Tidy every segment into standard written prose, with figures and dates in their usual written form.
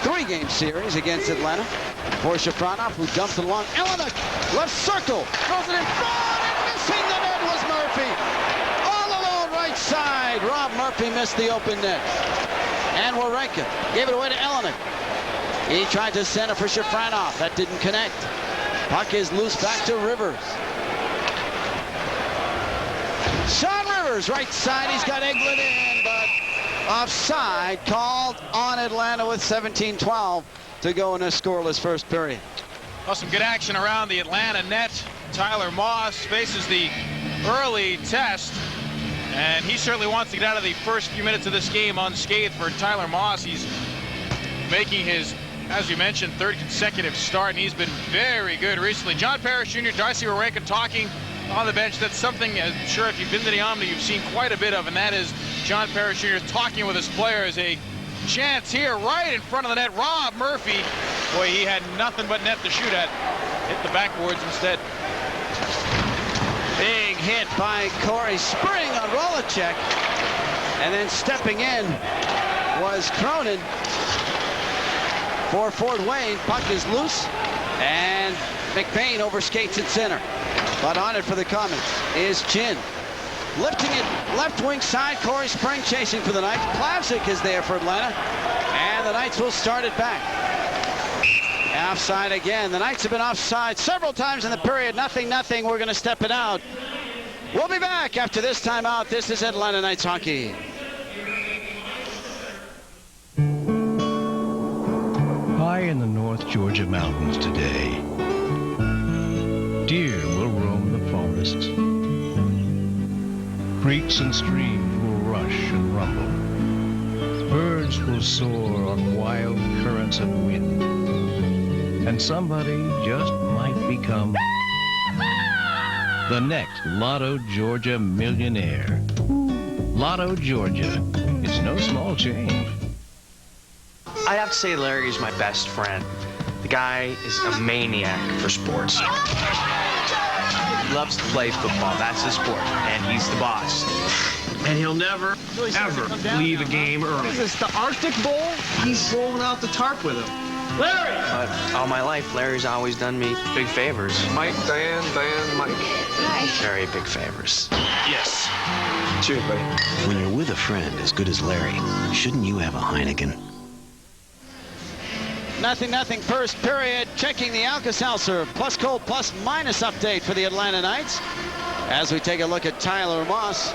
3-game series against Atlanta. For Shafranov, who dumps it along. Elenick, left circle, throws it in front, and missing the net was Murphy. All alone right side. Rob Murphy missed the open net. And Warenka gave it away to Elenick. He tried to center for Shafranov. That didn't connect. Puck is loose back to Rivers. Sean Rivers, right side. He's got Eglin in, but offside called on Atlanta with 17:12 to go in a scoreless first period. Well, some good action around the Atlanta net. Tyler Moss faces the early test, and he certainly wants to get out of the first few minutes of this game unscathed. For Tyler Moss, he's making his, as you mentioned, 3rd consecutive start, and he's been very good recently. John Parrish Jr., Darcy Warenka talking on the bench. That's something, I'm sure if you've been to the Omni, you've seen quite a bit of, and that is John Parrish Jr. talking with his players. A chance here right in front of the net. Rob Murphy, boy, he had nothing but net to shoot at. Hit the backboards instead. Big hit by Cory, spring on Rolacek, and then stepping in was Cronin for Fort Wayne. Puck is loose, and McBain overskates at center. But on it for the Komets is Chin. Lifting it left wing side. Cory Spring chasing for the Knights. Plavsic is there for Atlanta, and the Knights will start it back. Offside again. The Knights have been offside several times in the period. Nothing. We're going to step it out. We'll be back after this timeout. This is Atlanta Knights hockey. High in the North Georgia mountains today, deer will roam the forests. Creeks and streams will rush and rumble. Birds will soar on wild currents of wind. And somebody just might become the next Lotto Georgia millionaire. Lotto Georgia. It's no small change. I'd have to say Larry's my best friend. The guy is a maniac for sports. He loves to play football. That's his sport, and he's the boss. And he'll never, ever leave a game early. Is this the Arctic Bowl? He's rolling out the tarp with him. Larry! But all my life, Larry's always done me big favors. Mike, Diane, Mike. Hi. Very big favors. Yes. Cheers, buddy. When you're with a friend as good as Larry, shouldn't you have a Heineken? 0-0 first period. Checking the Alka-Seltzer plus cold plus minus update for the Atlanta Knights as we take a look at Tyler Moss.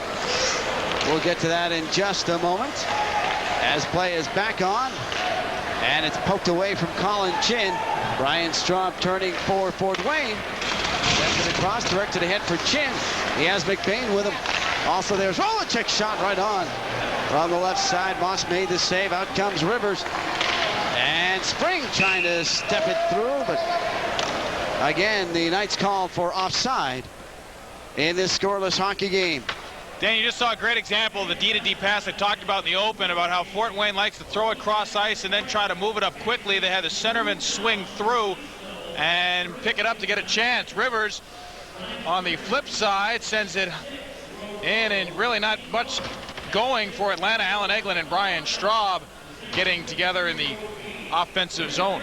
We'll get to that in just a moment as play is back on, and it's poked away from Colin Chin. Brian Straub turning for Fort Wayne. Sends it across, directed ahead for Chin. He has McBain with him. Also there's Rolacek shot right on the left side. Moss made the save. Out comes Rivers. And Spring trying to step it through, but again, the Knights called for offside in this scoreless hockey game. Dan, you just saw a great example of the D-to-D pass I talked about in the open, about how Fort Wayne likes to throw it cross ice and then try to move it up quickly. They had the centerman swing through and pick it up to get a chance. Rivers, on the flip side, sends it in, and really not much going for Atlanta. Alan Eglin and Brian Straub getting together in the offensive zone.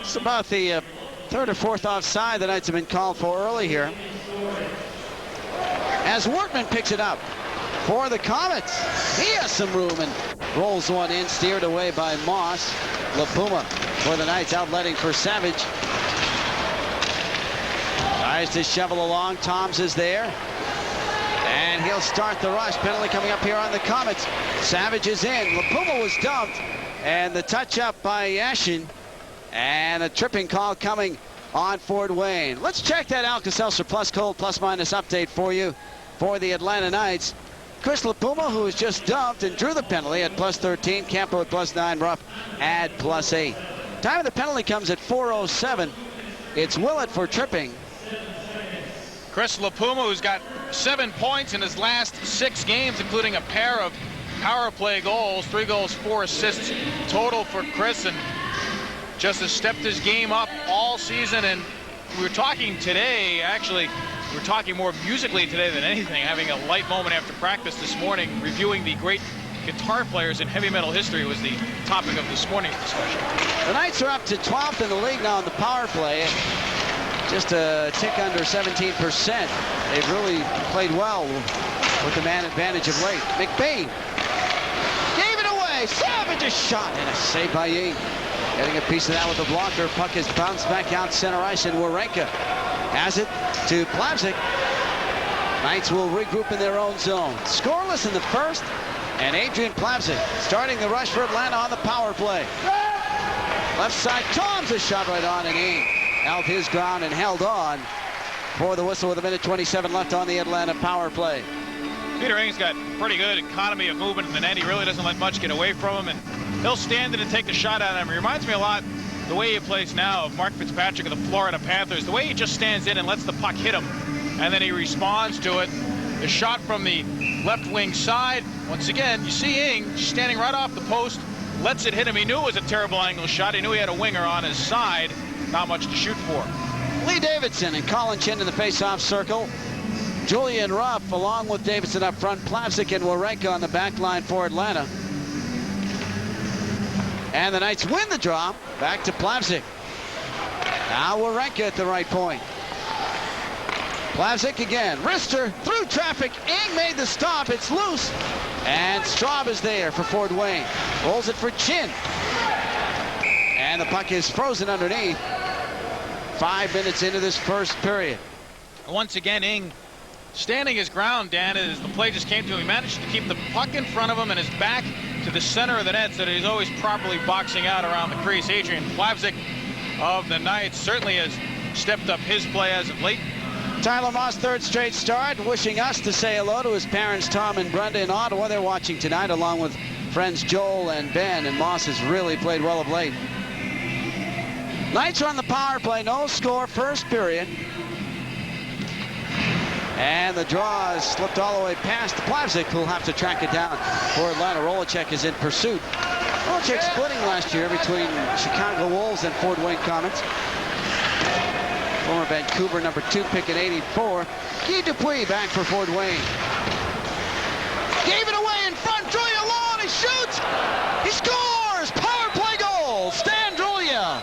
It's about the 3rd or 4th offside the Knights have been called for early here. As Wortman picks it up for the Komets. He has some room and rolls one in, steered away by Moss. LaPuma for the Knights, outletting for Savage. Tries to shovel along. Toms is there. And he'll start the rush. Penalty coming up here on the Komets. Savage is in. LaPuma was dumped. And the touch up by Yashin. And a tripping call coming on Fort Wayne. Let's check that Alka-Seltzer plus cold plus minus update for you for the Atlanta Knights. Chris LaPuma, who was just dumped and drew the penalty at plus 13. Campo at plus 9. Ruff at plus 8. Time of the penalty comes at 4:07. It's Willett for tripping. Chris LaPuma, who's got 7 points in his last 6 games, including a pair of power play goals, 3 goals, 4 assists total for Chris, and just has stepped his game up all season. And we were talking today, actually, we were talking more musically today than anything, having a light moment after practice this morning, reviewing the great guitar players in heavy metal history was the topic of this morning's discussion. The Knights are up to 12th in the league now in the power play. Just a tick under 17%. They've really played well with the man advantage of late. McBain gave it away. Savage's shot and a save by Ying. Getting a piece of that with the blocker. Puck is bounced back out center ice, and Warenka has it to Plavsic. Knights will regroup in their own zone. Scoreless in the first, and Adrian Plavsic starting the rush for Atlanta on the power play. Left side, Tom's a shot right on, and Ying held his ground and held on for the whistle with 1:27 left on the Atlanta power play. Peter Ing's got pretty good economy of movement in the net. He really doesn't let much get away from him, and he'll stand in and take the shot at him. He reminds me a lot the way he plays now of Mark Fitzpatrick of the Florida Panthers. The way he just stands in and lets the puck hit him, and then he responds to it. The shot from the left wing side. Once again, you see Ing standing right off the post, lets it hit him. He knew it was a terrible angle shot. He knew he had a winger on his side. Not much to shoot for. Lee Davidson and Colin Chin in the face-off circle. Julian Ruff along with Davidson up front. Plavsic and Warenka on the back line for Atlanta. And the Knights win the draw. Back to Plavsic. Now Warenka at the right point. Plavsic again. Wrister through traffic. Ing made the stop. It's loose. And Straub is there for Fort Wayne. Rolls it for Chin. And the puck is frozen underneath. 5 minutes into this first period. Once again, Ing standing his ground, Dan, as the play just came to him. He managed to keep the puck in front of him and his back to the center of the net so that he's always properly boxing out around the crease. Adrian Plavsic of the Knights certainly has stepped up his play as of late. Tyler Moss, third straight start, wishing us to say hello to his parents, Tom and Brenda in Ottawa. They're watching tonight along with friends Joel and Ben, and Moss has really played well of late. Knights are on the power play, no score, first period. And the draw is slipped all the way past Plavsic, who'll have to track it down for Atlanta. Rolacek is in pursuit. Rolacek splitting last year between Chicago Wolves and Fort Wayne Komets. Former Vancouver number 2 pick in '84. Guy Dupuis back for Fort Wayne. Gave it away in front. Drulia long. He shoots. He scores. Power play goal. Stan Drulia.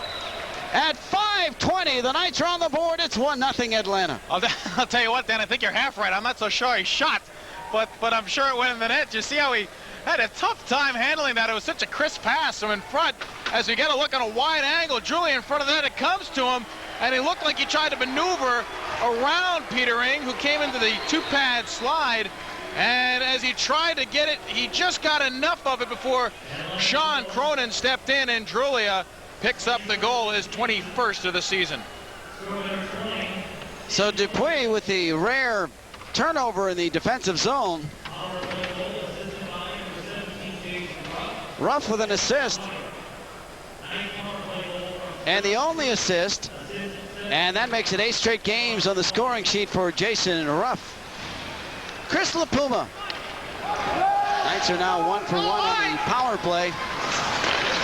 At 5:20, the Knights are on the board. It's 1-0 Atlanta. I'll tell you what, Dan, I think you're half right. I'm not so sure he shot, but I'm sure it went in the net. You see how he had a tough time handling that. It was such a crisp pass from in front. As we get a look on a wide angle, Julie in front of that, it comes to him, and he looked like he tried to maneuver around Peter Ing, who came into the two-pad slide. And as he tried to get it, he just got enough of it before Sean Cronin stepped in, and Drulia picks up the goal, his 21st of the season. So Dupuis with the rare turnover in the defensive zone. Ruff with an assist. And the only assist. And that makes it 8 straight games on the scoring sheet for Jason Ruff. Chris LaPuma. Knights are now 1 for 1 on the power play.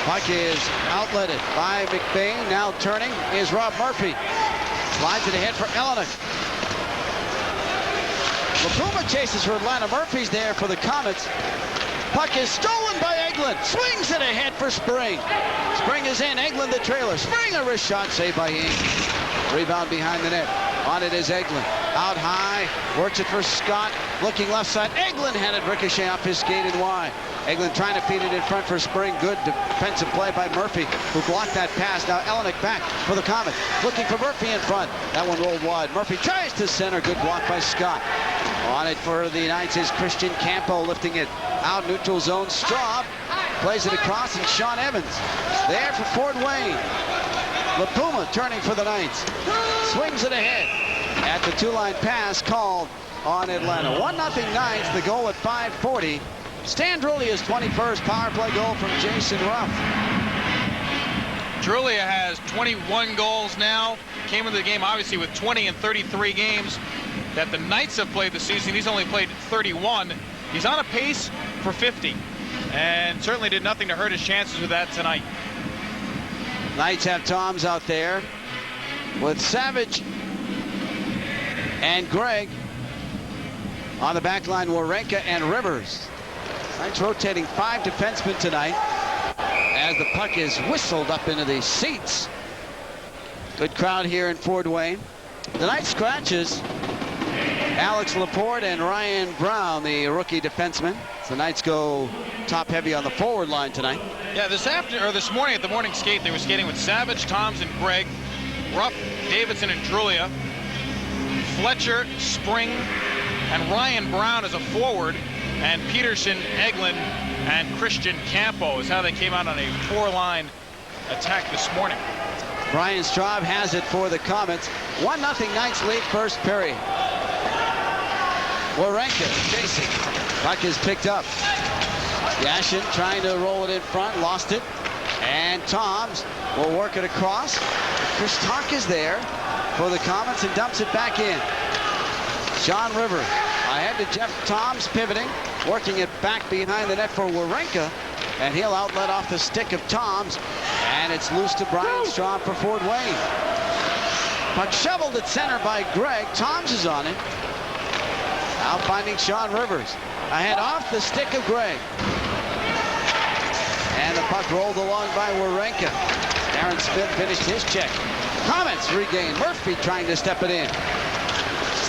Puck is outletted by McBain. Now turning is Rob Murphy. Slides it ahead for Elenick. LaPuma chases for Atlanta. Murphy's there for the Komets. Puck is stolen by Eglin. Swings it ahead for Spring. Spring is in. Eglin the trailer. Spring a wrist shot saved by Ing. Rebound behind the net. On it is Eglin. Out high. Works it for Scott. Looking left side. Eglin had it ricochet off his skate and wide. Eglin trying to feed it in front for Spring. Good defensive play by Murphy, who blocked that pass. Now Elenick back for the Komets. Looking for Murphy in front. That one rolled wide. Murphy tries to center. Good block by Scott. On it for the Knights is Christian Campo, lifting it out neutral zone. Straub plays it across, and Sean Evans there for Fort Wayne. LaPuma turning for the Knights. Swings it ahead at the two-line pass called on Atlanta. 1-0 Knights, the goal at 5:40. Stan Drulia's 21st power play goal from Jason Ruff. Drulia has 21 goals now. Came into the game obviously with 20 in 33 games that the Knights have played this season. He's only played 31. He's on a pace for 50, and certainly did nothing to hurt his chances with that tonight. Knights have Toms out there with Savage and Gregg. On the back line, Warenka and Rivers. Knights rotating 5 defensemen tonight as the puck is whistled up into the seats. Good crowd here in Fort Wayne. The Knights scratches Alex Laporte and Ryan Brown, the rookie defenseman. So the Knights go top heavy on the forward line tonight. Yeah, this morning at the morning skate, they were skating with Savage, Toms, and Gregg, Rupp, Davidson, and Drulia, Fletcher, Spring, and Ryan Brown as a forward, and Peterson, Eglin, and Christian Campo is how they came out on a 4-line attack this morning. Brian Straub has it for the Komets. 1-0 Knights lead first period. Warenka chasing. Puck is picked up. Yashin trying to roll it in front, lost it. And Toms will work it across. Chris Talk is there for the Komets and dumps it back in. Sean Rivers ahead to Jeff Toms, pivoting, working it back behind the net for Warenka. And he'll outlet off the stick of Toms. And it's loose to Brian Straub for Fort Wayne. Puck shoveled at center by Gregg. Toms is on it. Now finding Sean Rivers. Ahead off the stick of Gregg. And the puck rolled along by Warenka. Aaron Smith finished his check. Komets regain. Murphy trying to step it in.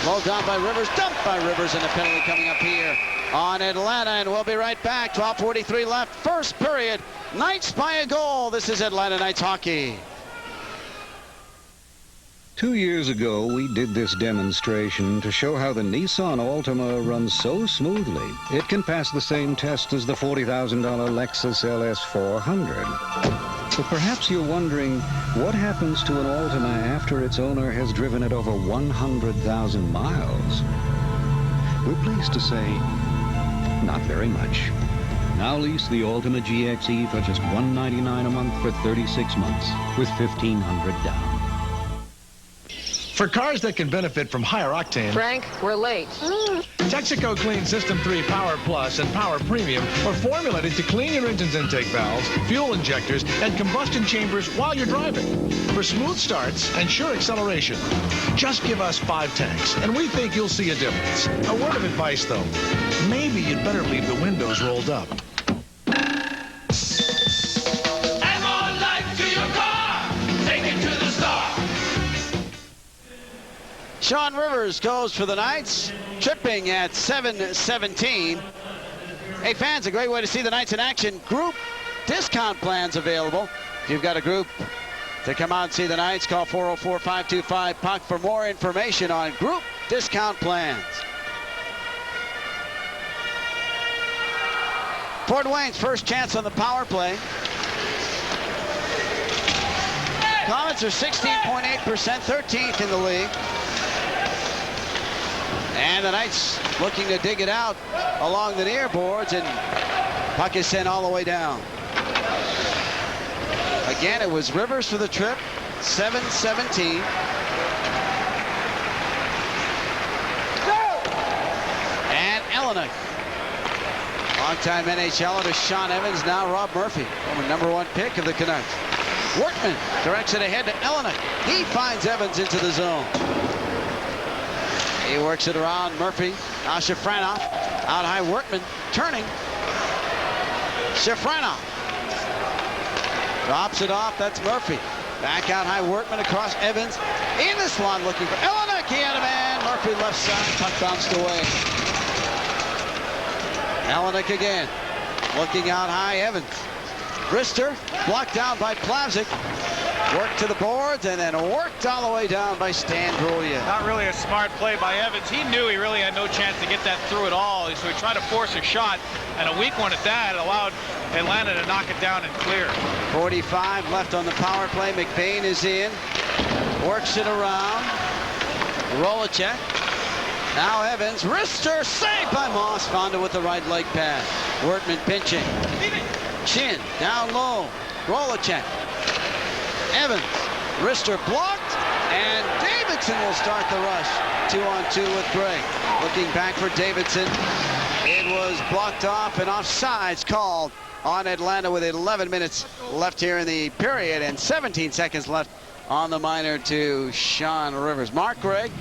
Slowed down by Rivers. Dumped by Rivers, and a penalty coming up here on Atlanta. And we'll be right back. 12:43 left. First period. Knights by a goal. This is Atlanta Knights hockey. 2 years ago, we did this demonstration to show how the Nissan Altima runs so smoothly, it can pass the same test as the $40,000 Lexus LS400. So perhaps you're wondering, what happens to an Altima after its owner has driven it over 100,000 miles? We're pleased to say, not very much. Now lease the Altima GXE for just $199 a month for 36 months, with $1,500 down. For cars that can benefit from higher octane, Frank, we're late. Texaco Clean System 3 Power Plus and Power Premium are formulated to clean your engine's intake valves, fuel injectors, and combustion chambers while you're driving. For smooth starts and sure acceleration, just give us 5 tanks, and we think you'll see a difference. A word of advice, though. Maybe you'd better leave the windows rolled up. Add more life to your car. Take it to the star. Sean Rivers goes for the Knights, tripping at 7:17. Hey fans, a great way to see the Knights in action. Group discount plans available. If you've got a group to come out and see the Knights, call 404-525-PUCK for more information on group discount plans. Fort Wayne's first chance on the power play. Komets are 16.8%, 13th in the league. And the Knights looking to dig it out along the near boards, and puck is sent all the way down. Again, it was Rivers for the trip, 7:17. And Elenick. Longtime NHLer to Sean Evans, now Rob Murphy, former #1 pick of the Canucks. Workman directs it ahead to Elenick. He finds Evans into the zone. He works it around Murphy. Now Shafranov. Out high Workman. Turning. Shafranov. Drops it off. That's Murphy. Back out high Workman across Evans. In the slot looking for Elenick. He had a man. Murphy left side. Puck bounced away. Elenick again. Looking out high Evans. Brister blocked down by Plavsic. Worked to the boards and then worked all the way down by Stan Drulia. Not really a smart play by Evans. He knew he really had no chance to get that through at all, so he tried to force a shot, and a weak one at that allowed Atlanta to knock it down and clear. 45 left on the power play. McBain is in. Works it around. Rolacek. Now Evans. Wrister saved by Moss. Found it with the right leg pass. Workman pinching. Chin down low. Rolacek. Evans. Wrister blocked. And Davidson will start the rush. 2-on-2 with Gregg. Looking back for Davidson. It was blocked off, and offsides called on Atlanta with 11 minutes left here in the period and 17 seconds left on the minor to Sean Rivers. Mark Gregg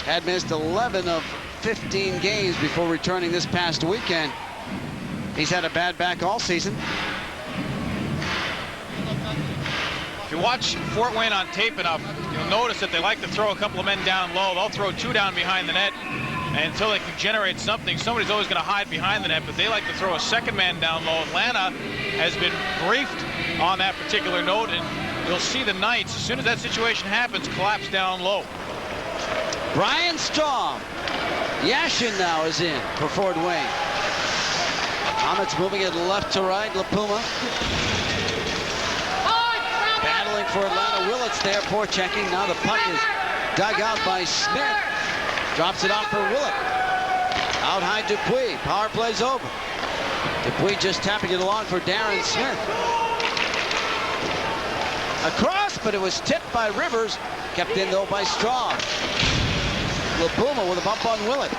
had missed 11 of 15 games before returning this past weekend. He's had a bad back all season. If you watch Fort Wayne on tape enough, you'll notice that they like to throw a couple of men down low. They'll throw 2 down behind the net, and until they can generate something, somebody's always going to hide behind the net, but they like to throw a second man down low. Atlanta has been briefed on that particular note, and you'll see the Knights, as soon as that situation happens, collapse down low. Brian Straub. Yashin now is in for Fort Wayne. Komets moving it left to right. LaPuma battling for Atlanta. Willett's there, poor checking. Now the puck is dug out by Smith. Drops it off for Willett. Out high Dupuis. Power play's over. Dupuis just tapping it along for Darren Smith. Across, but it was tipped by Rivers. Kept in though by Straub. LaPuma with a bump on Willett.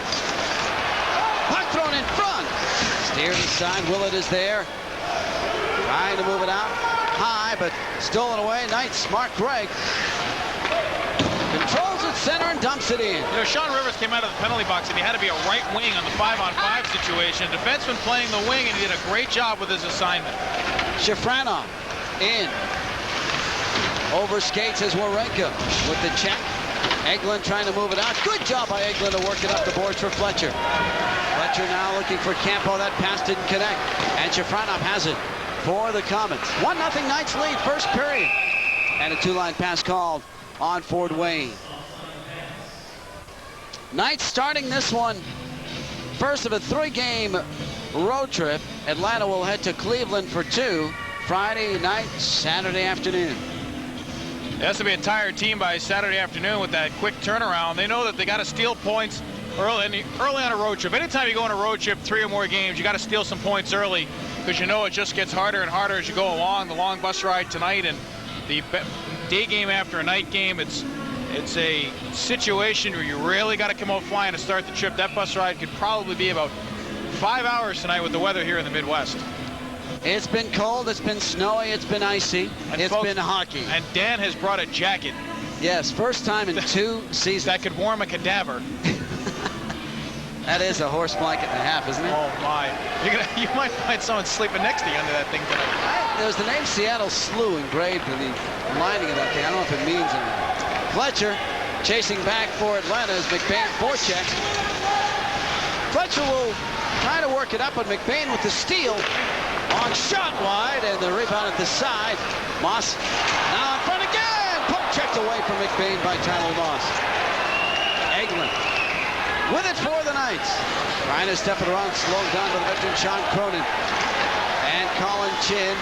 Puck thrown in front. Steered inside. Willett is there. Trying to move it out high, but stolen away. Knights. Mark Gregg controls it center and dumps it in. You know, Sean Rivers came out of the penalty box and he had to be a right wing on the 5-on-5 situation. Defenseman playing the wing, and he did a great job with his assignment. Shafranov in. Over skates as Warenka with the check. Eglin trying to move it out. Good job by Eglin to work it up the boards for Fletcher. Fletcher now looking for Campo. That pass didn't connect. And Shafranov has it for the Komets. 1-0 Knights lead, first period. And a 2-line pass called on Fort Wayne. Knights starting this one, first of a 3-game road trip. Atlanta will head to Cleveland for 2, Friday night, Saturday afternoon. It has to be a tired team by Saturday afternoon with that quick turnaround. They know that they got to steal points early on a road trip. Anytime you go on a road trip, 3 or more games, you got to steal some points early, because you know it just gets harder and harder as you go along. The long bus ride tonight and the day game after a night game, it's a situation where you really got to come out flying to start the trip. That bus ride could probably be about 5 hours tonight with the weather here in the Midwest. It's been cold, it's been snowy, it's been icy, and it's folks, been hockey. And Dan has brought a jacket. Yes, first time in 2 seasons. That could warm a cadaver. That is a horse blanket and a half, isn't it? Oh my. You might find someone sleeping next to you under that thing tonight. There was the name Seattle Slew engraved in the lining of that thing. I don't know if it means anything. Fletcher chasing back for Atlanta as McBain forechecks. Fletcher will try to work it up, but McBain with the steal on shot wide, and the rebound at the side. Moss now in front again. Puck checked away from McBain by Tyler Moss. Eglin with it for the Knights. Trying to step it around, slowed down by the veteran Sean Cronin. And Colin Chin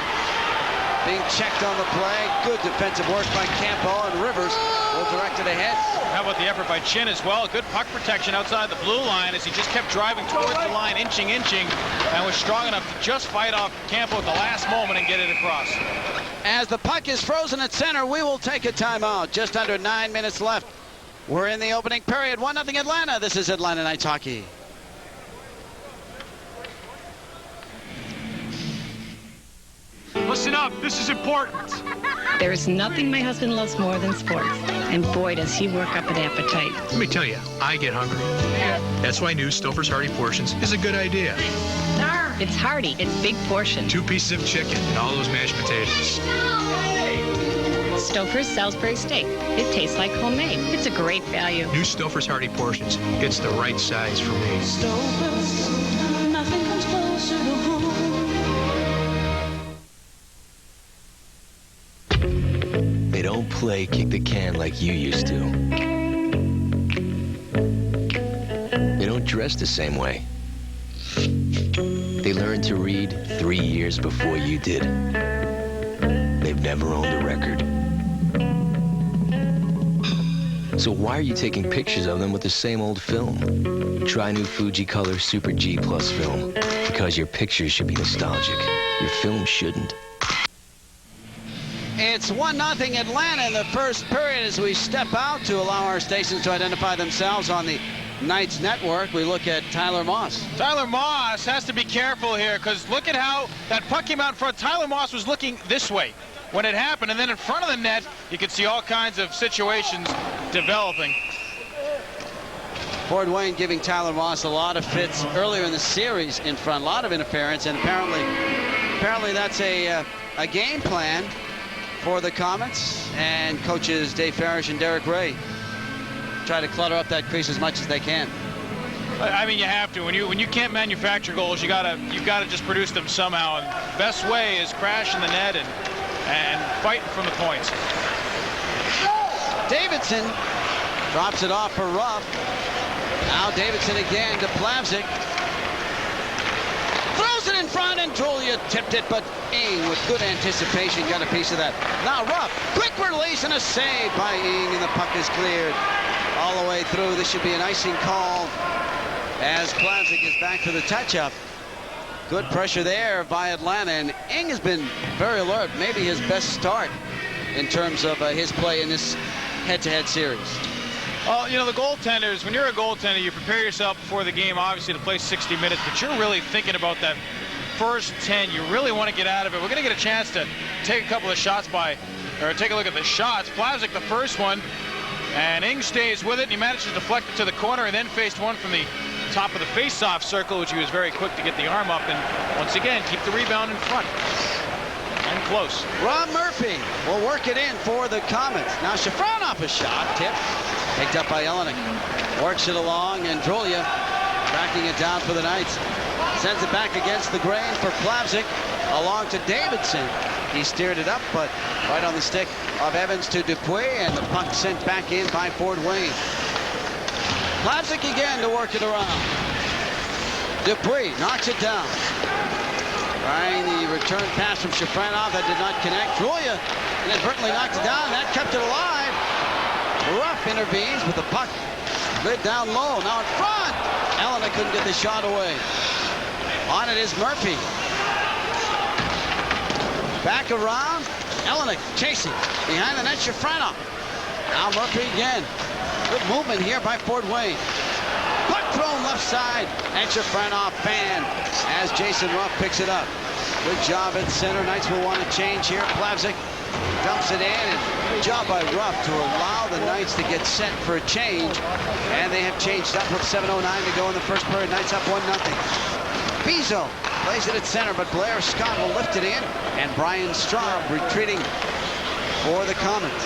being checked on the play. Good defensive work by Campo, and Rivers will direct it ahead. How about the effort by Chin as well? Good puck protection outside the blue line as he just kept driving towards the line, inching, and was strong enough to just fight off Campo at the last moment and get it across. As the puck is frozen at center, we will take a timeout. Just under 9 minutes left. We're in the opening period. 1-0 Atlanta. This is Atlanta Knights hockey. Listen up, this is important. There is nothing my husband loves more than sports. And boy, does he work up an appetite. Let me tell you, I get hungry. That's why new Stouffer's Hearty Portions is a good idea. It's hearty. It's big portion. 2 pieces of chicken and all those mashed potatoes. Stouffer's Salisbury steak. It tastes like homemade. It's a great value. New Stouffer's Hearty Portions. It's the right size for me. Stouffer's, nothing comes closer to home. They don't play kick the can like you used to. They don't dress the same way. They learned to read 3 years before you did. They've never owned a record. So why are you taking pictures of them with the same old film? Try new Fuji Color Super G Plus film. Because your pictures should be nostalgic. Your film shouldn't. It's 1-0 Atlanta in the first period as we step out to allow our stations to identify themselves on the Knights network. We look at Tyler Moss. Tyler Moss has to be careful here, because look at how that puck came out in front. Tyler Moss was looking this way when it happened, and then in front of the net, you could see all kinds of situations developing. Fort Wayne giving Tyler Moss a lot of fits earlier in the series in front, a lot of interference, and apparently that's a game plan for the Komets, and coaches Dave Farish and Derek Ray try to clutter up that crease as much as they can. I mean, you have to. When you can't manufacture goals, you've got to just produce them somehow. And the best way is crashing the net and fighting from the points. Davidson drops it off for Ruff. Now Davidson again to Plavsic. Throws it in front, and Julia tipped it, but Ing with good anticipation got a piece of that. Now Ruff, quick release and a save by Ing, and the puck is cleared all the way through. This should be an icing call as Plavsic is back to the touch-up. Good pressure there by Atlanta, and Ing has been very alert. Maybe his best start in terms of his play in this head-to-head series. Well, you know, the goaltenders, when you're a goaltender, you prepare yourself before the game, obviously, to play 60 minutes, but you're really thinking about that first 10. You really want to get out of it. We're going to get a chance to take a couple of shots take a look at the shots. Plavsic, the first one, and Ing stays with it, and he manages to deflect it to the corner, and then faced one from the top of the face-off circle, which he was very quick to get the arm up, and once again, keep the rebound in front. And close. Rob Murphy will work it in for the Komets. Now Shafronov a shot, tip, picked up by Jelinek. Works it along, and Drulia tracking it down for the Knights. Sends it back against the grain for Plavsic, along to Davidson. He steered it up, but right on the stick of Evans to Dupuis, and the puck sent back in by Fort Wayne. Plavsic again to work it around. Dupuis knocks it down. Trying the return pass from Shafronov that did not connect. Drulia inadvertently knocked it down. That kept it alive. Ruff intervenes with the puck slid down low. Now in front. Elena couldn't get the shot away. On it is Murphy. Back around. Elena chasing. Behind the net, Shafronov. Now Murphy again. Good movement here by Fort Wayne. Puck thrown left side, and Shafronov fanned as Jason Ruff picks it up. Good job at center. Knights will want to change here. Plavsic dumps it in, and good job by Ruff to allow the Knights to get set for a change. And they have changed up with 7:09 to go in the first period. Knights up 1-0. Bezeau plays it at center, but Blair Scott will lift it in, and Brian Straub retreating for the Komets.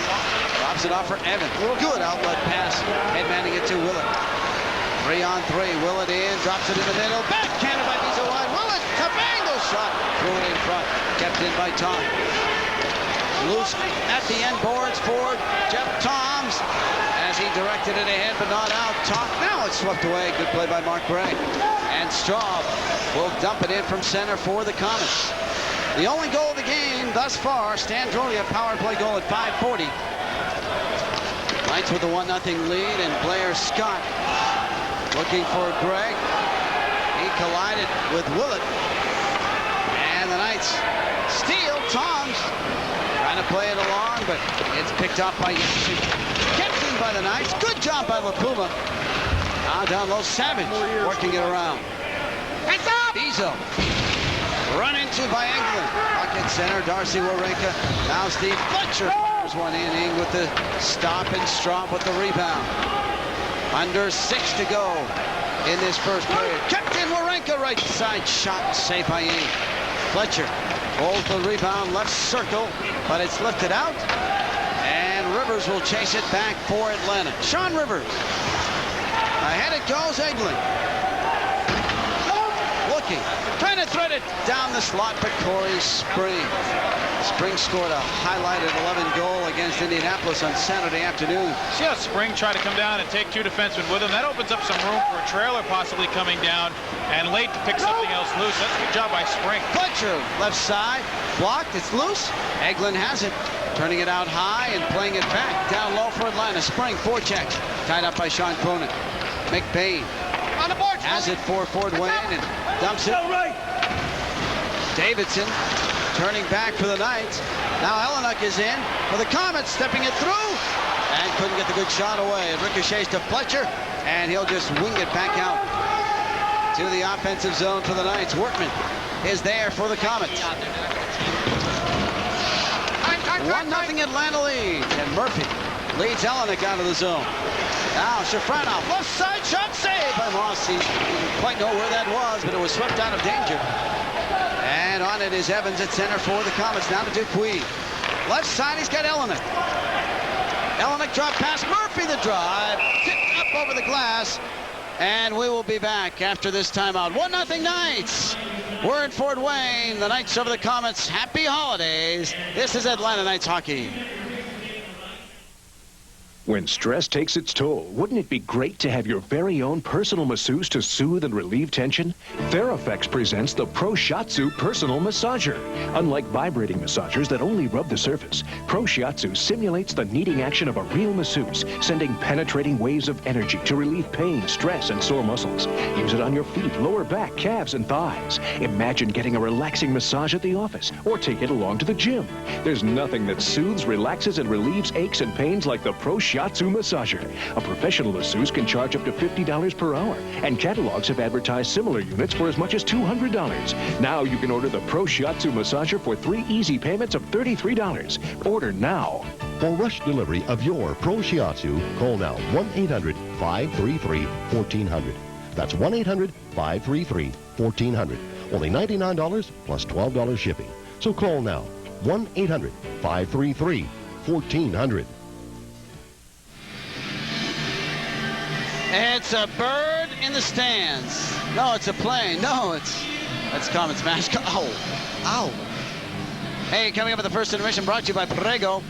Drops it off for Evans. Good outlet pass, headmanning it to Willett. 3-on-3, Willett in, drops it in the middle, backhanded by Bezeau wide. Willett, Cabango shot, threw it in front, kept in by Tom. Loose at the end boards for Jeff Toms as he directed it ahead, but not out. Now it's swept away. Good play by Mark Gray. And Straub will dump it in from center for the Komets. The only goal of the game thus far, Stan Drulia, power play goal at 5:40. Knights with a 1-0 lead, and Blair Scott looking for Gregg. He collided with Willett. And the Knights steal. Toms trying to play it along, but it's picked up by Yanchin. Kept in by the Knights. Good job by LaPuma. Now down low, Savage working it around. Bezeau run into by Englund. Pocket center, Darcy Wawrinka. Now Steve Fletcher fires one in with the stop, and Straub with the rebound. Under 6 to go in this first period. Kept in Wawrinka, right side shot, saved by Ing. Fletcher holds the rebound, left circle, but it's lifted out. And Rivers will chase it back for Atlanta. Sean Rivers. Ahead it goes, Eglin. Looking, trying to thread it down the slot, but Cory Spring. Spring scored a highlighted 11 goal against Indianapolis on Saturday afternoon. See how Spring tried to come down and take 2 defensemen with him? That opens up some room for a trailer possibly coming down, and late to pick something else loose. That's a good job by Spring. Fletcher, left side, blocked, it's loose. Eglin has it, turning it out high and playing it back down low for Atlanta. Spring, forechecks, tied up by Sean Cronin. McBain on the board, has it for Fort Wayne and dumps it. Davidson turning back for the Knights. Now Jelinek is in for the Komets, stepping it through, and couldn't get the good shot away. It ricochets to Fletcher, and he'll just wing it back out to the offensive zone for the Knights. Workman is there for the Komets. 1-0 Atlanta lead, and Murphy leads Jelinek out of the zone. Now Shafranov, left side shot, saved by Moss. He didn't quite know where that was, but it was swept out of danger. And on it is Evans at center for the Komets. Now to Dupuis. Left side, he's got Elenick. Elenick drop pass, Murphy the drive, tipped up over the glass. And we will be back after this timeout. 1-0 Knights. We're in Fort Wayne. The Knights over the Komets. Happy holidays. This is Atlanta Knights hockey. When stress takes its toll, wouldn't it be great to have your very own personal masseuse to soothe and relieve tension? TheraFX presents the Pro Shiatsu Personal Massager. Unlike vibrating massagers that only rub the surface, Pro Shiatsu simulates the kneading action of a real masseuse, sending penetrating waves of energy to relieve pain, stress, and sore muscles. Use it on your feet, lower back, calves, and thighs. Imagine getting a relaxing massage at the office, or take it along to the gym. There's nothing that soothes, relaxes, and relieves aches and pains like the Pro Shiatsu Massager. A professional masseuse can charge up to $50 per hour, and catalogs have advertised similar units for as much as $200. Now you can order the Pro Shiatsu Massager for 3 easy payments of $33. Order now. For rush delivery of your Pro Shiatsu, call now 1-800-533-1400. That's 1-800-533-1400. Only $99 plus $12 shipping. So call now 1-800-533-1400. It's a bird in the stands. No, it's a plane. No, that's Komets mascot. Ow. Ow. Hey, coming up at the first intermission, brought to you by Prego.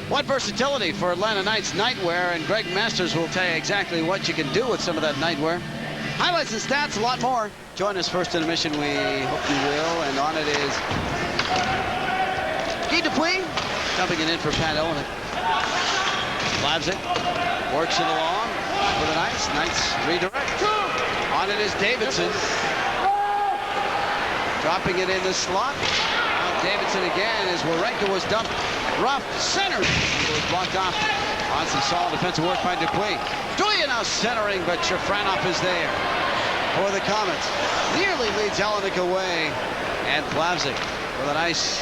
What versatility for Atlanta Knights nightwear, and Greg Masters will tell you exactly what you can do with some of that nightwear. Highlights and stats, a lot more. Join us first intermission, we hope you will. And on it is Guy Dupuis, dumping it in for Pat Elenick. Leipzig works it along for the Knights. Knights redirect. On it is Davidson. Dropping it in the slot. Now Davidson again as Warenka was dumped. Rough center. It was blocked off on some solid defensive work by Dupuis. Dupuis now centering, but Shafranov is there for the Komets. Nearly leads Elenick away. And Plavsic with a nice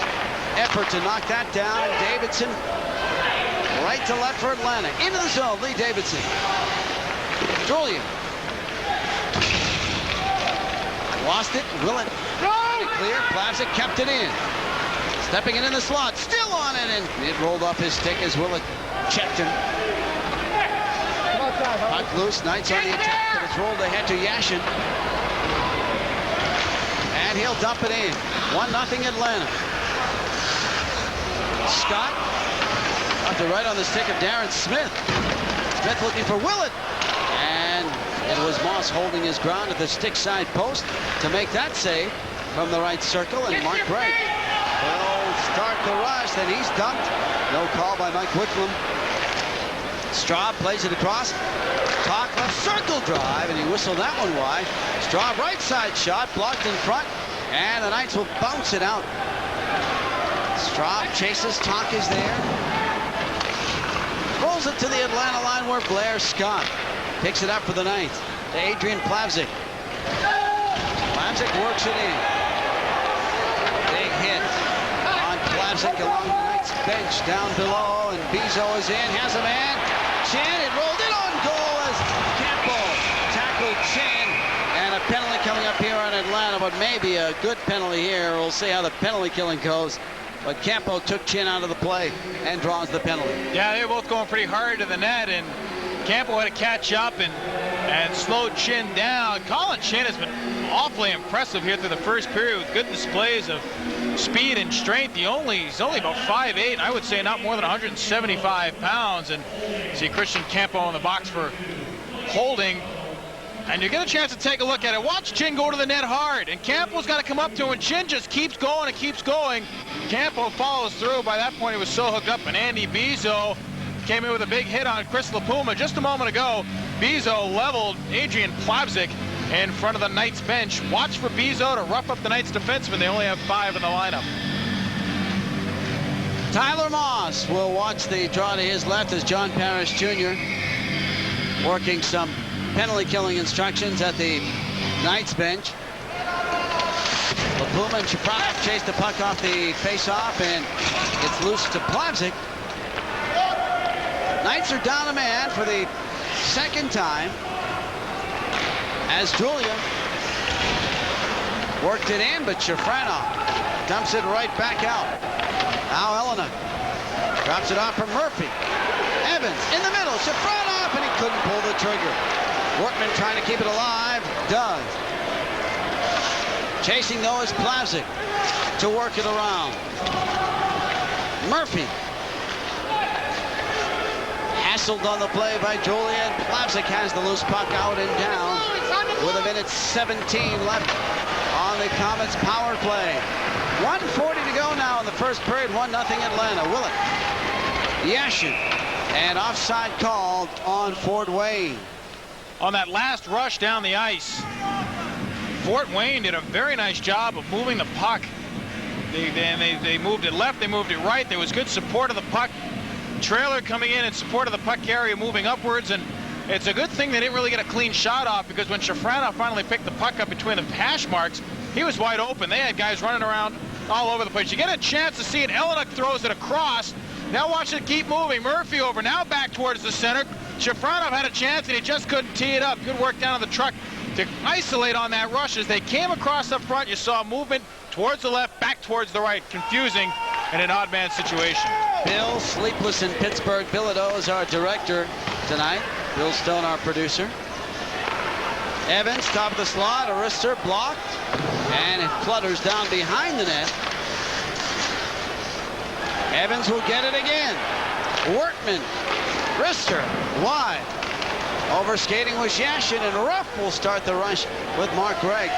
effort to knock that down. Davidson right to left for Atlanta. Into the zone, Lee Davidson. Julian. Lost it. Willett. Clear. Plavsic kept it in. Stepping it in the slot. Still on it. And it rolled off his stick as Willett checked him. Puck loose. Knights on the attack. But it's rolled ahead to Yashin. And he'll dump it in. 1-0 Atlanta. Scott. Off the right on the stick of Darren Smith. Smith looking for Willett. And it was Moss holding his ground at the stick side post to make that save from the right circle. And Mark Bright will start the rush. Then he's dumped. No call by Mike Wicklum. Straub plays it across. Talk left circle drive. And he whistled that one wide. Straub right side shot. Blocked in front. And the Knights will bounce it out. Straub chases. Talk is there. Rolls it to the Atlanta line where Blair Scott picks it up for the Knights to Adrian Plavsic. Plavsic works it in. Big hit on Plavsic along the Knights bench down below, and Bezeau is in, has a man. Chin, it rolled in on goal as Campbell tackled Chin, and a penalty coming up here on Atlanta, but maybe a good penalty here. We'll see how the penalty killing goes. But Campo took Chin out of the play and draws the penalty. Yeah, they were both going pretty hard to the net, and Campo had to catch up and slow Chin down. Colin Chin has been awfully impressive here through the first period with good displays of speed and strength. He's only about 5'8", I would say not more than 175 pounds. And see Christian Campo in the box for holding. And you get a chance to take a look at it. Watch Chin go to the net hard, and Campo's got to come up to him, and Chin just keeps going and keeps going. Campo follows through. By that point, he was so hooked up, and Andy Bezeau came in with a big hit on Chris LaPuma just a moment ago. Bezeau leveled Adrian Plavsic in front of the Knights bench. Watch for Bezeau to rough up the Knights defensemen. They only have 5 in the lineup. Tyler Moss will watch the draw to his left as John Parrish Jr. working some penalty killing instructions at the Knights bench. LaPuma and Shafranov chase the puck off the face-off, and it's loose to Plavsic. Knights are down a man for the second time as Julia worked it in, but Shafranov dumps it right back out. Now Elena drops it off for Murphy. Evans in the middle, Shafranov, and he couldn't pull the trigger. Workman trying to keep it alive, does. Chasing though is Plavsic to work it around. Murphy hassled on the play by Julia, and Plavsic has the loose puck out and down with 1:17 left on the Komets power play. 1:40 to go now in the first period. 1-0 Atlanta. Willett, Yashin, and offside called on Fort Wayne. On that last rush down the ice, Fort Wayne did a very nice job of moving the puck. They moved it left, they moved it right. There was good support of the puck. Trailer coming in support of the puck carrier moving upwards, and it's a good thing they didn't really get a clean shot off, because when Shafranov finally picked the puck up between the hash marks, he was wide open. They had guys running around all over the place. You get a chance to see it. Elena throws it across. Now watch it keep moving. Murphy over, now back towards the center. Shafranov had a chance and he just couldn't tee it up. Good work down on the truck to isolate on that rush. As they came across up front, you saw movement towards the left, back towards the right. Confusing in an odd man situation. Bill, sleepless in Pittsburgh. Bezeau is our director tonight. Bill Stone, our producer. Evans, top of the slot, a wrister blocked, and it flutters down behind the net. Evans will get it again. Workman, wrister, wide. Overskating with Yashin, and Ruff will start the rush with Mark Gregg.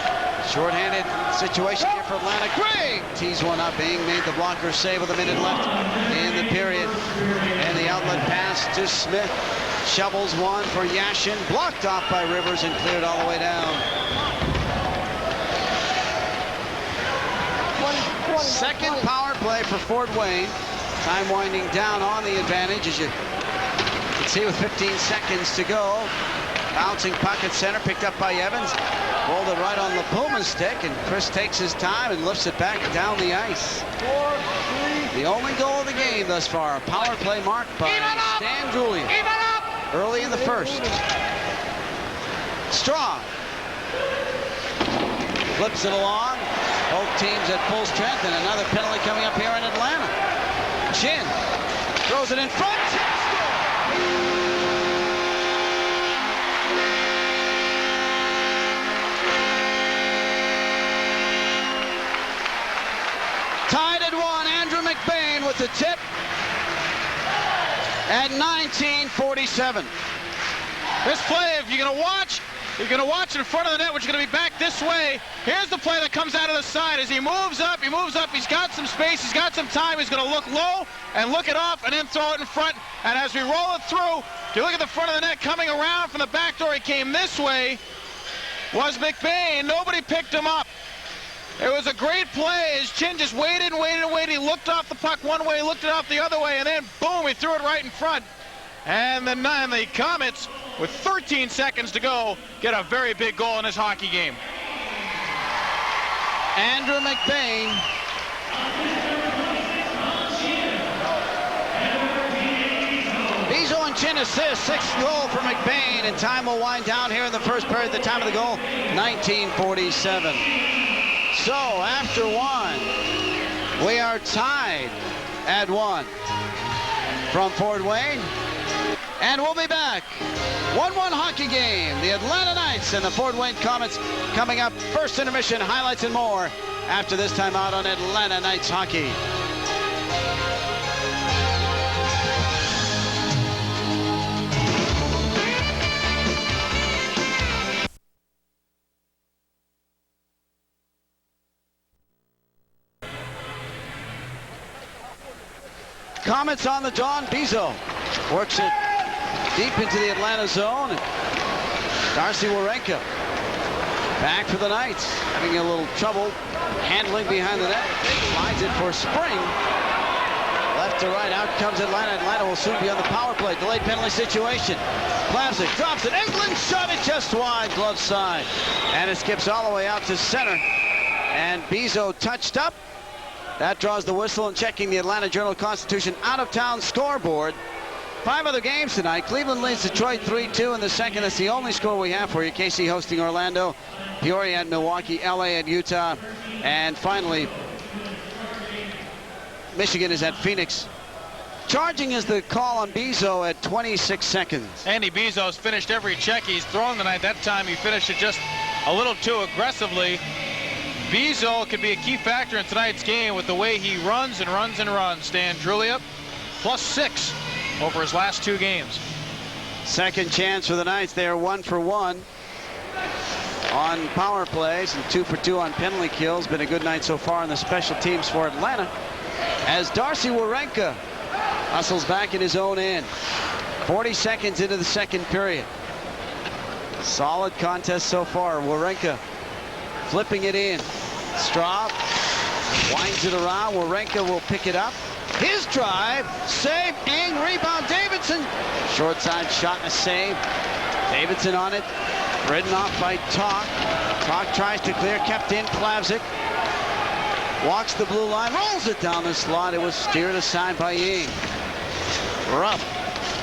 Short-handed situation here for Atlanta. Gregg tees one up. Bing made the blocker save with a minute left in the period. And the outlet pass to Smith. Shovels one for Yashin. Blocked off by Rivers and cleared all the way down. Second power play for Fort Wayne. Time winding down on the advantage, as you can see with 15 seconds to go. Bouncing puck at center, picked up by Evans. Rolled it right on Lapuma's stick, and Chris takes his time and lifts it back down the ice. The only goal of the game thus far, a power play marked by Stan Julian early in the first. Strong flips it along. Both teams at full strength, and another penalty coming up here in Atlanta. Chin throws it in front. Tied at 1, Andrew McBain with the tip at 19:47. This play, if you're going to watch in front of the net, which is going to be back this way. Here's the play that comes out of the side. As he moves up, he's got some space, he's got some time, he's going to look low and look it off and then throw it in front. And as we roll it through, if you look at the front of the net, coming around from the back door, he came this way, was McBain. Nobody picked him up. It was a great play. His chin just waited and waited and waited. He looked off the puck one way, looked it off the other way, and then boom, he threw it right in front. And the Komets, with 13 seconds to go, get a very big goal in this hockey game. Andrew McBain. Bezeau and Chin assist, sixth goal for McBain, and time will wind down here in the first period. The time of the goal, 19:47. So after one, we are tied at 1 from Fort Wayne. And we'll be back. 1-1 hockey game. The Atlanta Knights and the Fort Wayne Komets coming up. First intermission, highlights and more after this time out on Atlanta Knights hockey. Komets on the dawn. Bezeau works it deep into the Atlanta zone. And Darcy Warenka back for the Knights, having a little trouble handling behind the net. Slides it for Spring. Left to right, out comes Atlanta. Atlanta will soon be on the power play. Delayed penalty situation. Plavsic drops it. England shot it just wide, glove side. And it skips all the way out to center. And Bezeau touched up. That draws the whistle, and checking the Atlanta Journal-Constitution out-of-town scoreboard 5 other games tonight. Cleveland leads Detroit 3-2 in the second. That's the only score we have for you. KC hosting Orlando, Peoria at Milwaukee, LA at Utah, and finally Michigan is at Phoenix. Charging is the call on Bezeau at 26 seconds. Andy Bezeau's finished every check he's thrown tonight. That time he finished it just a little too aggressively. Bezeau could be a key factor in tonight's game with the way he runs and runs and runs. Stan Drulia +6 over his last 2 games. Second chance for the Knights. They are 1 for 1 on power plays and 2 for 2 on penalty kills. Been a good night so far in the special teams for Atlanta, as Darcy Warenka hustles back in his own end. 40 seconds into the second period. Solid contest so far. Warenka flipping it in. Straub winds it around. Warenka will pick it up. His drive, save, and rebound. Davidson. Short side shot and a save. Davidson on it. Ridden off by Talk. Talk tries to clear, kept in. Plavsic walks the blue line, rolls it down the slot. It was steered aside by Ying. Rough.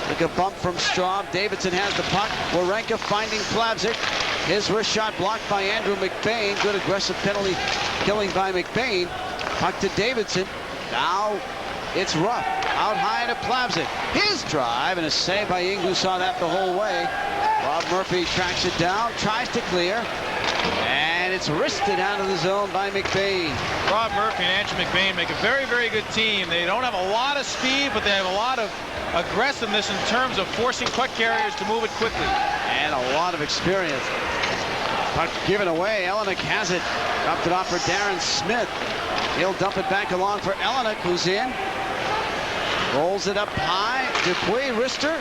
Like a bump from Straub. Davidson has the puck. Warenka finding Plavsic. His wrist shot blocked by Andrew McBain. Good aggressive penalty killing by McBain. Puck to Davidson. Now it's Ruff. Out high to Plavsic. His drive and a save by Ying, who saw that the whole way. Rob Murphy tracks it down, tries to clear, and it's wristed out of the zone by McBain. Rob Murphy and Andrew McBain make a very, very good team. They don't have a lot of speed, but they have a lot of aggressiveness in terms of forcing puck carriers to move it quickly. And a lot of experience. Puck given away. Elenick has it. Dumped it off for Darren Smith. He'll dump it back along for Elenick, who's in. Rolls it up high. Dupuis, wrister,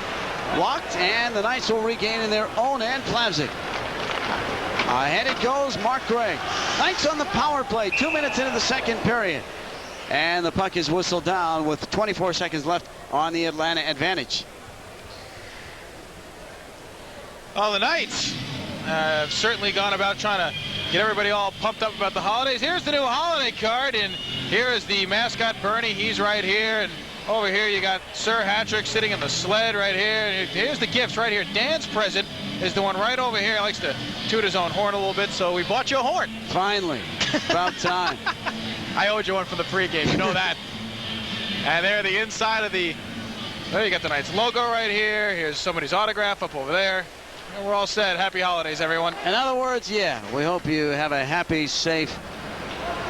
blocked, and the Knights will regain in their own end. Plavsic. Ahead it goes, Mark Gregg. Knights on the power play, 2 minutes into the second period. And the puck is whistled down with 24 seconds left on the Atlanta advantage. Well, the Knights have certainly gone about trying to get everybody all pumped up about the holidays. Here's the new holiday card, and here is the mascot, Bernie. He's right here, and over here you got Sir Hattrick sitting in the sled right here. And here's the gifts right here. Dan's present is the one right over here. He likes to toot his own horn a little bit, so we bought you a horn. Finally. About time. I owed you one from the pregame, you know that. And there, the inside of the, there you got the Knights logo right here. Here's somebody's autograph up over there. And we're all set. Happy holidays, everyone. In other words, yeah, we hope you have a happy, safe,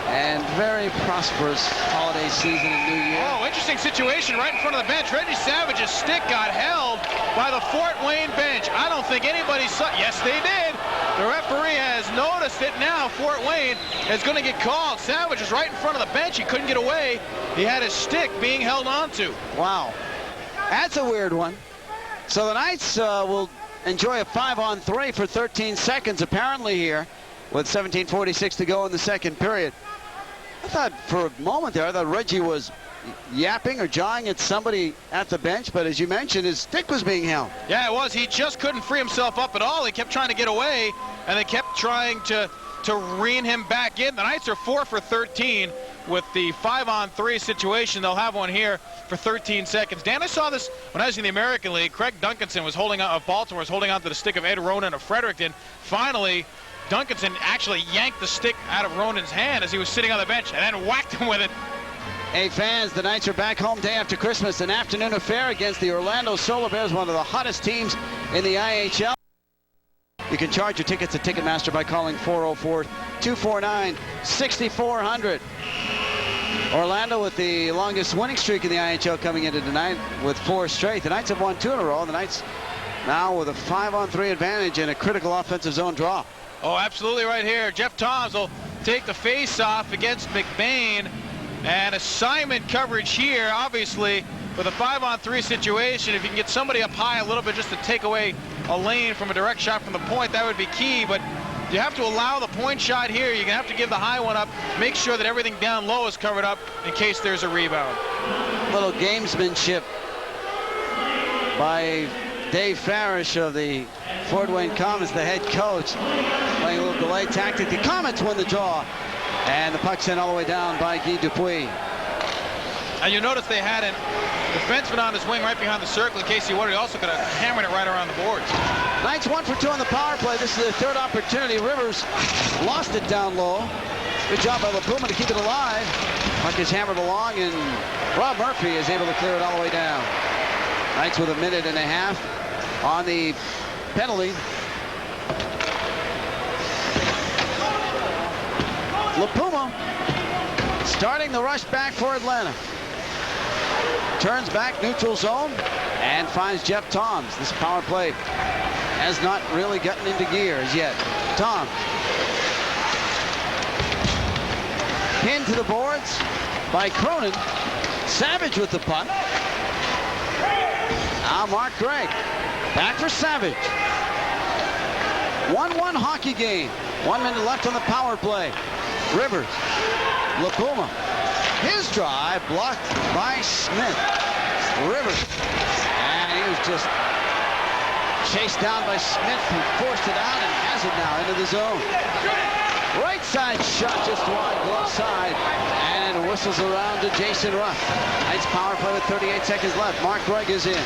and very prosperous holiday season and New Year. Oh, interesting situation right in front of the bench. Reggie Savage's stick got held by the Fort Wayne bench. I don't think anybody saw. Yes, they did. The referee has noticed it now. Fort Wayne is going to get called. Savage was right in front of the bench. He couldn't get away. He had his stick being held onto. Wow. That's a weird one. So the Knights will enjoy a 5-on-3 for 13 seconds apparently here with 17:46 to go in the second period. I thought for a moment there, I thought Reggie was yapping or jawing at somebody at the bench, but as you mentioned, his stick was being held. Yeah, it was. He just couldn't free himself up at all. He kept trying to get away, and they kept trying to rein him back in. The Knights are 4 for 13 with the 5-on-3 situation. They'll have one here for 13 seconds. Dan, I saw this when I was in the American League. Craig Duncanson was holding on, of Baltimore was holding on to the stick of Ed Ronan of Fredericton. Finally, Duncanson actually yanked the stick out of Ronan's hand as he was sitting on the bench and then whacked him with it. Hey fans, the Knights are back home day after Christmas. An afternoon affair against the Orlando Solar Bears, one of the hottest teams in the IHL. You can charge your tickets at Ticketmaster by calling 404-249-6400. Orlando with the longest winning streak in the IHL coming into tonight with 4 straight. The Knights have won 2 in a row. The Knights now with a 5-on-3 advantage and a critical offensive zone draw. Oh, absolutely right here. Jeff Toms will take the face-off against McBain. And assignment coverage here, obviously, with a 5-on-3 situation. If you can get somebody up high a little bit just to take away a lane from a direct shot from the point, that would be key. But you have to allow the point shot here. You're going to have to give the high one up. Make sure that everything down low is covered up in case there's a rebound. Little gamesmanship by Dave Farish of the Fort Wayne Komets, the head coach, playing a little delay tactic. The Komets win the draw, and the puck sent all the way down by Guy Dupuis. And you notice they had a defenseman on his wing right behind the circle in case he wanted. He also could have hammered it right around the boards. Knights 1 for 2 on the power play. This is their third opportunity. Rivers lost it down low. Good job by LaPuma to keep it alive. Puck is hammered along, and Rob Murphy is able to clear it all the way down. Knights with a minute and a half on the penalty. LaPuma starting the rush back for Atlanta. Turns back neutral zone and finds Jeff Toms. This power play has not really gotten into gear as yet. Toms. Pinned to the boards by Cronin. Savage with the puck. Now Mark Gregg. Back for Savage. 1-1 hockey game. 1 minute left on the power play. Rivers. LaPuma. His drive blocked by Smith. Rivers. And he was just chased down by Smith, who forced it out and has it now into the zone. Right side shot just wide, glove side, and it whistles around to Jason Ruff. Nice power play with 38 seconds left. Mark Gregg is in.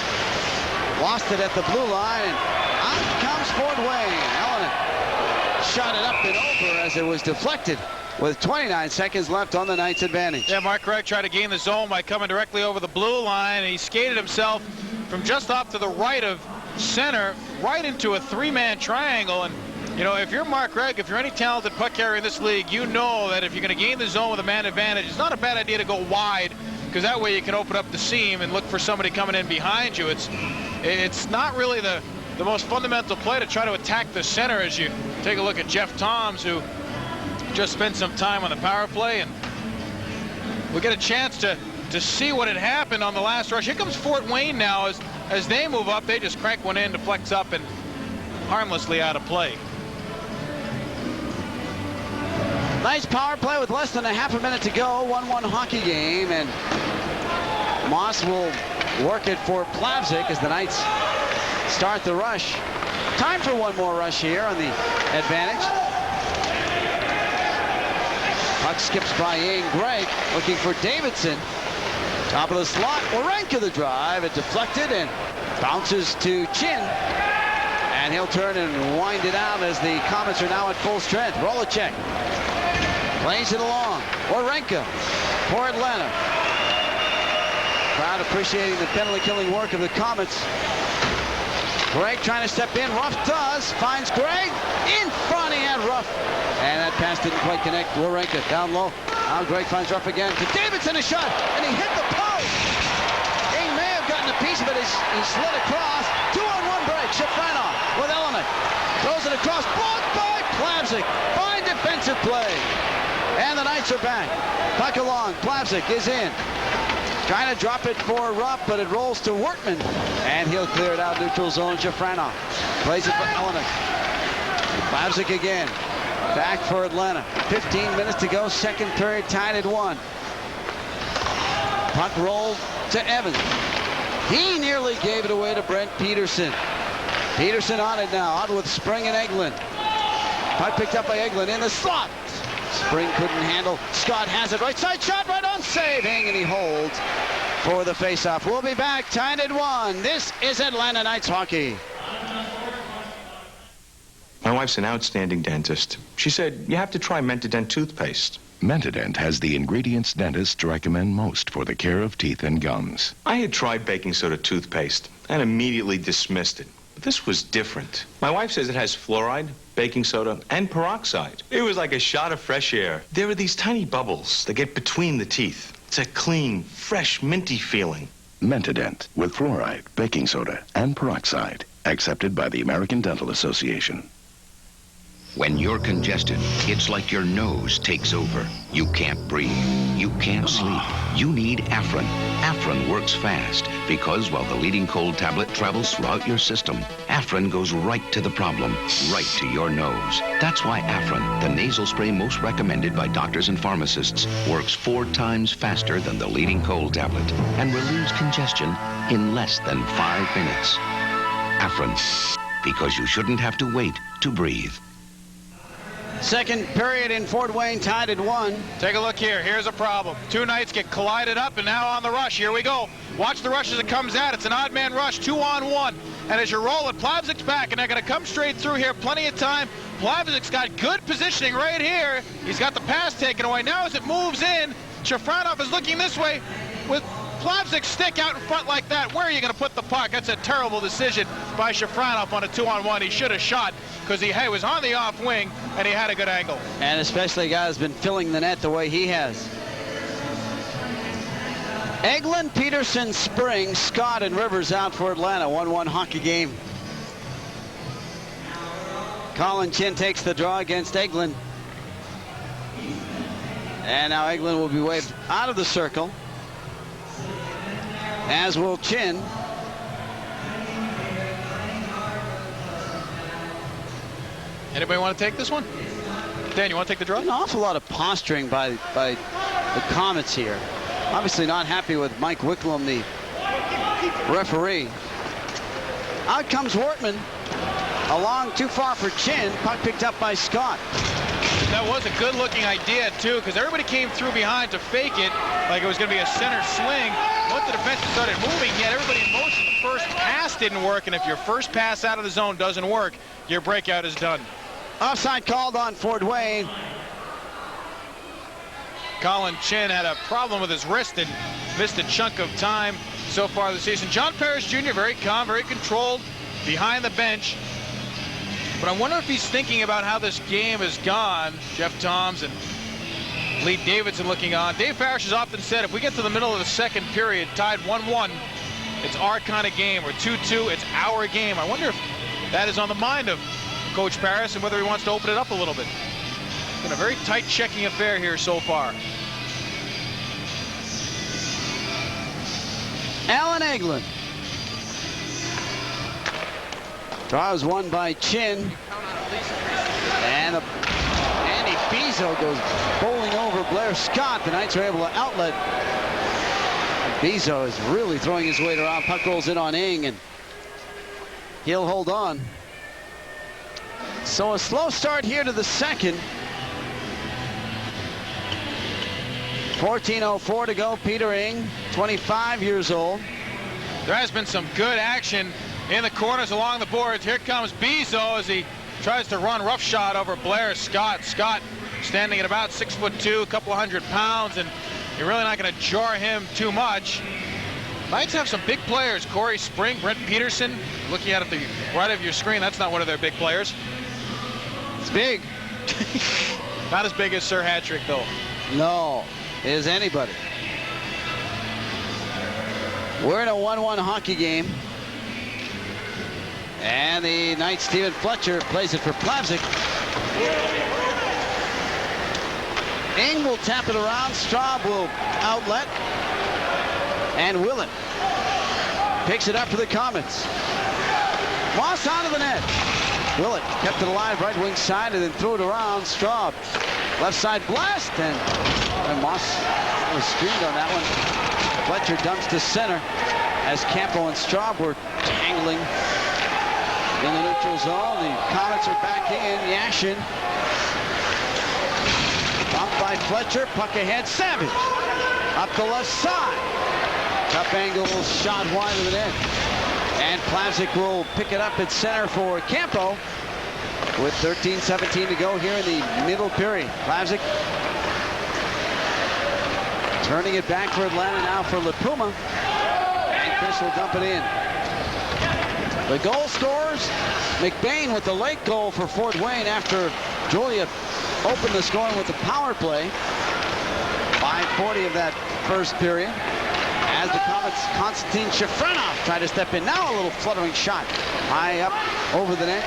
Lost it at the blue line, and out comes Fort Wayne. Eleanor shot it up and over as it was deflected with 29 seconds left on the Knights' advantage. Yeah, Mark Gregg tried to gain the zone by coming directly over the blue line, and he skated himself from just off to the right of center right into a three-man triangle. And you know, if you're Mark Gregg, if you're any talented puck carrier in this league, you know that if you're going to gain the zone with a man advantage, it's not a bad idea to go wide, because that way you can open up the seam and look for somebody coming in behind you. It's not really the most fundamental play to try to attack the center. As you take a look at Jeff Toms, who just spent some time on the power play, and we get a chance to see what had happened on the last rush. Here comes Fort Wayne now. As they move up, they just crank one in, deflects up, and harmlessly out of play. Nice power play with less than a half a minute to go. 1-1 hockey game, and Moss will work it for Plavsic as the Knights start the rush. Time for one more rush here on the advantage. Puck skips by Ian Gregg, looking for Davidson. Top of the slot, Warenka the drive. It deflected and bounces to Chin. And he'll turn and wind it out as the Komets are now at full strength. Rolacek plays it along. Warenka for Atlanta. Crowd appreciating the penalty-killing work of the Komets. Gregg trying to step in. Ruff does. Finds Gregg. In front, he had Ruff. And that pass didn't quite connect. Warenka down low. Now Gregg finds Ruff again. To Davidson, a shot. And he hit the post. He may have gotten a piece of it as he slid across. 2-on-1 break. Shafranov with Element. Throws it across. Blocked by Plavsic. Fine defensive play. And the Knights are back. Puck along. Plavsic is in. Trying to drop it for Rupp, but it rolls to Workman. And he'll clear it out neutral zone. Shafranov plays it for Elenek. Plavsic again. Back for Atlanta. 15 minutes to go. Second period tied at 1. Puck rolled to Evans. He nearly gave it away to Brent Peterson. Peterson on it now. On with Spring and Eglin. Puck picked up by Eglin in the slot. Spring couldn't handle. Scott has it. Right side shot, right on, saving, and he holds for the faceoff. We'll be back, tied at 1. This is Atlanta Knights hockey. My wife's an outstanding dentist. She said, you have to try Mentadent toothpaste. Mentadent has the ingredients dentists recommend most for the care of teeth and gums. I had tried baking soda toothpaste and immediately dismissed it. But this was different. My wife says it has fluoride, baking soda, and peroxide. It was like a shot of fresh air. There are these tiny bubbles that get between the teeth. It's a clean, fresh, minty feeling. Mentadent with fluoride, baking soda, and peroxide. Accepted by the American Dental Association. When you're congested, it's like your nose takes over. You can't breathe. You can't sleep. You need Afrin. Afrin works fast because while the leading cold tablet travels throughout your system, Afrin goes right to the problem, right to your nose. That's why Afrin, the nasal spray most recommended by doctors and pharmacists, works 4 times faster than the leading cold tablet and relieves congestion in less than 5 minutes. Afrin, because you shouldn't have to wait to breathe. Second period in Fort Wayne, tied at 1. Take a look here. Here's a problem. Two Knights get collided up, and now on the rush. Here we go. Watch the rush as it comes out. It's an odd man rush, 2-on-1. And as you roll it, Plavsic's back, and they're going to come straight through here. Plenty of time. Plavsic's got good positioning right here. He's got the pass taken away. Now as it moves in, Shafranov is looking this way with Plavsic's stick out in front like that. Where are you going to put the puck? That's a terrible decision by Shafranov on a 2-on-1. He should have shot because he was on the off wing and he had a good angle. And especially a guy who's been filling the net the way he has. Eglin, Peterson, Spring, Scott, and Rivers out for Atlanta. 1-1 hockey game. Colin Chin takes the draw against Eglin. And now Eglin will be waved out of the circle, as will Chin. Anybody want to take this one? Dan, you want to take the draw? An awful lot of posturing by the Komets here. Obviously not happy with Mike Wicklum, the referee. Out comes Wortman. Along too far for Chin. Puck picked up by Scott. That was a good-looking idea, too, because everybody came through behind to fake it like it was going to be a center swing. Once the defenseman started moving, he had everybody in motion. The first pass didn't work, and if your first pass out of the zone doesn't work, your breakout is done. Offside called on Fort Wayne. Colin Chin had a problem with his wrist and missed a chunk of time so far this season. John Parrish Jr., very calm, very controlled behind the bench. But I wonder if he's thinking about how this game has gone. Jeff Toms and Lee Davidson looking on. Dave Parrish has often said if we get to the middle of the second period, tied 1-1, it's our kind of game. Or 2-2, it's our game. I wonder if that is on the mind of Coach Parrish and whether he wants to open it up a little bit. It's been a very tight checking affair here so far. Alan Eglin. Draw is won by Chin. And Andy Bezeau goes bowling over Blair Scott. The Knights are able to outlet. Bezeau is really throwing his weight around. Puck rolls in on Ing, and he'll hold on. So a slow start here to the second. 14:04 to go. Peter Ing, 25 years old. There has been some good action in the corners along the boards. Here comes Bezeau as he tries to run roughshod over Blair Scott. Scott standing at about 6'2", a couple of 100 pounds, and you're really not going to jar him too much. Knights have some big players. Cory Spring, Brent Peterson. Looking at the right of your screen, that's not one of their big players. It's big. Not as big as Sir Hattrick, though. No, is anybody. We're in a 1-1 hockey game. And the Knight Steven Fletcher plays it for Plavsic. Ing will tap it around. Straub will outlet. And Willett picks it up for the Komets. Moss out of the net. Willett kept it alive right wing side and then threw it around. Straub left side blast, and Moss was screened on that one. Fletcher dumps to center as Campo and Straub were tangling in the neutral zone. The Komets are back in. Yashin. Bumped by Fletcher. Puck ahead. Savage. Up the left side. Tough angle shot wide of the net. And Plavsic will pick it up at center for Campo with 13:17 to go here in the middle period. Plavsic turning it back for Atlanta now for LaPuma. And Chris will dump it in. The goal scorers, McBain with the late goal for Fort Wayne after Julia opened the scoring with the power play. 5:40 of that first period. As the Komets, Konstantin Shafranov tried to step in. Now a little fluttering shot. High up over the net.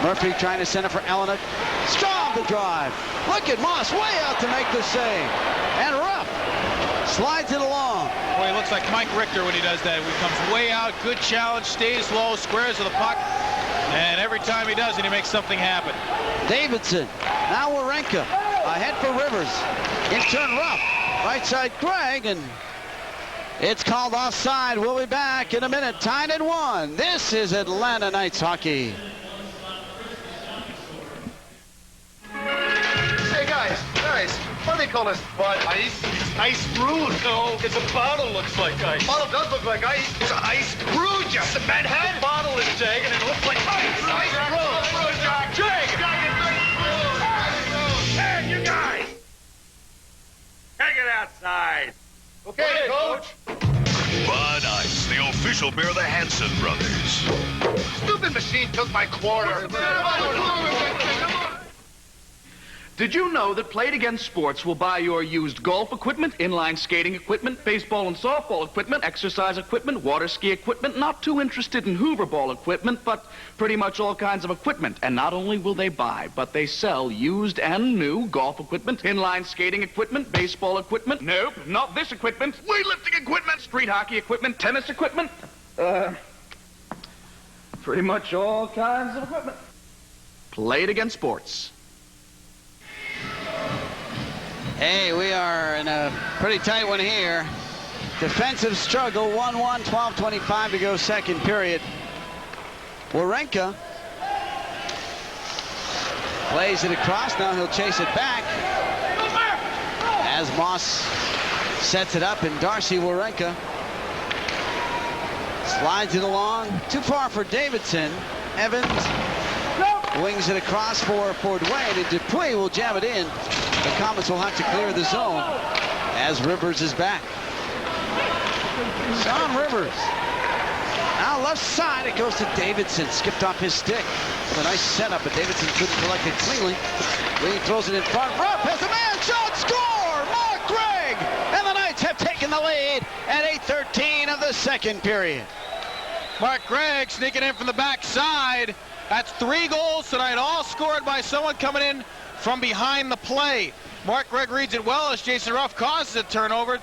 Murphy trying to center for Elenick. Straub the drive. Look at Moss way out to make the save. And Ruff slides it along. Boy, he looks like Mike Richter when he does that. He comes way out, good challenge, stays low, squares to the puck. And every time he does it, he makes something happen. Davidson. Now Warenka. Ahead for Rivers. In turn Ruff. Right side Craig, and it's called offside. We'll be back in a minute. Tied at 1. This is Atlanta Knights hockey. What do they call this? What? Ice? It's ice brewed. No, it's a bottle looks like ice. Bottle does look like ice. It's ice brewed, just a bad head. The bottle is jagged and it looks like ice. Ice brewed. Jagged. Hey, you guys! Take it outside. Okay, Coach. Bud Ice, the official beer of the Hanson brothers. Stupid machine took my quarter. Did you know that Played Against Sports will buy your used golf equipment, inline skating equipment, baseball and softball equipment, exercise equipment, water ski equipment, not too interested in Hoover ball equipment, but pretty much all kinds of equipment. And not only will they buy, but they sell used and new golf equipment, inline skating equipment, baseball equipment. Nope, not this equipment. Weightlifting equipment, street hockey equipment, tennis equipment. Pretty much all kinds of equipment. Played Against Sports. Hey, we are in a pretty tight one here. Defensive struggle, 1-1, 12:25 to go second period. Warenka plays it across. Now he'll chase it back as Moss sets it up, and Darcy Warenka slides it along. Too far for Davidson. Evans wings it across for Ford Wayne, and Dupuis will jam it in. The Komets will have to clear the zone as Rivers is back. Sean Rivers. Now left side, it goes to Davidson. Skipped off his stick. A nice setup, but Davidson couldn't collect it cleanly. Lee throws it in front. Rupp has a man shot. Score! Mark Gregg! And the Knights have taken the lead at 8:13 of the second period. Mark Gregg sneaking in from the backside. That's 3 goals tonight, all scored by someone coming in from behind the play. Mark Gregg reads it well as Jason Ruff causes a turnover.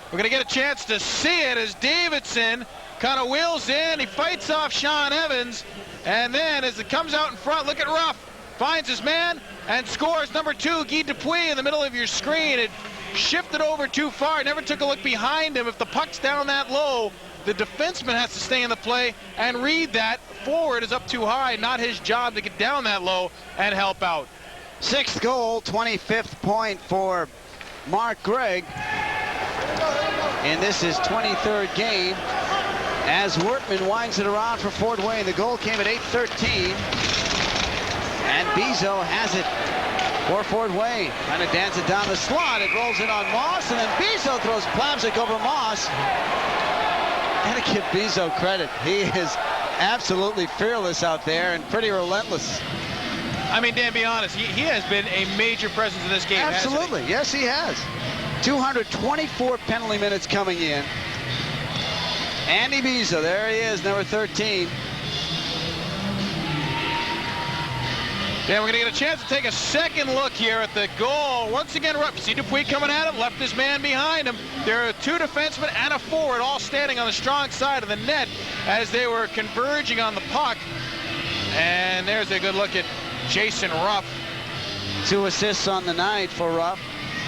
We're going to get a chance to see it as Davidson kind of wheels in. He fights off Sean Evans. And then as it comes out in front, look at Ruff. Finds his man and scores. Number 2, Guy Dupuis, in the middle of your screen. It shifted over too far. Never took a look behind him. If the puck's down that low, the defenseman has to stay in the play and read that. Forward is up too high. Not his job to get down that low and help out. 6th goal, 25th point for Mark Gregg. And this is 23rd game as Wortman winds it around for Ford Wayne. The goal came at 8:13. And Bezeau has it for Ford Wayne. Trying to dance it down the slot. It rolls in on Moss, and then Bezeau throws Plavsic over Moss. Gotta give Bezeau credit. He is absolutely fearless out there and pretty relentless. I mean, Dan, be honest, he has been a major presence in this game. Absolutely. Yes, he has. 224 penalty minutes coming in. Andy Bezeau, there he is, number 13. Dan, we're going to get a chance to take a second look here at the goal. Once again, see Dupuis coming at him, left his man behind him. There are 2 defensemen and a forward all standing on the strong side of the net as they were converging on the puck. And there's a good look at Jason Ruff. 2 assists on the night for Ruff.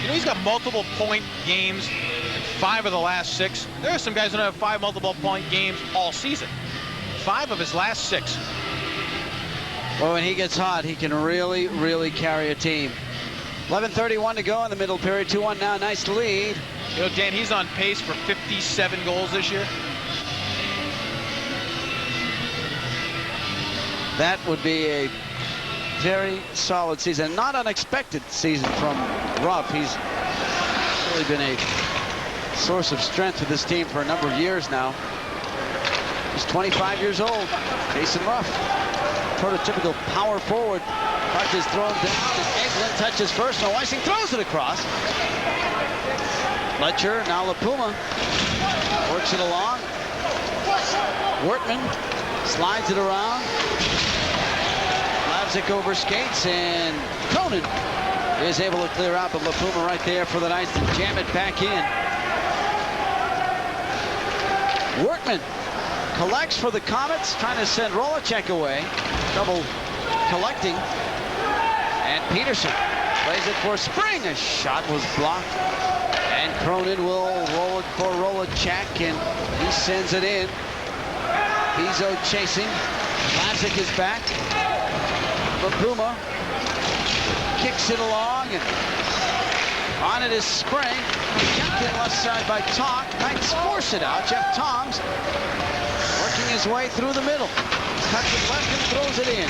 You know, he's got multiple point games in 5 of the last 6. There are some guys that have 5 multiple point games all season. 5 of his last 6. Well, when he gets hot, he can really, really carry a team. 11:31 to go in the middle period. 2-1 now. Nice lead. You know, Dan, he's on pace for 57 goals this year. That would be a very solid season. Not unexpected season from Ruff. He's really been a source of strength for this team for a number of years now. He's 25 years old. Jason Ruff, prototypical power forward. Puck is thrown down. Eglin touches first. No icing, throws it across. Fletcher, now LaPuma, works it along. Wortman slides it around. Plavsic over skates, and Cronin is able to clear out, but LaPuma right there for the Knights to jam it back in. Wortman collects for the Komets, trying to send Rolacek away. Double collecting. And Peterson plays it for Spring. A shot was blocked. And Cronin will roll it for Rolacek, and he sends it in. Bezeau chasing. Plavsic is back. LaPuma kicks it along, and On it is Spring. Kept in left side by Talk. Knights force it out. Jeff Toms working his way through the middle. Cuts it left and throws it in.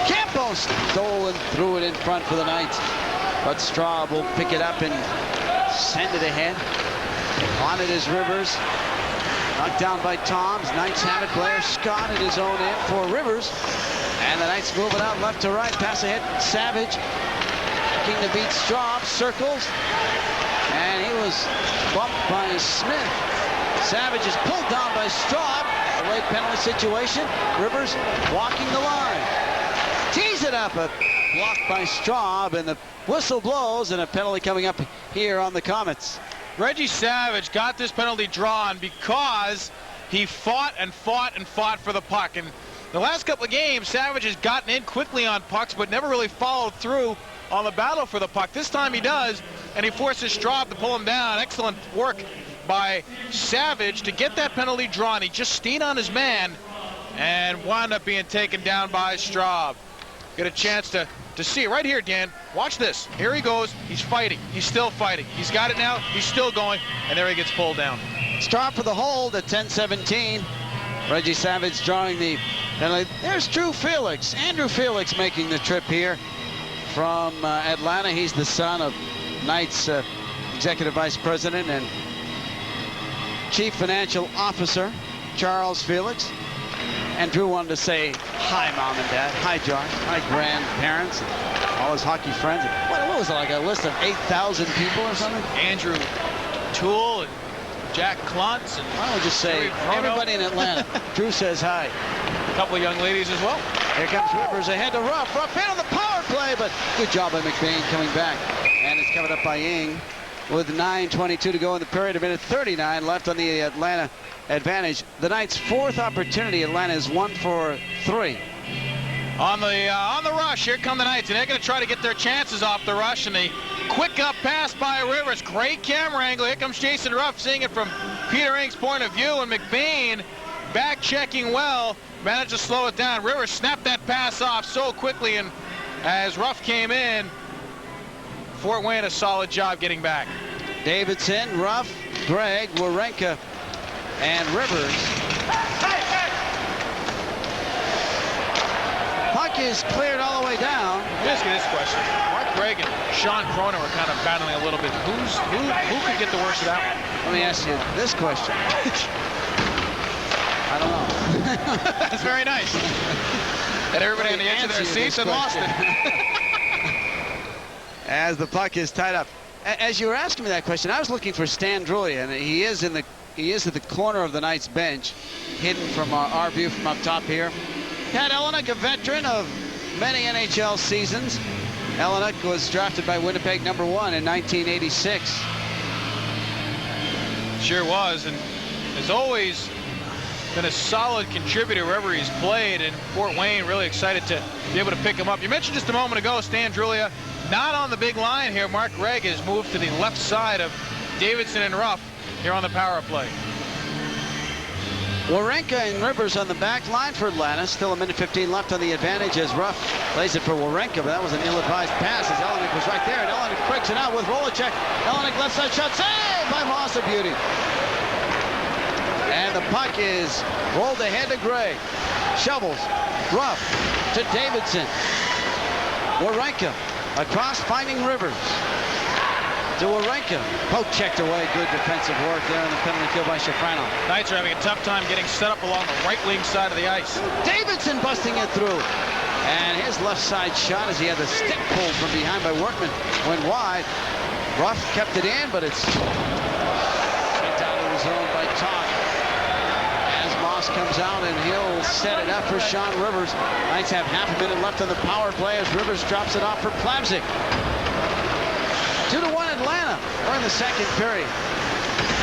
Campo stole and threw it in front for the Knights. But Straub will pick it up and send it ahead. On it is Rivers. Knocked down by Toms. Knights have it. Blair Scott at his own end for Rivers. And the Knights move it out left to right. Pass ahead. Savage. Looking to beat Straub. Circles. And he was bumped by Smith. Savage is pulled down by Straub. A late penalty situation. Rivers walking the line. Tees it up. A block by Straub. And the whistle blows. And a penalty coming up here on the Komets. Reggie Savage got this penalty drawn because he fought and fought and fought for the puck. And the last couple of games, Savage has gotten in quickly on pucks, but never really followed through on the battle for the puck. This time he does, and he forces Straub to pull him down. Excellent work by Savage to get that penalty drawn. He just stayed on his man and wound up being taken down by Straub. Get a chance to see it right here, Dan. Watch this. Here he goes. He's fighting. He's still fighting. He's got it now. He's still going. And there he gets pulled down. Straub for the hold at 10-17. Reggie Savage drawing the penalty. There's Drew Felix. Andrew Felix making the trip here from Atlanta. He's the son of Knights Executive Vice President and Chief Financial Officer Charles Felix. And Drew wanted to say hi, Mom and Dad. Hi, John. Hi, grandparents. And all his hockey friends. What was it, like a list of 8,000 people or something? Andrew Toole and Jack Kluntz. And why don't we just say everybody in Atlanta. Drew says hi. A couple of young ladies as well. Here comes Rivers ahead to Ruff. Ruff in on the power play, but good job by McBain coming back. And it's covered up by Ying with 9:22 to go in the period. A minute 39 left on the Atlanta advantage. The Knights' fourth opportunity. Atlanta is 1 for 3. On the rush, here come the Knights, and they're going to try to get their chances off the rush. And the quick up pass by Rivers, great camera angle. Here comes Jason Ruff, seeing it from Peter Ing's point of view, and McBain back checking well, managed to slow it down. Rivers snapped that pass off so quickly, and as Ruff came in, Fort Wayne a solid job getting back. Davidson, Ruff, Gregg, Warenka, and Rivers. Puck is cleared all the way down. Let me ask you this question. Mark Gregg and Sean Cronin were kind of battling a little bit. Who could get the worst of that one? Let me ask you this question. I don't know. That's very nice. And everybody on the edge of their seats and lost it. As the puck is tied up. As you were asking me that question, I was looking for Stan Drulia, and he is at the corner of the Knights bench, hidden from our view from up top here. Pat Elenick, a veteran of many NHL seasons. Elenick was drafted by Winnipeg #1 in 1986. Sure was, and has always been a solid contributor wherever he's played, and Fort Wayne really excited to be able to pick him up. You mentioned just a moment ago, Stan Drulia not on the big line here. Mark Gregg has moved to the left side of Davidson and Ruff here on the power play. Warenka and Rivers on the back line for Atlanta. Still a minute 15 left on the advantage as Ruff plays it for Warenka, but that was an ill-advised pass as Elenick was right there, and Elenick breaks it out with Rolacek. Elenick left side shot, saved by Moss, a beauty. And the puck is rolled ahead to Gregg. Shovels. Ruff to Davidson. Warenka across, finding Rivers. To Warenka. Poke checked away. Good defensive work there on the penalty kill by Shafranov. Knights are having a tough time getting set up along the right wing side of the ice. Davidson busting it through. And his left side shot as he had the stick pulled from behind by Workman went wide. Ruff kept it in, but it's sent out of the zone by Talk. As Moss comes out, and he'll set it up for Sean Rivers. Knights have half a minute left on the power play as Rivers drops it off for Plavsic. 2-1 Atlanta. We're in the second period.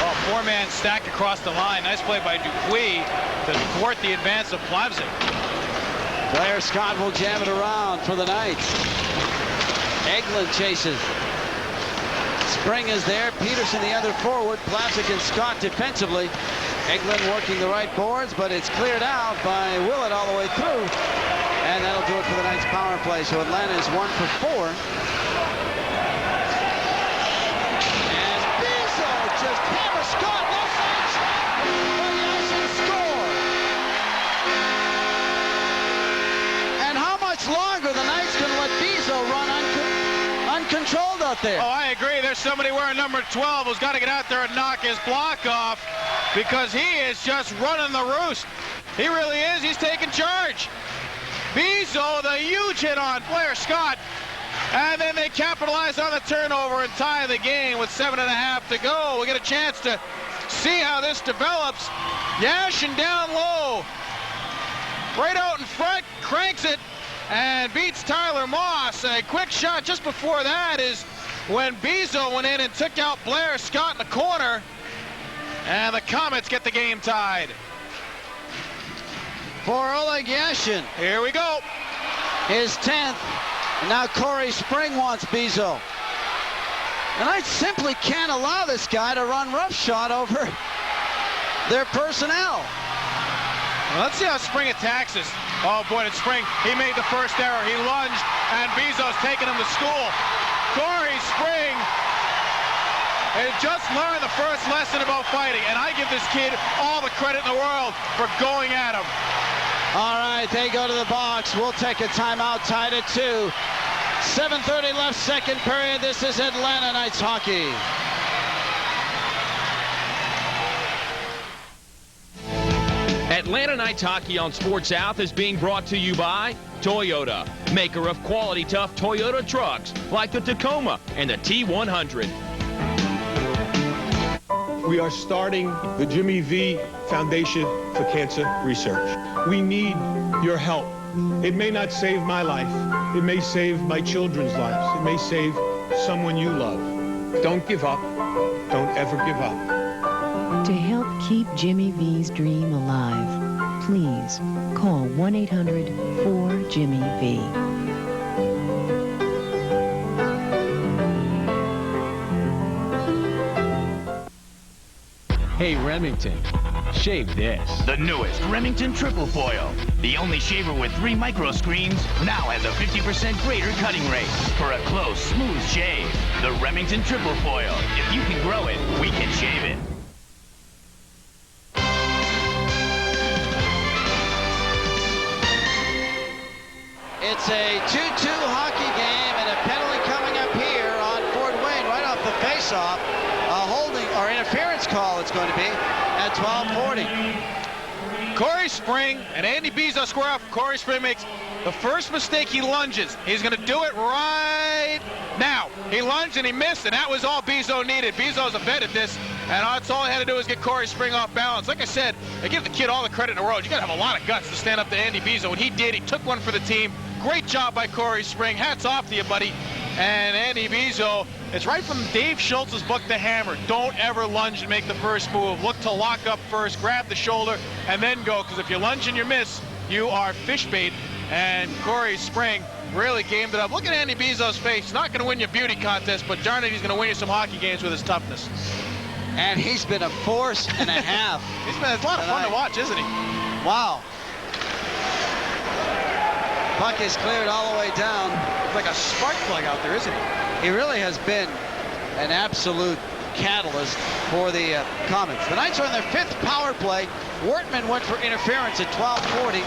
Oh, four-man stack across the line. Nice play by Dupuis to thwart the advance of Plavsic. Blair Scott will jam it around for the Knights. Eglin chases. Spring is there. Peterson the other forward. Plavsic and Scott defensively. Eglin working the right boards, but it's cleared out by Willett all the way through. And that'll do it for the Knights power play. So Atlanta is 1 for 4. out there. Oh, I agree. There's somebody wearing number 12 who's got to get out there and knock his block off because he is just running the roost. He really is. He's taking charge. Bezeau, the huge hit on Blair Scott. And then they capitalize on the turnover and tie the game with 7.5 to go. We get a chance to see how this develops. Yashin down low. Right out in front, cranks it, and beats Tyler Moss. A quick shot just before that is when Bezeau went in and took out Blair Scott in the corner. And the Komets get the game tied. For Oleg Yashin. Here we go. His 10th. And now Cory Spring wants Bezeau. And I simply can't allow this guy to run roughshod over their personnel. Well, let's see how Spring attacks this. Oh, boy, did Spring. He made the first error. He lunged, and Bezeau's taking him to school. Cory Spring has just learned the first lesson about fighting, and I give this kid all the credit in the world for going at him. All right, they go to the box. We'll take a timeout, tied at 2. 7:30 left, second period. This is Atlanta Knights hockey. Atlanta Knights hockey on Sports South is being brought to you by Toyota, maker of quality, tough Toyota trucks like the Tacoma and the T100. We are starting the Jimmy V Foundation for Cancer Research. We need your help. It may not save my life. It may save my children's lives. It may save someone you love. Don't give up. Don't ever give up. To help keep Jimmy V's dream alive, please call 1-800-4-JIMMY-V. Hey, Remington, shave this. The newest Remington Triple Foil. The only shaver with 3 micro screens now has a 50% greater cutting rate for a close, smooth shave. The Remington Triple Foil. If you can grow it, we can shave it. It's a 2-2 hockey game and a penalty coming up here on Fort Wayne right off the face-off. A holding or interference call it's going to be at 12:40. Cory Spring and Andy Bezeau square off. Cory Spring makes the first mistake. He lunges. He's going to do it right now. He lunged and he missed, and that was all Bezeau needed. Bezeau's a vet at this, and that's all he had to do was get Cory Spring off balance. Like I said, I give the kid all the credit in the world. You got to have a lot of guts to stand up to Andy Bezeau, and he did. He took one for the team. Great job by Cory Spring. Hats off to you, buddy. And Andy Bezeau, it's right from Dave Schultz's book, The Hammer. Don't ever lunge and make the first move. Look to lock up first, grab the shoulder, and then go. Because if you lunge and you miss, you are fish bait. And Cory Spring really gamed it up. Look at Andy Bezeau's face. He's not going to win you a beauty contest, but darn it, he's going to win you some hockey games with his toughness. And he's been a force and a half. It's a lot of fun to watch, isn't he? Wow. Puck is cleared all the way down. Like a spark plug out there, isn't he? He really has been an absolute catalyst for the Komets. The Knights are on their 5th power play. Wortman went for interference at 12:40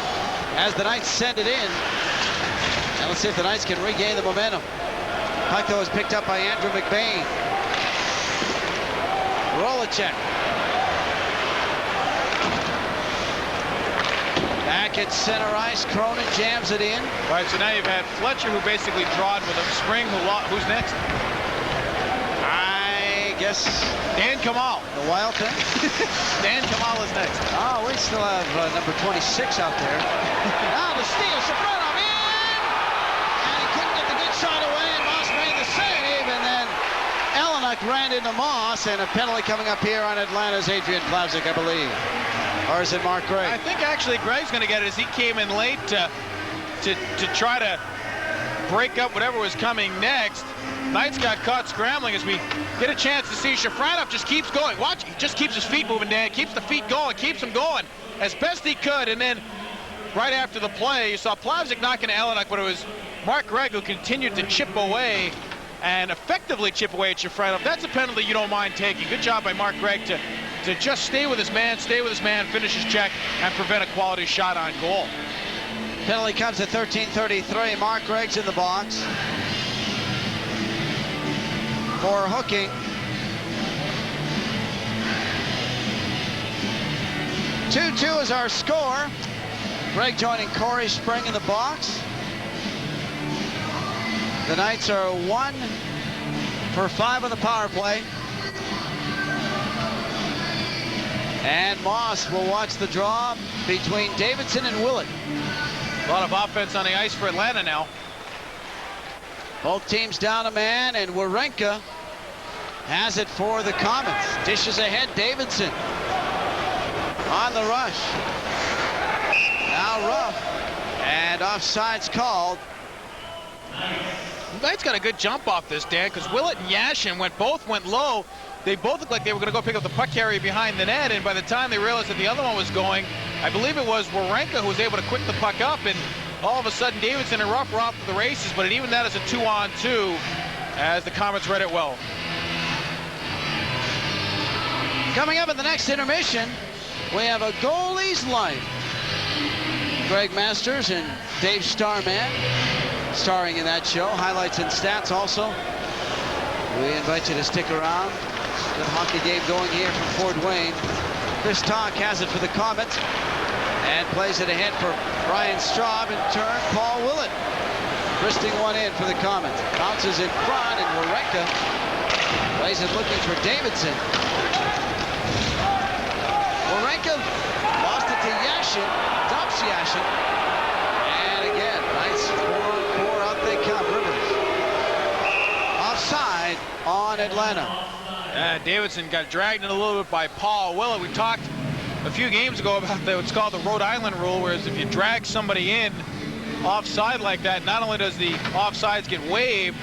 as the Knights send it in. And let's see if the Knights can regain the momentum. Puck, though, is picked up by Andrew McBain. Rolacek. Back at center ice, Cronin jams it in. All right, so now you've had Fletcher, who basically drawed with him. Spring, who's next? I guess Dan Kamal. The Wild thing. Dan Kamal is next. Oh, we still have number 26 out there. Now the steal, Shafronov in! And he couldn't get the good shot away, and Moss made the save, and then Eleanuk ran into Moss, and a penalty coming up here on Atlanta's Adrian Plavsic, I believe. Or is it Mark Gregg? I think actually Gregg's going to get it as he came in late to try to break up whatever was coming next. Knights got caught scrambling as we get a chance to see Shafronov just keeps going. Watch, he just keeps his feet moving, Dan. Keeps the feet going, keeps them going as best he could. And then right after the play, you saw Plavsic knocking Eleanuk, but it was Mark Gregg who continued to chip away and effectively chip away at Shafronov. That's a penalty you don't mind taking. Good job by Mark Gregg to just stay with his man, finish his check, and prevent a quality shot on goal. Penalty comes at 13:33. Mark Gregg's in the box. for hooking. 2-2 is our score. Greg joining Cory Spring in the box. The Knights are 1 for 5 on the power play. And Moss will watch the draw between Davidson and Willett. A lot of offense on the ice for Atlanta now. Both teams down a man, and Wawrinka has it for the Komets. Dishes ahead, Davidson on the rush. Now rough, and offside's called. The Knights got a good jump off this, Dan, because Willett and Yashin both went low. They both looked like they were going to go pick up the puck carrier behind the net, and by the time they realized that the other one was going, I believe it was Wawrinka who was able to quick the puck up, and all of a sudden Davidson and Ruff were off to the races, but even that is a 2-on-2 as the Komets read it well. Coming up in the next intermission, we have a goalie's life. Greg Masters and Dave Starman starring in that show. Highlights and stats also. We invite you to stick around. Good hockey game going here from Fort Wayne. Chris Talk has it for the Komets and plays it ahead for Brian Straub. In turn, Paul Willett twisting one in for the Komets. Bounces in front, and Wawrinka plays it looking for Davidson. Wawrinka lost it to Yashin, dumps Yashin, and again, Knights 4-on-4, out they come. Rivers offside on Atlanta. Davidson got dragged in a little bit by Paul Willett. We talked a few games ago about what's called the Rhode Island rule, whereas if you drag somebody in offside like that, not only does the offsides get waived,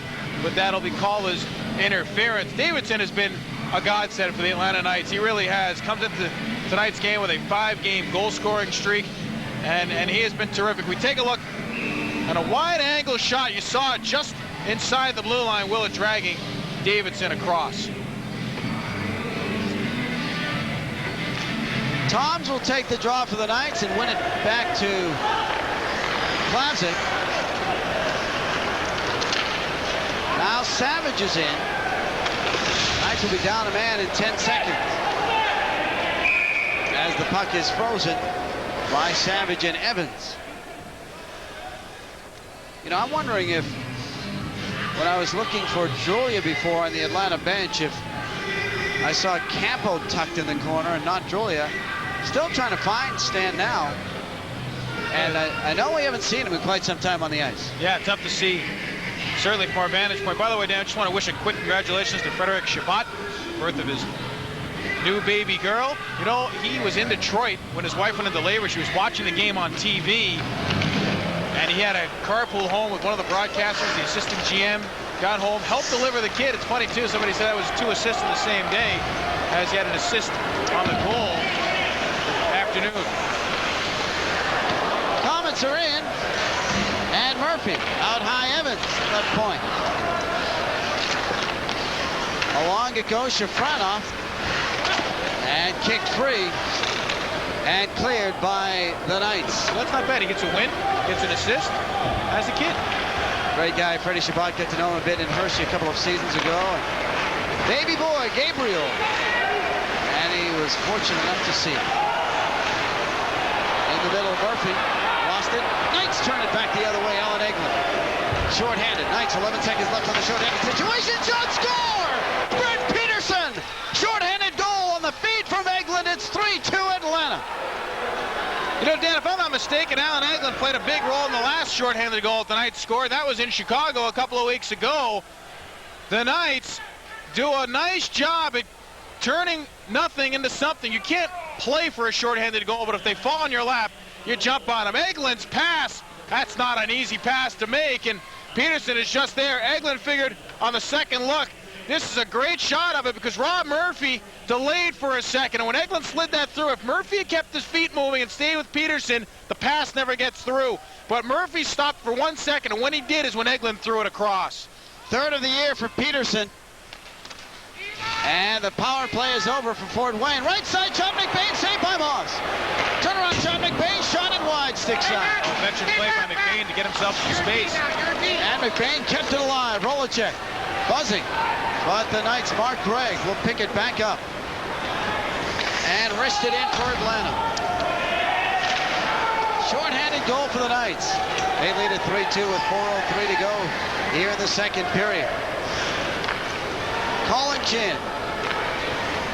but that'll be called as interference. Davidson has been a godsend for the Atlanta Knights. He really has. Comes into tonight's game with a 5-game goal-scoring streak, and he has been terrific. We take a look at a wide-angle shot. You saw it just inside the blue line. Willett dragging Davidson across. Toms will take the draw for the Knights and win it back to Classic. Now Savage is in. Knights will be down a man in 10 seconds as the puck is frozen by Savage and Evans. You know, I'm wondering if, when I was looking for Julia before on the Atlanta bench, if I saw Campo tucked in the corner and not Julia. Still trying to find Stan now. And I know we haven't seen him in quite some time on the ice. Yeah, tough to see. Certainly from our vantage point. By the way, Dan, I just want to wish a quick congratulations to Frederick Chabot, birth of his new baby girl. You know, he was in Detroit when his wife went into labor. She was watching the game on TV, and he had a carpool home with one of the broadcasters, the assistant GM. Got home, helped deliver the kid. It's funny, too. Somebody said that was 2 assists in the same day, as he had an assist on the goal afternoon. Komets are in, and Murphy out high. Evans left point. Along it goes Shafranov, and kicked free and cleared by the Knights. That's not bad. He gets a win, gets an assist as a kid. Great guy, Freddie Chabot. Got to know him a bit in Hershey a couple of seasons ago. And baby boy Gabriel, and he was fortunate enough to see him. In the middle, Murphy lost it. Knights turn it back the other way. Alan Eglin, short-handed. Knights 11 seconds left on the short-handed situation. Shot, score! Brent Peterson, short-handed goal on the feed from Eglin. It's 3-2 Atlanta. You know, Dan, if I'm not mistaken, Alan Eglin played a big role in the last shorthanded goal the Knights scored. That was in Chicago a couple of weeks ago. The Knights do a nice job at turning nothing into something. You can't play for a shorthanded goal, but if they fall in your lap, you jump on them. Eglin's pass, that's not an easy pass to make, and Peterson is just there. Eglin figured on the second look, this is a great shot of it because Rob Murphy delayed for a second. And when Eglin slid that through, if Murphy had kept his feet moving and stayed with Peterson, the pass never gets through. But Murphy stopped for 1 second, and when he did is when Eglin threw it across. Third of the year for Peterson. And the power play is over for Fort Wayne. Right side, shot, McBain, saved by Moss. Turnaround shot, McBain, shot it wide, stick side. protection play by McBain to get himself some space. And McBain kept it alive. Rolacek buzzing. But the Knights' Mark Gregg will pick it back up. And wrist it in for Atlanta. Short-handed goal for the Knights. They lead at 3-2 with 4:03 to go here in the second period. Colin Chin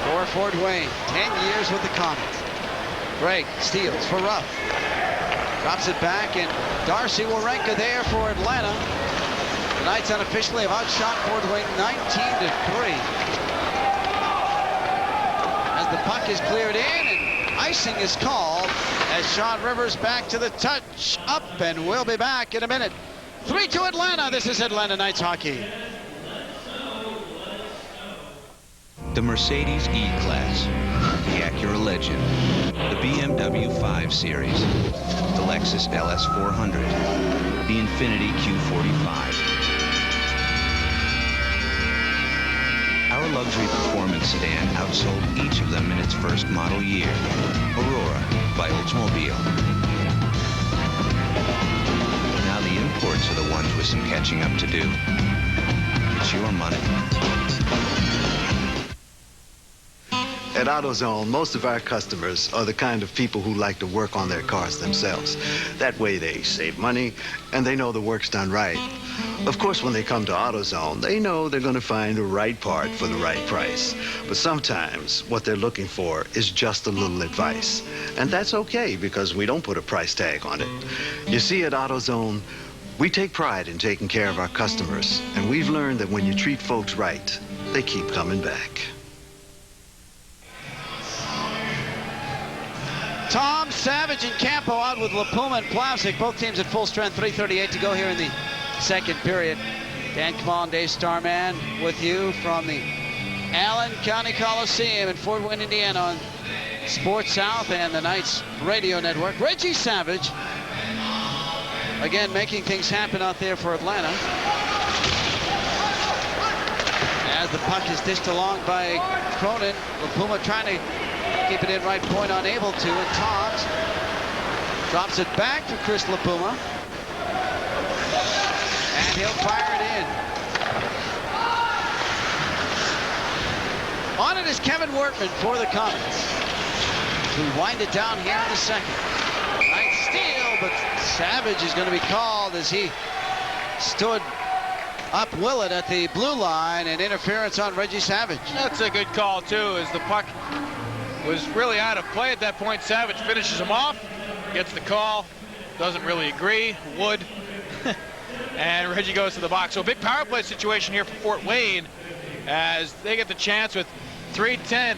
for Fort Wayne. 10 years with the Komets. Gregg steals for Ruff. Drops it back, and Darcy Warenka there for Atlanta. The Knights unofficially have outshot Fort Wayne 19-3. As the puck is cleared in, and icing is called as Sean Rivers back to the touch up, and we'll be back in a minute. 3-2 Atlanta. This is Atlanta Knights hockey. The Mercedes E-Class, the Acura Legend, the BMW 5 Series, the Lexus LS 400, the Infiniti Q45. Our luxury performance sedan outsold each of them in its first model year. Aurora by Oldsmobile. Now the imports are the ones with some catching up to do. It's your money. At AutoZone, most of our customers are the kind of people who like to work on their cars themselves. That way they save money and they know the work's done right. Of course, when they come to AutoZone, they know they're going to find the right part for the right price. But sometimes what they're looking for is just a little advice. And that's okay because we don't put a price tag on it. You see, at AutoZone, we take pride in taking care of our customers. And we've learned that when you treat folks right, they keep coming back. Tom Savage and Campo out with LaPuma and Plavsic. Both teams at full strength. 3:38 to go here in the second period. Dan Kamon, Dave Starman with you from the Allen County Coliseum in Fort Wayne, Indiana on Sports South and the Knights Radio Network. Reggie Savage, again, making things happen out there for Atlanta. As the puck is dished along by Cronin, LaPuma trying to keep it in right point, unable to, and Toms drops it back to Chris LaPuma, and he'll fire it in. On it is Kevin Wortman for the Komets, who wind it down here in the second. Nice steal, but Savage is going to be called as he stood up Willett at the blue line, and interference on Reggie Savage. That's a good call, too, as the puck was really out of play at that point. Savage finishes him off, gets the call, doesn't really agree, would, and Reggie goes to the box. So a big power play situation here for Fort Wayne as they get the chance with 3:10.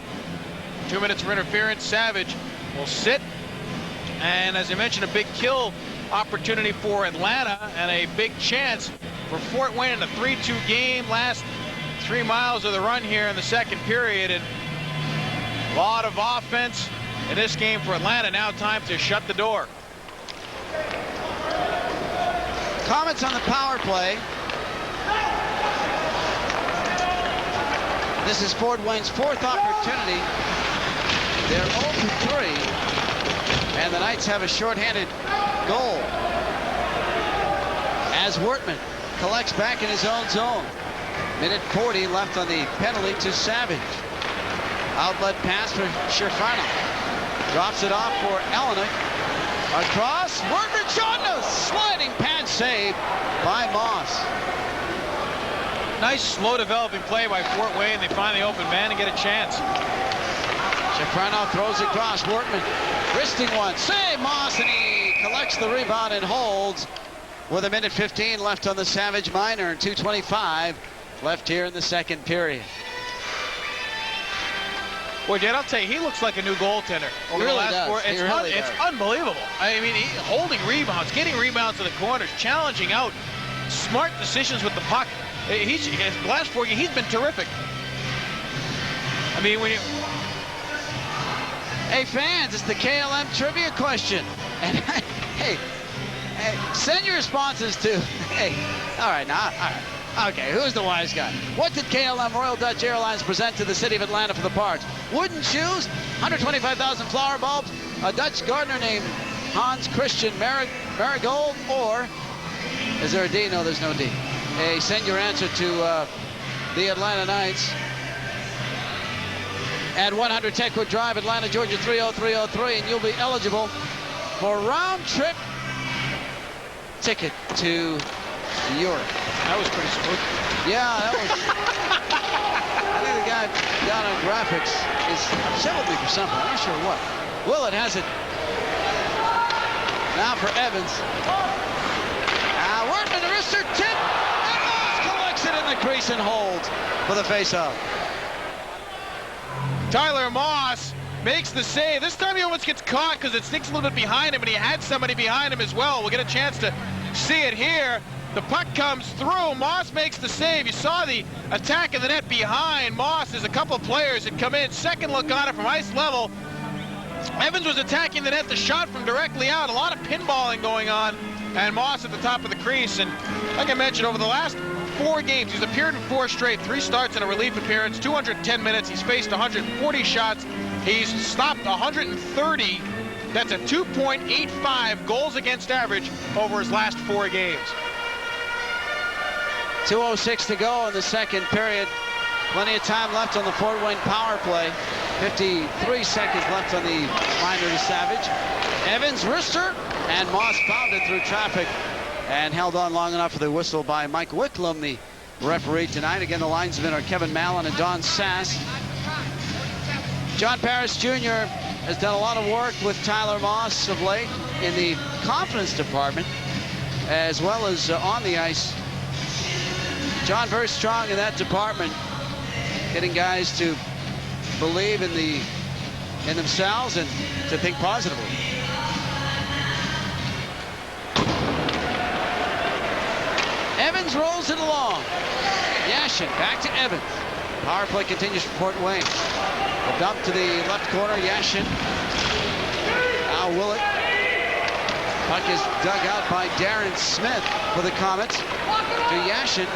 2 minutes for interference. Savage will sit, and as I mentioned, a big kill opportunity for Atlanta and a big chance for Fort Wayne in a 3-2 game. Last 3 miles of the run here in the second period, and a lot of offense in this game for Atlanta. Now time to shut the door. Komets on the power play. This is Fort Wayne's fourth opportunity. They're 0-3, and the Knights have a shorthanded goal as Wortman collects back in his own zone. Minute 40 left on the penalty to Savage. Outlet pass for Sherfano. Drops it off for Elenick. Across. Wortman shot, a sliding pad save by Moss. Nice slow developing play by Fort Wayne. They find the open man and get a chance. Sherfano throws across. Wortman wristing one. Save Moss, and he collects the rebound and holds with a minute 15 left on the Savage minor and 2:25 left here in the second period. Boy, Jed, I'll tell you, he looks like a new goaltender over really the last does. four. It's unbelievable. I mean, holding rebounds, getting rebounds to the corners, challenging out, smart decisions with the puck. He's the last 4 games, he's been terrific. I mean, when you... Hey, fans, it's the KLM trivia question. And hey, send your responses to... Hey, all right, now, all right. Okay, who's the wise guy? What did KLM Royal Dutch Airlines present to the city of Atlanta for the parts? Wooden shoes, 125,000 flower bulbs, a Dutch gardener named Hans Christian Merrick, Marigold, or is there a D? No, there's no D. Hey, send your answer to the Atlanta Knights at 100 Techwood Drive, Atlanta, Georgia 30303, and you'll be eligible for a round-trip ticket to Europe. That was pretty spooky. Yeah, that was. I think the guy down on graphics is upset with me for something. I'm not sure what. Willett has it now for Evans. Workman, the wrister tip, and Moss collects it in the crease and holds for the faceoff. Tyler Moss makes the save. This time he almost gets caught because it sticks a little bit behind him, and he had somebody behind him as well. We'll get a chance to see it here. The puck comes through. Moss makes the save. You saw the attack in the net behind Moss. There's a couple of players that come in. Second look on it from ice level. Evans was attacking the net. The shot from directly out. A lot of pinballing going on. And Moss at the top of the crease. And like I mentioned, over the last 4 games, he's appeared in 4 straight, 3 starts and a relief appearance, 210 minutes. He's faced 140 shots. He's stopped 130. That's a 2.85 goals against average over his last 4 games. 2:06 to go in the second period. Plenty of time left on the Fort Wayne power play. 53 seconds left on the minor to Savage. Evans, wrister, and Moss pounded through traffic and held on long enough for the whistle by Mike Wicklum, the referee tonight. Again, the linesmen are Kevin Mallon and Don Sass. John Paris Jr. has done a lot of work with Tyler Moss of late in the confidence department, as well as on the ice. John very strong in that department, getting guys to believe in themselves and to think positively. Evans rolls it along. Yashin back to Evans. Power play continues for Fort Wayne. A dump to the left corner. Yashin. Now Willett. Puck is dug out by Darren Smith for the Komets. To Yashin.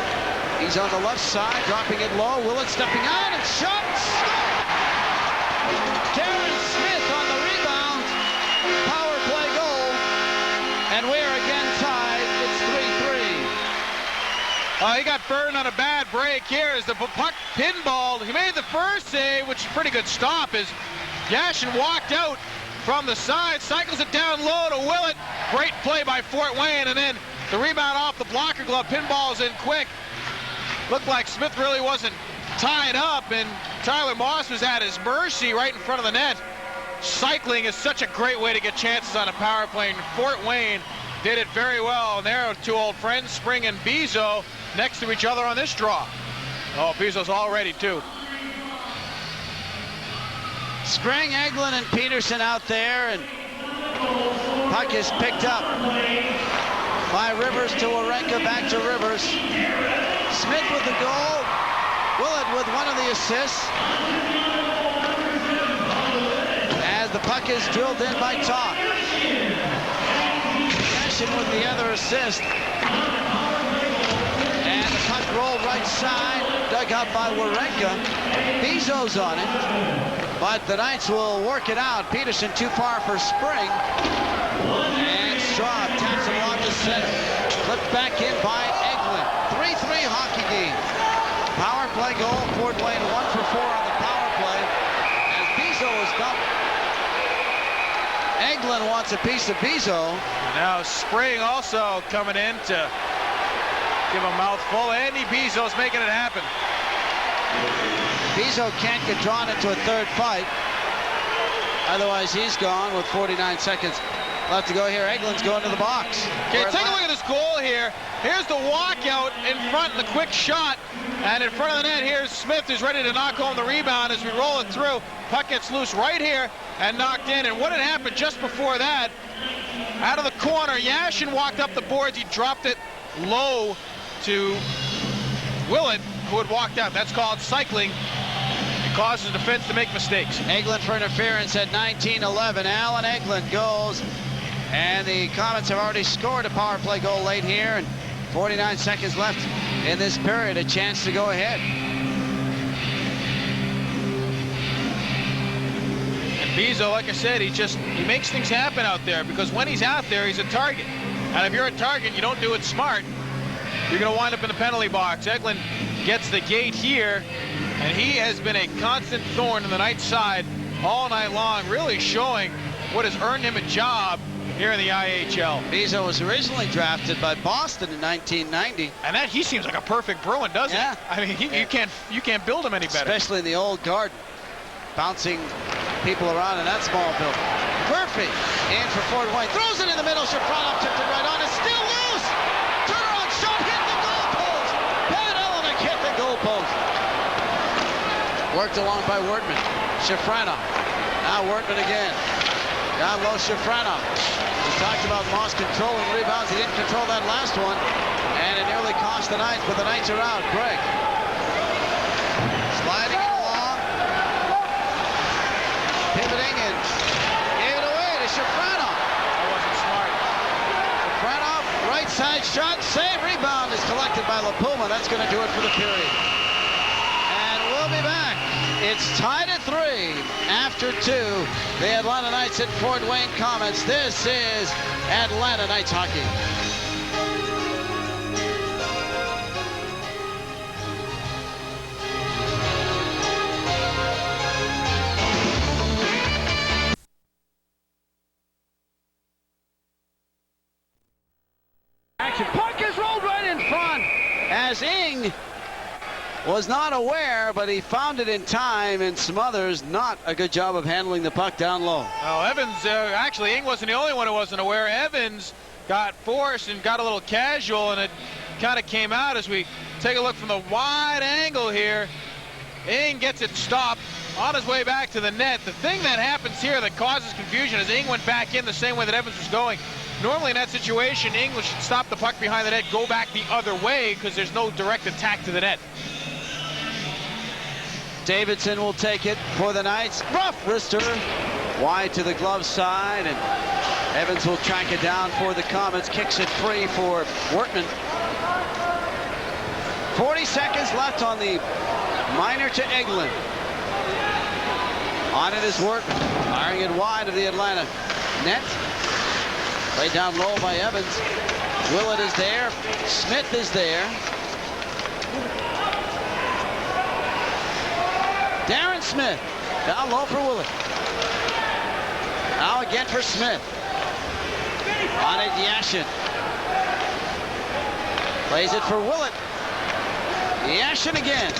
He's on the left side, dropping it low. Willett stepping out and shot. Darren Smith on the rebound. Power play goal. And we're again tied. It's 3-3. He got burned on a bad break here as the puck pinballed. He made the first save, which is a pretty good stop, as Yashin walked out from the side, cycles it down low to Willett. Great play by Fort Wayne, and then the rebound off the blocker glove. Pinballs in quick. Looked like Smith really wasn't tied up, and Tyler Moss was at his mercy right in front of the net. Cycling is such a great way to get chances on a power play, and Fort Wayne did it very well. And there are 2 old friends, Spring and Bezeau, next to each other on this draw. Oh, Bezeau's all ready, too. Spring, Eglin, and Peterson out there, and puck is picked up by Rivers to Warenka, back to Rivers. Smith with the goal. Willett with one of the assists. As the puck is drilled in by Talk. Yashin with the other assist. And the puck rolled right side, dug out by Warenka. Bezeau's on it, but the Knights will work it out. Peterson too far for Spring. And Straub taps it along the center. Flipped back in by Eglin. 3-3 hockey game. Power play goal. Fort Wayne 1 for 4 on the power play. As Bezeau is dumped. Eglin wants a piece of Bezeau. Now Spring also coming in to give a mouthful. Andy Bezeau's making it happen. Bezeau can't get drawn into a third fight. Otherwise, he's gone with 49 seconds left to go here. Eglin's going to the box. Okay, take a look at this goal here. Here's the walkout in front, the quick shot. And in front of the net, here's Smith, who's ready to knock home the rebound as we roll it through. Puck gets loose right here and knocked in. And what had happened just before that, out of the corner, Yashin walked up the boards. He dropped it low to Willett, who had walked out. That's called cycling. It causes the defense to make mistakes. Eglin for interference at 19-11. Alan Eglin goes. And the Komets have already scored a power play goal late here, and 49 seconds left in this period, a chance to go ahead. And Bezeau, like I said, he makes things happen out there, because when he's out there, he's a target. And if you're a target, you don't do it smart, you're going to wind up in the penalty box. Eglin gets the gate here, and he has been a constant thorn in the Knights' side all night long, really showing what has earned him a job here in the IHL. Bezeau was originally drafted by Boston in 1990. And that he seems like a perfect Bruin, doesn't he? I mean, you can't build him any better. Especially in the old garden, bouncing people around in that small building. Murphy in for Fort Wayne, throws it in the middle. Shafronov tipped it right on. It's still loose. Turnaround shot hit the goalpost. Pat Elenick hit the goalpost. Worked along by Wortman. Shafronov. Now Wortman again. Down low, Shafronov. We talked about Moss controlling rebounds. He didn't control that last one, and it nearly cost the Knights, but the Knights are out. Greg. Sliding it along. Pivoting and gave it away to Shafronov. That wasn't smart. Shafronov, right side shot, save, rebound is collected by LaPuma. That's going to do it for the period. And we'll be back. It's tied at 3 after 2. The Atlanta Knights at Fort Wayne Komets. This is Atlanta Knights hockey. Action. Puck is rolled right in front as Ing was not aware, but he found it in time, and Smothers not a good job of handling the puck down low. Oh, Evans, actually, Ing wasn't the only one who wasn't aware. Evans got forced and got a little casual, and it kind of came out as we take a look from the wide angle here. Ing gets it stopped on his way back to the net. The thing that happens here that causes confusion is Ing went back in the same way that Evans was going. Normally in that situation, Ing should stop the puck behind the net, go back the other way, because there's no direct attack to the net. Davidson will take it for the Knights. Rough wrister wide to the glove side, and Evans will track it down for the Komets. Kicks it free for Wortman. 40 seconds left on the minor to Eglin. On it is Wortman, firing it wide of the Atlanta net. Played down low by Evans. Willett is there. Smith is there. Darren Smith down low for Willett. Now again for Smith. On it, Yashin. Plays it for Willett. Yashin again.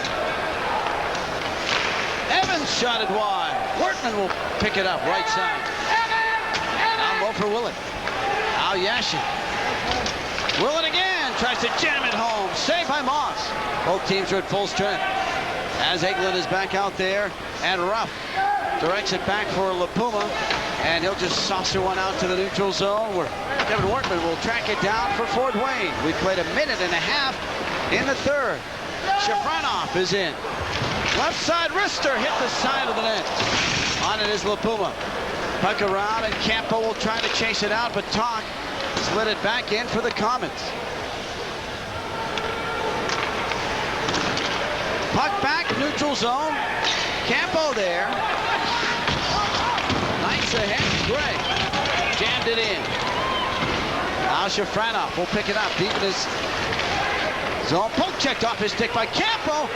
Evans shot it wide. Wortman will pick it up right side. Down low for Willett. Now Yashin. Willett again tries to jam it home. Saved by Moss. Both teams are at full strength. As Eglin is back out there, and Ruff directs it back for LaPuma, and he'll just saucer one out to the neutral zone where Kevin Wortman will track it down for Fort Wayne. We've played a minute and a half in the third. Shafronov is in. Left side wrister hit the side of the net. On it is LaPuma. Puck around, and Campo will try to chase it out, but Talk slid it back in for the Komets. Puck back, neutral zone. Campo there. Knights ahead. Gray jammed it in. Now Shafronov will pick it up deep in his zone. Poke checked off his stick by Campo.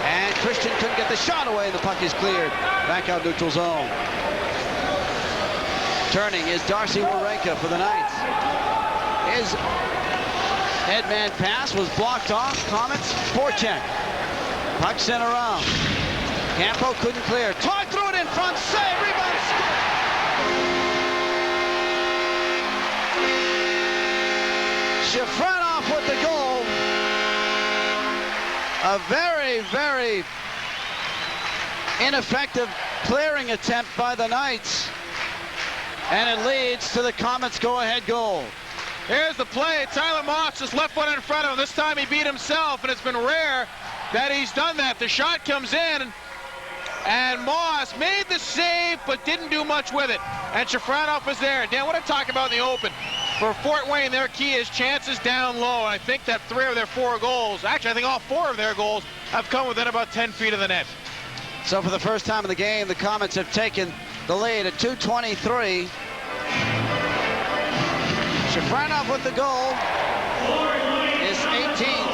And Christian couldn't get the shot away. The puck is cleared. Back out neutral zone. Turning is Darcy Warenka for the Knights. His headman pass was blocked off. Komets forecheck. Puck sent around. Campo couldn't clear. Talk threw it in front. Save. Rebound. Shafronov with the goal. A very, very ineffective clearing attempt by the Knights. And it leads to the Komets' go-ahead goal. Here's the play. Tyler Moss just left one in front of him. This time he beat himself, and it's been rare that he's done that. The shot comes in, and Moss made the save, but didn't do much with it. And Shafronov was there. Dan, what I'm talking about in the open, for Fort Wayne, their key is chances down low. And I think that 3 of their 4 goals, actually I think all 4 of their goals, have come within about 10 feet of the net. So for the first time in the game, the Komets have taken the lead at 2:23. Shafranov with the goal. His 18th.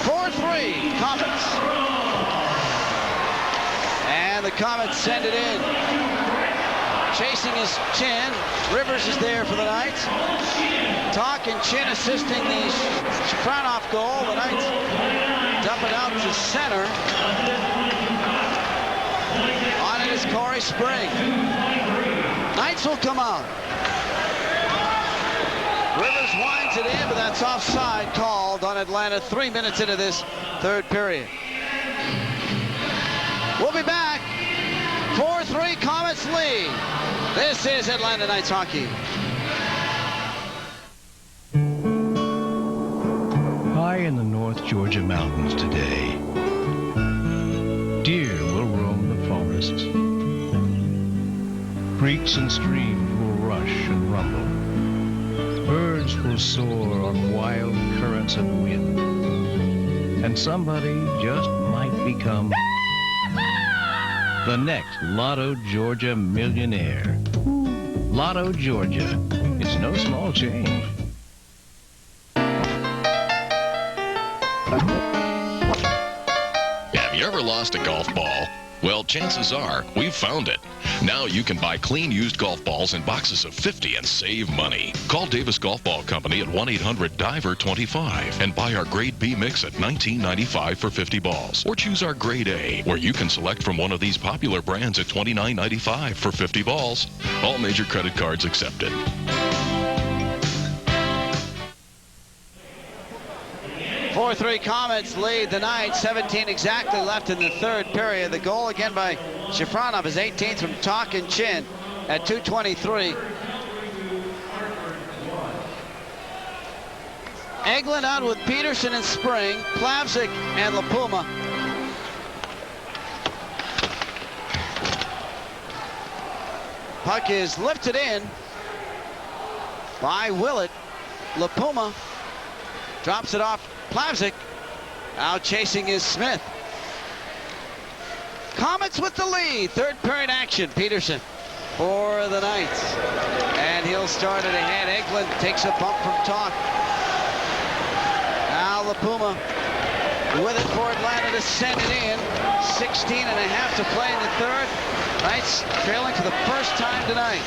4-3, Komets. And the Komets send it in. Chasing his Chin. Rivers is there for the Knights. Talk and Chin assisting the Shafranov goal. The Knights dump it out to center. On it is Cory Spring. Knights will come out. Rivers winds it in, but that's offside called on Atlanta 3 minutes into this third period. We'll be back. 4-3 Komets lead. This is Atlanta Knights hockey. High in the North Georgia mountains today, deer will roam the forests. Creeks and streams will rush and rumble. Birds will soar on wild currents of wind. And somebody just might become the next Lotto Georgia millionaire. Lotto Georgia. It's no small change. Have you ever lost a golf ball? Well, chances are we've found it. Now you can buy clean used golf balls in boxes of 50 and save money. Call Davis Golf Ball Company at 1-800-DIVER-25 and buy our Grade B mix at $19.95 for 50 balls. Or choose our Grade A, where you can select from one of these popular brands at $29.95 for 50 balls. All major credit cards accepted. 4-3 Komets lead the Knights. 17 exactly left in the third period. The goal again by Shafranov, his 18th from Talk and Chin at 2:23. Eglin out with Peterson and Spring, Plavsic and LaPuma. Puck is lifted in by Willett. LaPuma drops it off Plavsic. Out chasing is Smith. Komets with the lead. Third period action. Peterson for the Knights. And he'll start it ahead. Eglin takes a bump from Talk. Now LaPuma with it for Atlanta to send it in. 16.5 to play in the third. Knights trailing for the first time tonight.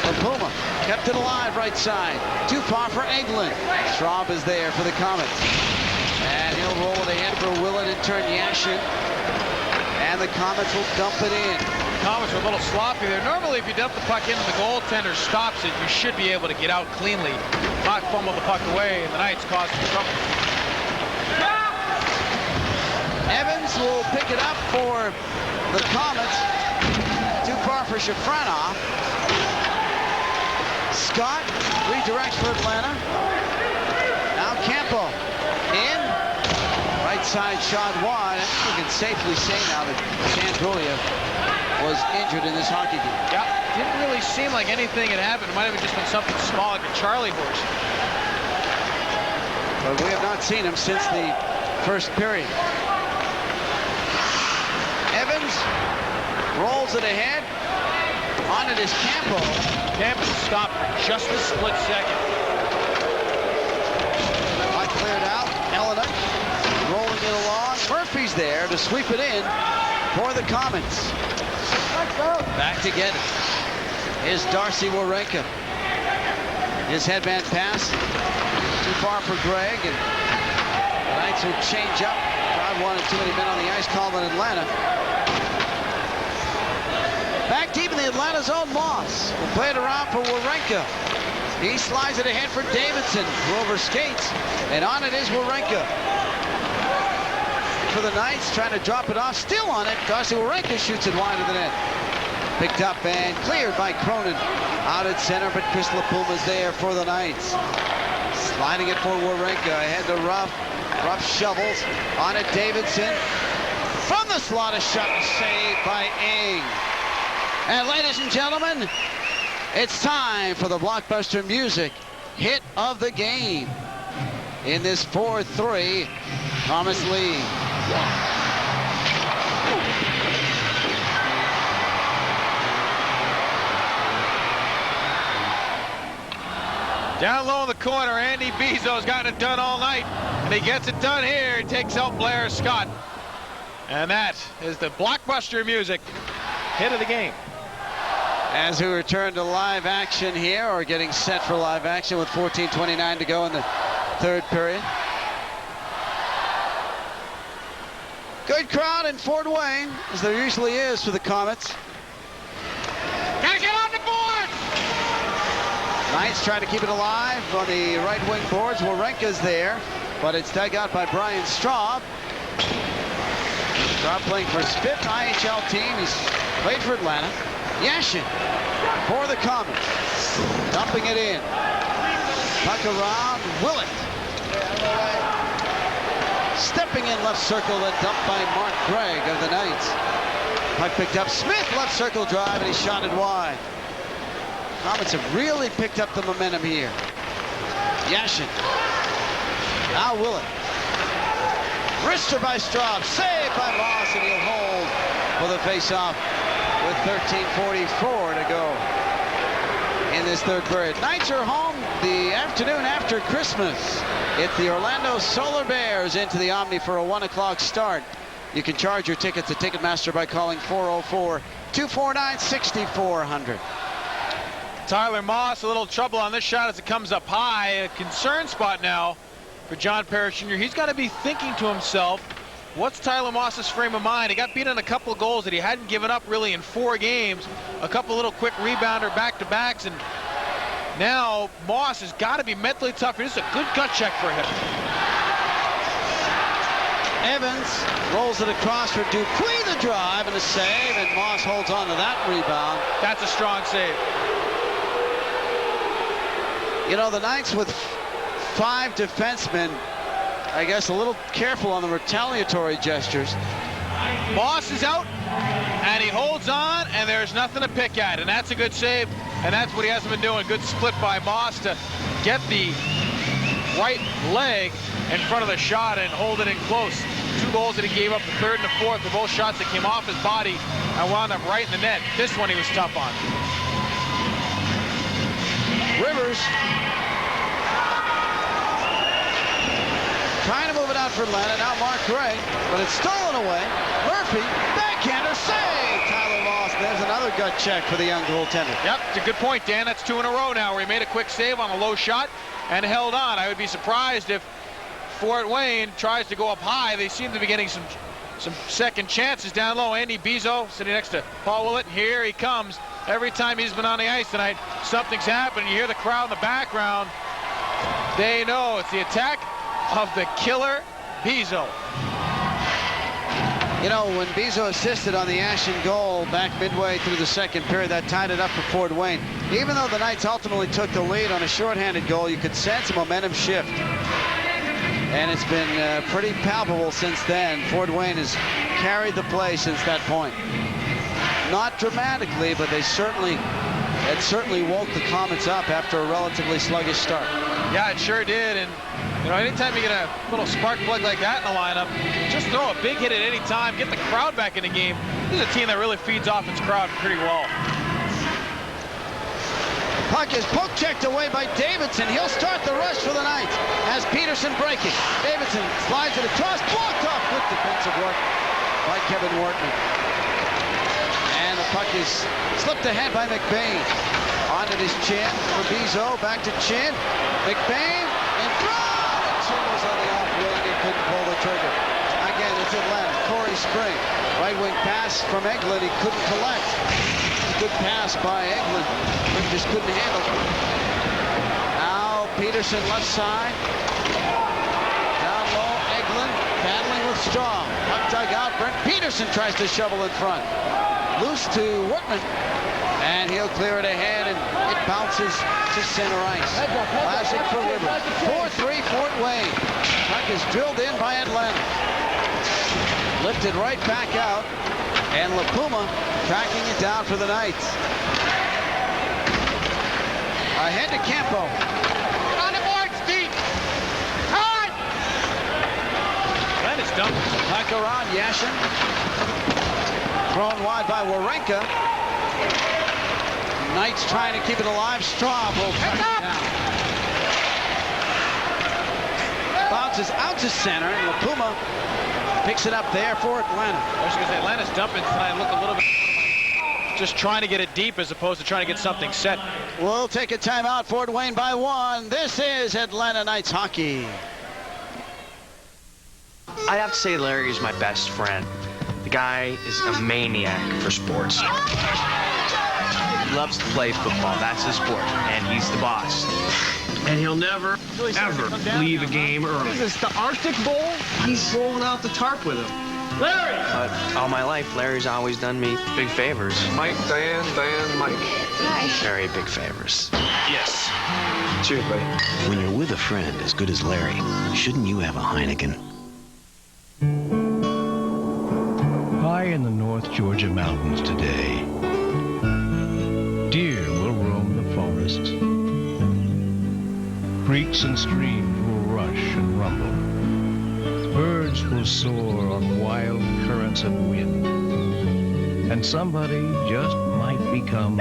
LaPuma kept it alive right side. Too far for Eglin. Straub is there for the Komets. And he'll roll it ahead for Willett and turn Yashin. And the Komets will dump it in. The Komets are a little sloppy there. Normally, if you dump the puck in and the goaltender stops it, you should be able to get out cleanly, not fumble the puck away, and the Knights cause some trouble. Evans will pick it up for the Komets. Too far for Shafranov. Scott redirects for Atlanta. Now Campo in. Right side shot wide. I think we can safely say now that Sandrolia was injured in this hockey game. Yeah, didn't really seem like anything had happened. It might have just been something small like a Charlie horse. But we have not seen him since the first period. Evans rolls it ahead. On it is Campo. Campo stopped for just a split second. Puck cleared out. Elena rolling it along. Murphy's there to sweep it in for the Komets. Back to get it is Darcy Warenka. His headband pass too far for Greg, and the Knights will change up. Crowd wanted too many men on the ice, called in Atlanta. Back deep in the Atlanta zone, Moss will play it around for Warenka. He slides it ahead for Davidson, who overskates, and on it is Warenka. For the Knights, trying to drop it off, still on it. Darcy Warenka shoots it wide of the net. Picked up and cleared by Cronin. Out at center, but Chris LaPuma's there for the Knights. Sliding it for Warenka, ahead to Ruff. Ruff shovels, on it Davidson. From the slot, a shot saved by Ing. And ladies and gentlemen, it's time for the blockbuster music hit of the game in this 4-3 Komets lead. Down low in the corner, Andy Bezeau's gotten it done all night, and he gets it done here. He takes out Blair Scott. And that is the blockbuster music hit of the game. As we return to live action here, or getting set for live action with 14:29 to go in the third period. Good crowd in Fort Wayne, as there usually is for the Komets. Gotta get on the board! Knights trying to keep it alive on the right wing boards. Wawrinka's there, but it's dug out by Brian Straub. Straub playing for his 5th IHL team. He's played for Atlanta. Yashin for the Komets. Dumping it in. Puck around. Willett. Stepping in left circle and dumped by Mark Gregg of the Knights. Puck picked up. Smith left circle drive, and he shot it wide. Komets have really picked up the momentum here. Yashin. Now Willett. Wrister by Straub. Saved by Moss, and he'll hold for the faceoff with 13:44 to go in this third period. Knights are home the afternoon after Christmas. It's the Orlando Solar Bears into the Omni for a 1 o'clock start. You can charge your tickets at Ticketmaster by calling 404-249-6400. Tyler Moss, a little trouble on this shot as it comes up high. A concern spot now for John Parrish Jr. He's got to be thinking to himself, what's Tyler Moss's frame of mind? He got beat on a couple of goals that he hadn't given up really in 4 games. A couple little quick rebounder back-to-backs, and now Moss has got to be mentally tough. This is a good gut check for him. Evans rolls it across for Dupuis, the drive, and a save, and Moss holds on to that rebound. That's a strong save. You know, the Knights with 5 defensemen, I guess a little careful on the retaliatory gestures. Moss is out, and he holds on, and there's nothing to pick at, and that's a good save, and that's what he hasn't been doing. Good split by Moss to get the right leg in front of the shot and hold it in close. 2 goals that he gave up, the third and the fourth, were both shots that came off his body and wound up right in the net. This one he was tough on. Rivers trying to move it out for Atlanta. Now Mark Gregg, but it's stolen away. Murphy, backhander, save! Tyler Moss. There's another gut check for the young goaltender. Yep, it's a good point, Dan. That's 2 in a row now where he made a quick save on a low shot and held on. I would be surprised if Fort Wayne tries to go up high. They seem to be getting some second chances down low. Andy Bezeau sitting next to Paul Willett. Here he comes. Every time he's been on the ice tonight, something's happened. You hear the crowd in the background. They know it's the attack of the killer Bezeau. You know, when Bezeau assisted on the Ashen goal back midway through the second period, that tied it up for Fort Wayne. Even though the Knights ultimately took the lead on a shorthanded goal, you could sense a momentum shift. And it's been pretty palpable since then. Fort Wayne has carried the play since that point. Not dramatically, but it certainly woke the Komets up after a relatively sluggish start. Yeah, it sure did. And you know, anytime you get a little spark plug like that in the lineup, just throw a big hit at any time, get the crowd back in the game. This is a team that really feeds off its crowd pretty well. Puck is poke checked away by Davidson. He'll start the rush for the Knights as Peterson breaking. Davidson slides it across, blocked off. Good defensive work by Kevin Wortman. And the puck is slipped ahead by McBain. Onto his chin for Bezeau. Back to chin. McBain in front. And Chin was on the off wing and couldn't pull the trigger. Again, it's Atlanta. Cory Spring. Right wing pass from Eglin. He couldn't collect. Good pass by Eglin, but just couldn't handle it. Now Peterson left side. Down low, Eglin battling with Straub. Puck dug out. Brent Peterson tries to shovel in front. Loose to Wortman, and he'll clear it ahead, and it bounces to center ice. Classic for Rivers. 4-3 Fort Wayne. Puck is drilled in by Atlanta. Lifted right back out. And LaPuma tracking it down for the Knights. Ahead to Campo. On the board, Steve. Hard. That is dumped. Puck around Yashin. Thrown wide by Wawrinka. Knights trying to keep it alive. Straub will track it down. Bounces out to center, and LaPuma picks it up there for Atlanta. I was going to say, Atlanta's dumping tonight. Look a little bit just trying to get it deep as opposed to trying to get something set. We'll take a timeout. Fort Wayne by 1. This is Atlanta Knights hockey. I'd have to say Larry is my best friend. The guy is a maniac for sports. He loves to play football. That's his sport, and he's the boss. And he'll never, ever leave a game early. Is this the Arctic Bowl? He's rolling out the tarp with him. Larry! But all my life, Larry's always done me big favors. Mike, Diane, Mike. Hi. Very big favors. Yes. Cheers, buddy. When you're with a friend as good as Larry, shouldn't you have a Heineken? High in the North Georgia mountains today, deer will roam the forests. Creeks and streams will rush and rumble. Birds will soar on wild currents of wind. And somebody just might become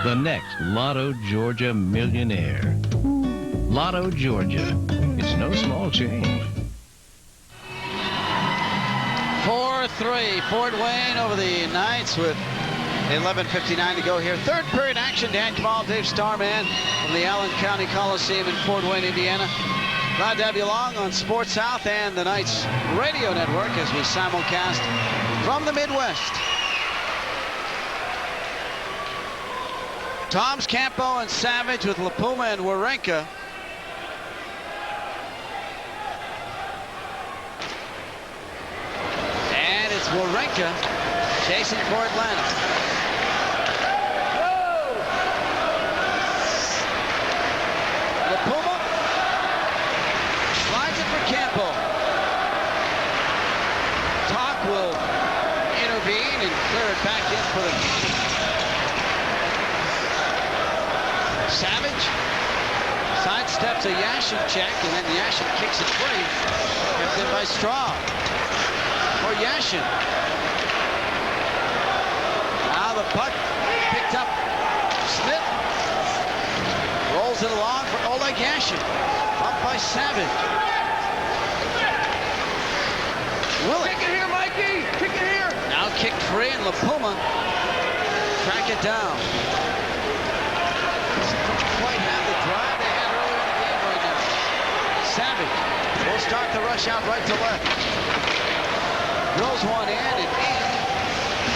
the next Lotto Georgia millionaire. Lotto Georgia. It's no small change. 4-3, Fort Wayne over the Knights with 11:59 to go here. Third period action. Dan Kamal, Dave Starman from the Allen County Coliseum in Fort Wayne, Indiana. Glad to have you along on Sports South and the Knights Radio Network as we simulcast from the Midwest. Toms, Campo, and Savage with LaPuma and Warenka. And it's Warenka chasing for Atlanta. LaPuma slides it for Campo. Talk will intervene and clear it back in for the Savage. Sidesteps a Yashin check, and then Yashin kicks it free. Kept in by Straw. For Yashin. Now the puck picked up. Smith rolls it along for Oleg Yashin. Bumped by Savage. Willett. Kick it here, Mikey! Kick it here! Now kicked free, and LaPuma track it down. Quite have the drive they had earlier in the game right now. Savage will start the rush out right to left. Drills one in and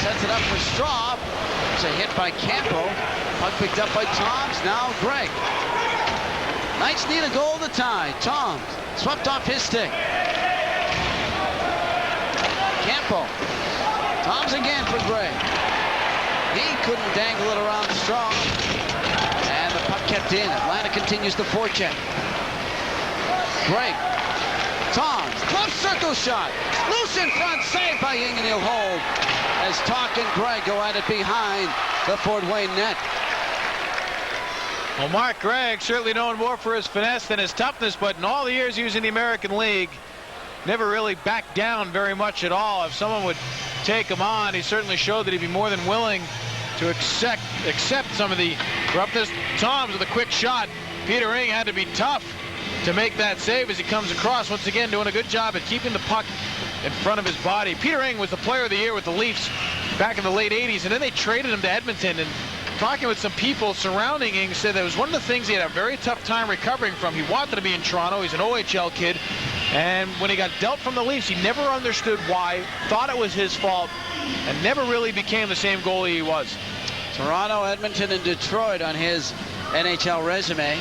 sets it up for Straub. It's a hit by Campo. Puck picked up by Toms. Now Gregg. Knights need a goal to tie. Toms swept off his stick. Campo. Toms again for Gregg. He couldn't dangle it around Straub. And the puck kept in. Atlanta continues to forecheck. Gregg. Toms. Close circle shot. Loose in front. Saved by Ying, and he'll hold as Talk and Gregg go at it behind the Fort Wayne net. Well, Mark Gregg certainly known more for his finesse than his toughness, but in all the years he was in the American League, never really backed down very much at all. If someone would take him on, he certainly showed that he'd be more than willing to accept some of the roughness. Toms with a quick shot. Peter Ing had to be tough to make that save as he comes across. Once again, doing a good job at keeping the puck in front of his body. Peter Ing was the player of the year with the Leafs back in the late 80s, and then they traded him to Edmonton. And talking with some people surrounding Ing, said that was one of the things he had a very tough time recovering from. He wanted to be in Toronto. He's an OHL kid. And when he got dealt from the Leafs, he never understood why, thought it was his fault, and never really became the same goalie he was. Toronto, Edmonton, and Detroit on his NHL resume.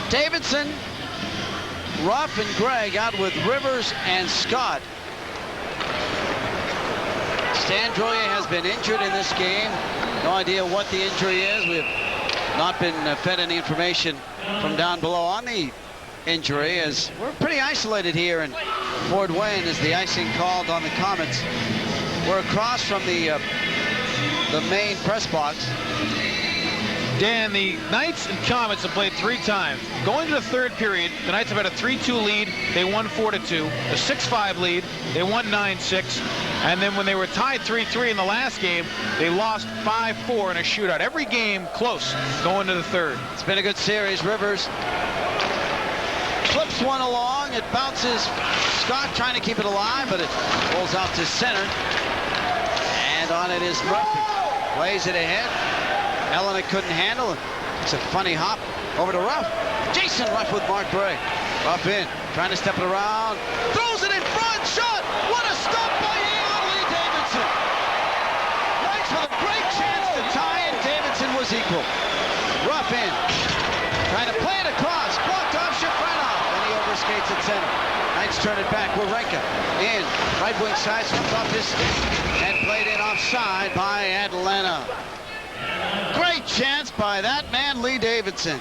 Davidson, Ruff, and Gregg out with Rivers and Scott. Stan Droya has been injured in this game. No idea what the injury is. We have not been fed any information from down below on the injury, as we're pretty isolated here in Fort Wayne as the icing called on the Komets. We're across from the main press box. Dan, the Knights and Komets have played 3 times. Going to the third period, the Knights have had a 3-2 lead. They won 4-2. A 6-5 lead. They won 9-6. And then when they were tied 3-3 in the last game, they lost 5-4 in a shootout. Every game close going to the third. It's been a good series. Rivers flips one along. It bounces. Scott trying to keep it alive, but it rolls out to center. And on it is Murphy. Plays it ahead. Elena couldn't handle it. It's a funny hop over to Ruff. Jason Ruff with Mark Bray. Ruff in, trying to step it around. Throws it in front. Shot. What a stop by Lee Davidson. Knights with a great chance to tie, and Davidson was equal. Ruff in, trying to play it across. Blocked off Shafranov, and he overskates at center. Knights turn it back. Wawrinka in, right wing side, slips off his stick, and played in offside by Atlanta. Great chance by that man, Lee Davidson.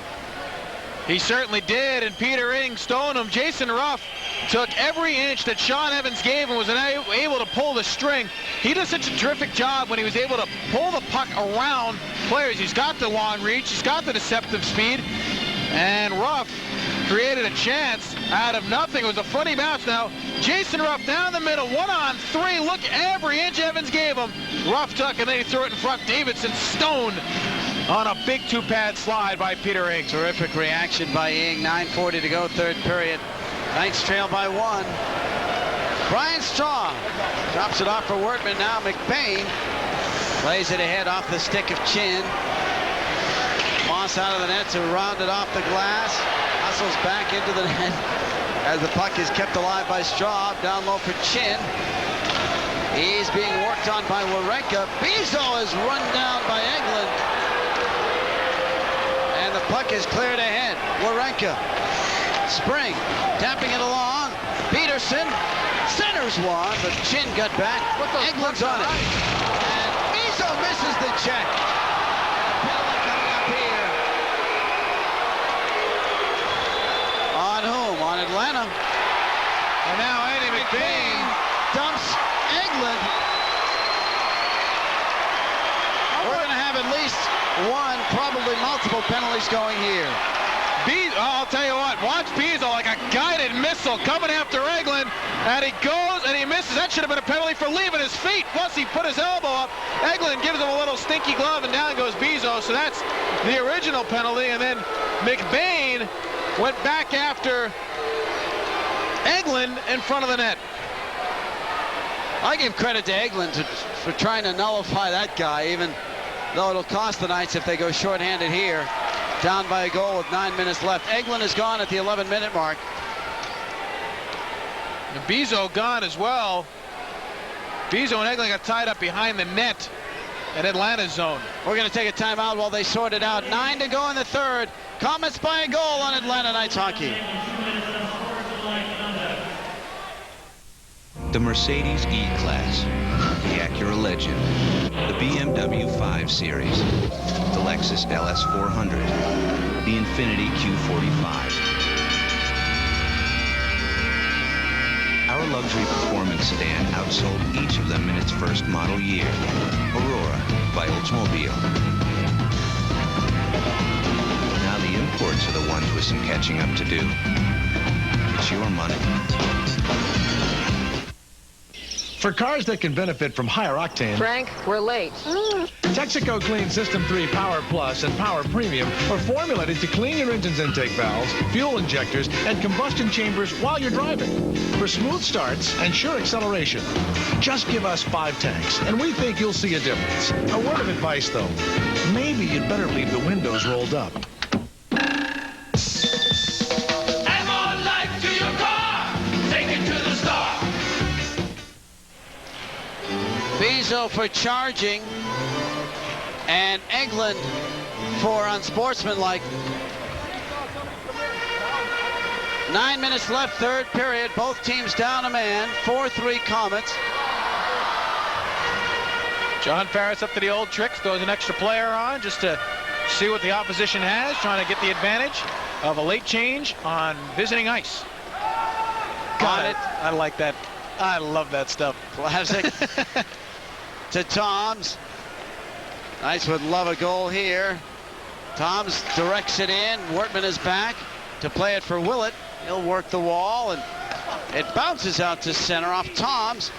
He certainly did, and Peter Ing stoned him. Jason Ruff took every inch that Sean Evans gave and was able to pull the string. He does such a terrific job when he was able to pull the puck around players. He's got the long reach, he's got the deceptive speed, and Ruff created a chance out of nothing. It was a funny bounce. Now, Jason Ruff down the middle, 1-on-3. Look, every inch Evans gave him. Ruff took, and then he threw it in front. Davidson stoned on a big 2-pad slide by Peter Ing. Terrific reaction by Ing. 9:40 to go, third period. Knights trail by 1. Brian Straw drops it off for Wortman. Now McBain plays it ahead off the stick of Chin. Moss out of the net to round it off the glass. Hustles back into the net as the puck is kept alive by Straw. Down low for Chin. He's being worked on by Wawrinka. Bezeau is run down by Eglin. And the puck is cleared ahead. Wawrinka. Spring. Tapping it along. Peterson. Centers one, but Chin got back. Eglin's on it. And Bezeau misses the check. Penalty coming up here. On whom? On Atlanta. And now Eddie McBain dumps Eglin. We're going to have at least one, probably multiple penalties going here. I'll tell you what, watch Bezeau like a guided missile coming after Eglin, and he goes and he misses. That should have been a penalty for leaving his feet. Plus he put his elbow up. Eglin gives him a little stinky glove, and down goes Bezeau. So that's the original penalty, and then McBain went back after Eglin in front of the net. I give credit to Eglin for trying to nullify that guy, even though it'll cost the Knights if they go shorthanded here. Down by a goal with 9 minutes left. Eglin is gone at the 11-minute mark. And Bezeau gone as well. Bezeau and Eglin got tied up behind the net at Atlanta's zone. We're going to take a timeout while they sort it out. 9 to go in the third. Komets by a goal on Atlanta Knights hockey. The Mercedes E-Class, the Acura Legend, the BMW 5 Series, the Lexus LS400, the Infiniti Q45. Our luxury performance sedan outsold each of them in its first model year. Aurora by Oldsmobile. Now the imports are the ones with some catching up to do. It's your money. For cars that can benefit from higher octane, Frank, we're late. Texaco Clean System 3 Power Plus and Power Premium are formulated to clean your engine's intake valves, fuel injectors, and combustion chambers while you're driving. For smooth starts and sure acceleration, just give us 5 tanks, and we think you'll see a difference. A word of advice, though. Maybe you'd better leave the windows rolled up. Add more life to your car. Take it to the star. Bezeau for charging, and Eglin for unsportsmanlike. 9 minutes left, third period. Both teams down a man. 4-3 Komets. John Farris up to the old tricks, throws an extra player on just to see what the opposition has, trying to get the advantage of a late change on visiting ice. Got it. I like that. I love that stuff. Classic. To Toms. Knights would love a goal here. Toms directs it in. Wortman is back to play it for Willett. He'll work the wall, and it bounces out to center off Toms.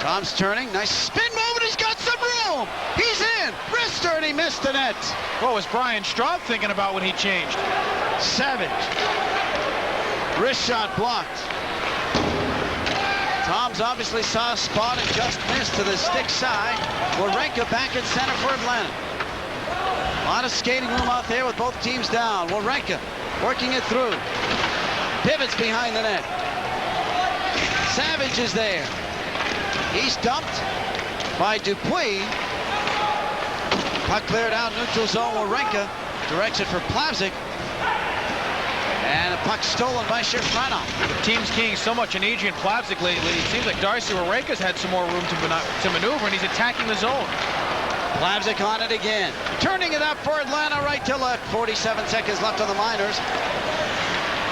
Toms turning. Nice spin move, and he's got some room. He's in. Wrister, and he missed the net. What was Brian Straub thinking about when he changed? Savage. Wrist shot blocked. Toms obviously saw a spot and just missed to the stick side. Wawrinka back in center for Atlanta. A lot of skating room out there with both teams down. Wawrinka working it through. Pivots behind the net. Savage is there. He's dumped by Dupuis. Puck cleared out, neutral zone. Wawrinka directs it for Plavsic. And a puck stolen by Shifranov. The team's keying so much on Adrian Plavsic lately. It seems like Darcy Wawrinka's had some more room to maneuver, and he's attacking the zone. Plavsic on it again. Turning it up for Atlanta, right to left. 47 seconds left on the Miners.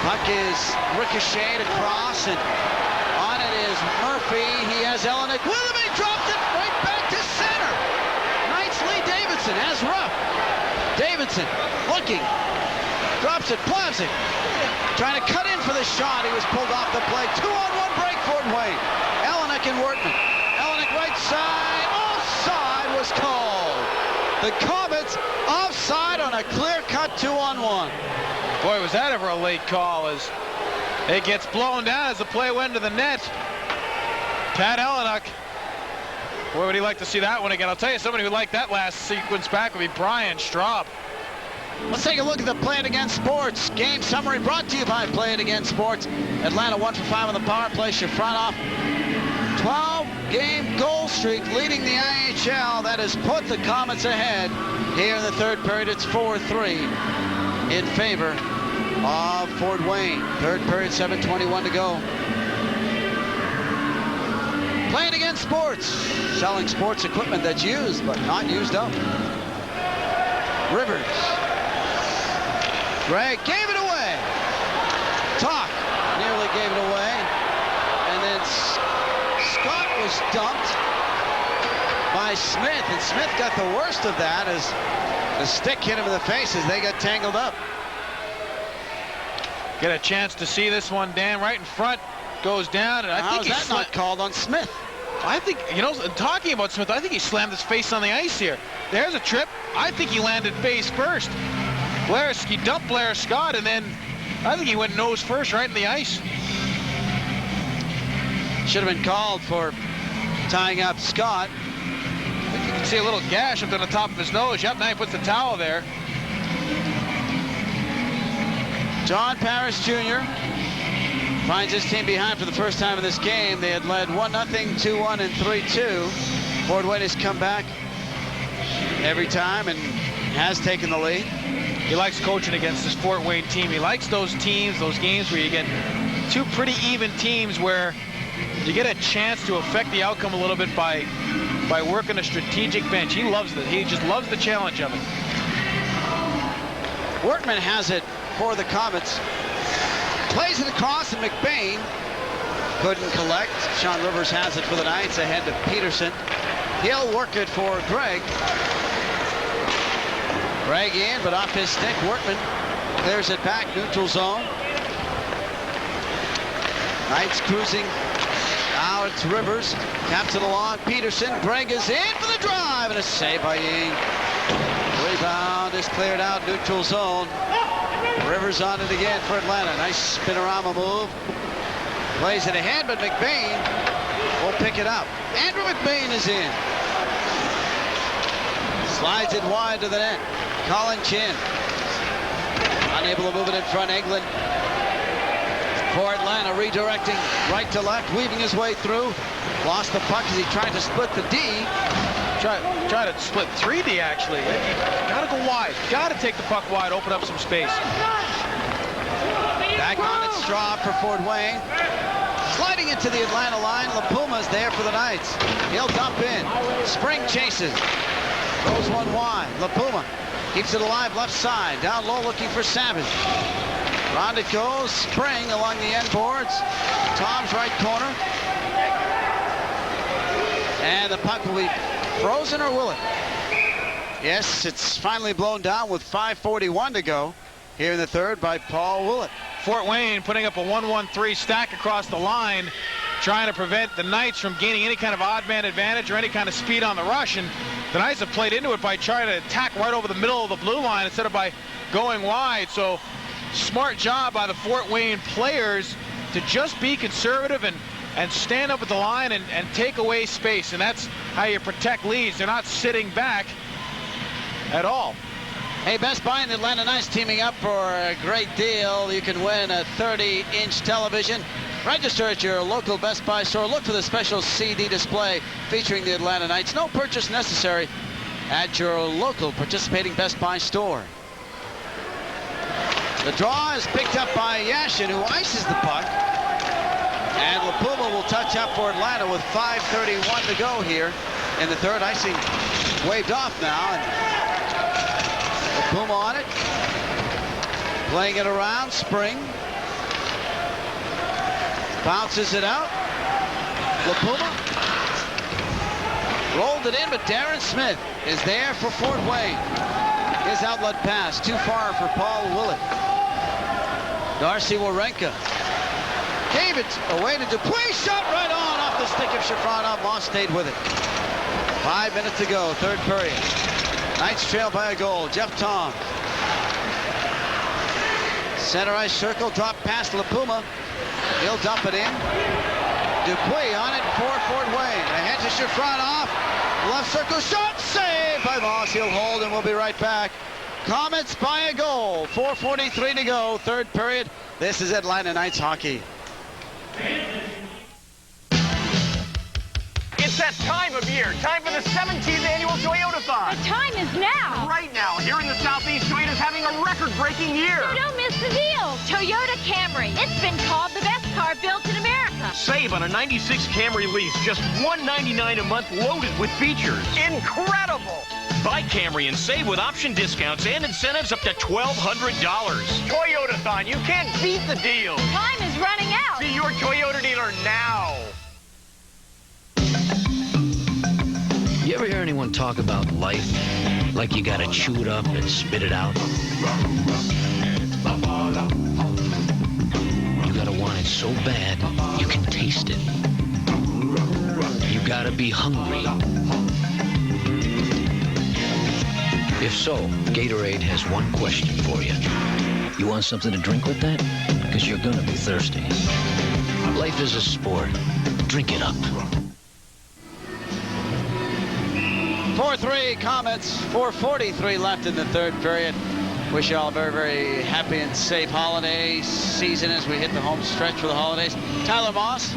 Puck is ricocheted across, and on it is Murphy. He has Elenick with him. He dropped it right back to center. Knights lead Davidson as rough. Davidson looking. Drops it. Plavsic trying to cut in for the shot. He was pulled off the play. 2-on-1 break, Fort Wayne. Elenick and Wortman. Elenick right side. Offside was called. The Komets offside on a clear-cut 2-on-1. Boy, was that ever a late call as it gets blown down as the play went to the net. Pat Elenick. Boy, would he like to see that one again. I'll tell you, somebody who liked that last sequence back would be Brian Straub. Let's take a look at the Play It Again Sports game summary brought to you by Play It Again Sports. Atlanta 1 for 5 on the power play. Shifranov, 12-game goal streak leading the IHL. That has put the Komets ahead. Here in the third period, it's 4-3 in favor of Fort Wayne. Third period, 7:21 to go. Play It Again Sports, selling sports equipment that's used but not used up. Rivers. Greg gave it away. Talk nearly gave it away. And then Scott was dumped by Smith. And Smith got the worst of that as the stick hit him in the face as they got tangled up. Get a chance to see this one, Dan, right in front. Goes down. And I think that's not called on Smith. I think, you know, talking about Smith, I think he slammed his face on the ice here. There's a trip. I think he landed face first. He dumped Blair Scott, and then I think he went nose first right in the ice. Should have been called for tying up Scott. You can see a little gash up on the top of his nose. Yep, now he puts the towel there. John Parrish Jr. finds his team behind for the first time in this game. They had led 1-0, 2-1, and 3-2. Fort Wayne has come back every time and has taken the lead. He likes coaching against this Fort Wayne team. He likes those teams, those games where you get two pretty even teams where you get a chance to affect the outcome a little bit by working a strategic bench. He loves it. He just loves the challenge of it. Wortman has it for the Komets. Plays it across, and McBain couldn't collect. Sean Rivers has it for the Knights ahead to Peterson. He'll work it for Greg. Greg in, but off his stick. Wortman clears it back, neutral zone. Knights cruising. Now it's Rivers. Taps it along. Peterson. Greg is in for the drive, and a save by Ying. Rebound is cleared out, neutral zone. Rivers on it again for Atlanta. Nice spinorama move. Plays it ahead, but McBain will pick it up. Andrew McBain is in. Slides it wide to the net. Colin Chin. Unable to move it in front. Eglin for Atlanta. Redirecting right to left. Weaving his way through. Lost the puck as he tried to split the D. Try to split 3D, actually. Gotta go wide. Gotta take the puck wide. Open up some space. Back on it. Straub for Fort Wayne. Sliding into the Atlanta line. LaPuma's there for the Knights. He'll dump in. Spring chases. Goes one wide. LaPuma keeps it alive left side. Down low looking for Savage. Round it goes. Spring along the end boards. Tom's right corner. And the puck will be frozen, or will it? Yes, it's finally blown down with 5:41 to go here in the third by Paul Willett. Fort Wayne putting up a 1-1-3 stack across the line, trying to prevent the Knights from gaining any kind of odd man advantage or any kind of speed on the rush. And the Knights have played into it by trying to attack right over the middle of the blue line instead of by going wide. So smart job by the Fort Wayne players to just be conservative and stand up at the line and take away space. And that's how you protect leads. They're not sitting back at all. Hey, Best Buy and the Atlanta Knights teaming up for a great deal. You can win a 30-inch television. Register at your local Best Buy store. Look for the special CD display featuring the Atlanta Knights. No purchase necessary at your local participating Best Buy store. The draw is picked up by Yashin, who ices the puck. And LaPuma will touch up for Atlanta with 5:31 to go here in the third. Icing waved off now. And LaPuma on it. Playing it around. Spring. Bounces it out. LaPuma rolled it in, but Darren Smith is there for Fort Wayne. His outlet pass too far for Paul Willett. Darcy Warenka gave it away to Dupuis. Shot right on off the stick of Shafronov. Moss stayed with it. 5 minutes to go, third period. Knights trail by a goal. Jeff Tom. Center ice circle, drop past LaPuma. He'll dump it in. Dupuis on it for Fort Wayne. Ahead to Shafronov. Left circle shot, saved by Moss. He'll hold and we'll be right back. Komets by a goal. 4:43 to go, third period. This is Atlanta Knights hockey. It's that time of year. Time for the 17th annual Toyota-thon. The time is now. Right now, here in the Southeast, Toyota's having a record-breaking year. So don't miss the deal. Toyota Camry. It's been called the best car built in America. Save on a 96 Camry lease, just $199 a month, loaded with features. Incredible. Buy Camry and save with option discounts and incentives up to $1,200. Toyota-thon. You can't beat the deal. Time is running out. See your Toyota dealer now. You ever hear anyone talk about life like you gotta chew it up and spit it out? You gotta want it so bad you can taste it. You gotta be hungry. If so, Gatorade has one question for you. You want something to drink with that? Because you're gonna be thirsty. Life is a sport. Drink it up. 4-3 Komets, 4:43 left in the third period. Wish you all a very, very happy and safe holiday season as we hit the home stretch for the holidays. Tyler Moss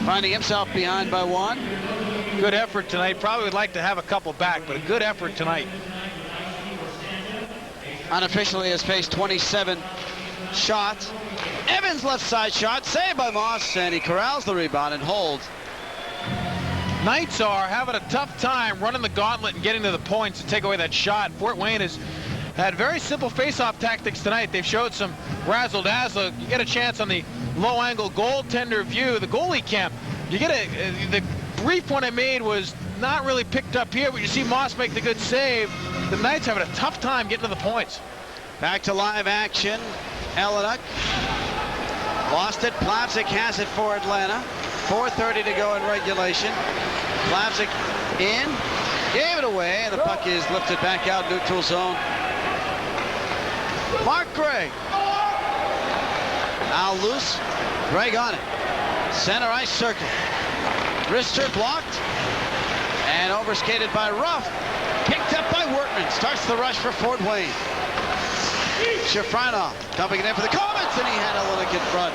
finding himself behind by one. Good effort tonight. Probably would like to have a couple back, but a good effort tonight. Unofficially has faced 27 shots. Evans' left side shot, saved by Moss, and he corrals the rebound and holds. Knights are having a tough time running the gauntlet and getting to the points to take away that shot. Fort Wayne has had very simple face-off tactics tonight. They've showed some razzle-dazzle. You get a chance on the low-angle goaltender view, the goalie cam. You get the brief one I made was not really picked up here, but you see Moss make the good save. The Knights having a tough time getting to the points. Back to live action. Ellenuk lost it. Plavsic has it for Atlanta. 4:30 to go in regulation. Plavsic in, gave it away, and the puck is lifted back out, neutral zone. Mark Gregg. Now loose. Gregg on it. Center ice circle. Wrister blocked. And overskated by Ruff. Picked up by Workman. Starts the rush for Fort Wayne. Shafronov dumping it in for the Komets, and he had Ellenuk in front.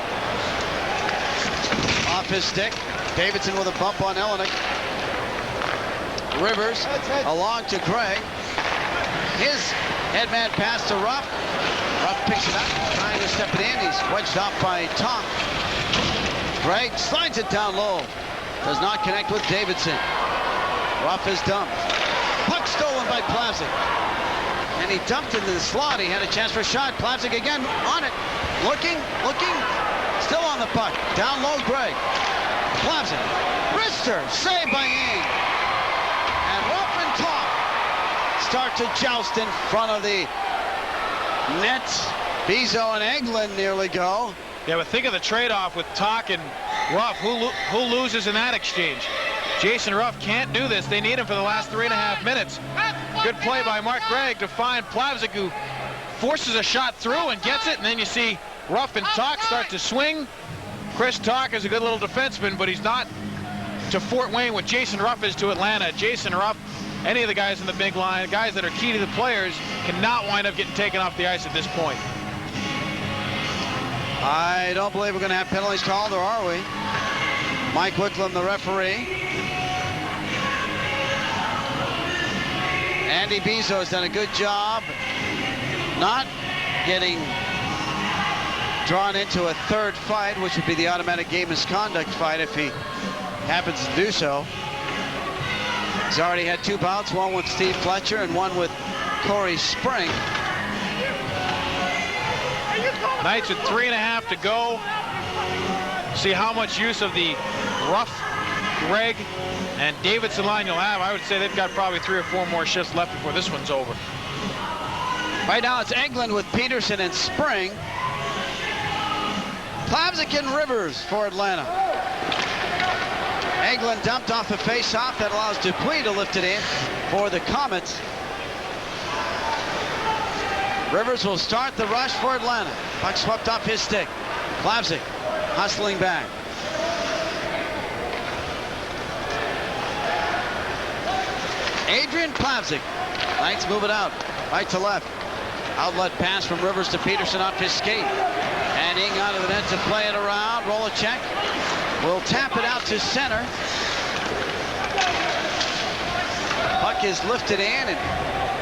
Off his stick. Davidson with a bump on Ellenuk. Rivers along to Gregg. His headman pass to Ruff. Ruff picks it up, trying to step it in. He's wedged off by Tom. Gregg slides it down low. Does not connect with Davidson. Ruff is dumped. Puck stolen by Plavsic. And he dumped into the slot. He had a chance for a shot. Plavsic again on it. Looking. Still on the puck. Down low, Gregg. Plavsic. Wrister. Saved by Ying. And Ruff and Top start to joust in front of the net. Bezeau and Eglin nearly go. Yeah, but think of the trade-off with Talk and Ruff. Who loses in that exchange? Jason Ruff can't do this. They need him for the last 3.5 minutes. Good play by Mark Gregg to find Plavsic, who forces a shot through and gets it, and then you see Ruff and Talk start to swing. Chris Talk is a good little defenseman, but he's not to Fort Wayne what Jason Ruff is to Atlanta. Jason Ruff, any of the guys in the big line, guys that are key to the players, cannot wind up getting taken off the ice at this point. I don't believe we're going to have penalties called, or are we? Mike Wicklum, the referee. Andy Bezeau has done a good job not getting drawn into a third fight, which would be the automatic game misconduct fight if he happens to do so. He's already had 2 bouts, one with Steve Fletcher and one with Cory Spring. Knights with 3.5 to go. See how much use of the Ruff, Gregg, and Davidson line you'll have. I would say they've got probably 3 or 4 more shifts left before this one's over. Right now it's Eglin with Peterson and Spring. Plavsic and Rivers for Atlanta. Eglin dumped off the face-off. That allows Dupuis to lift it in for the Komets. Rivers will start the rush for Atlanta. Puck swept off his stick. Plavsic hustling back. Adrian Plavsic. Knights move it out. Right to left. Outlet pass from Rivers to Peterson off his skate. And Ing out of the net to play it around. Rolacek will tap it out to center. Puck is lifted in, and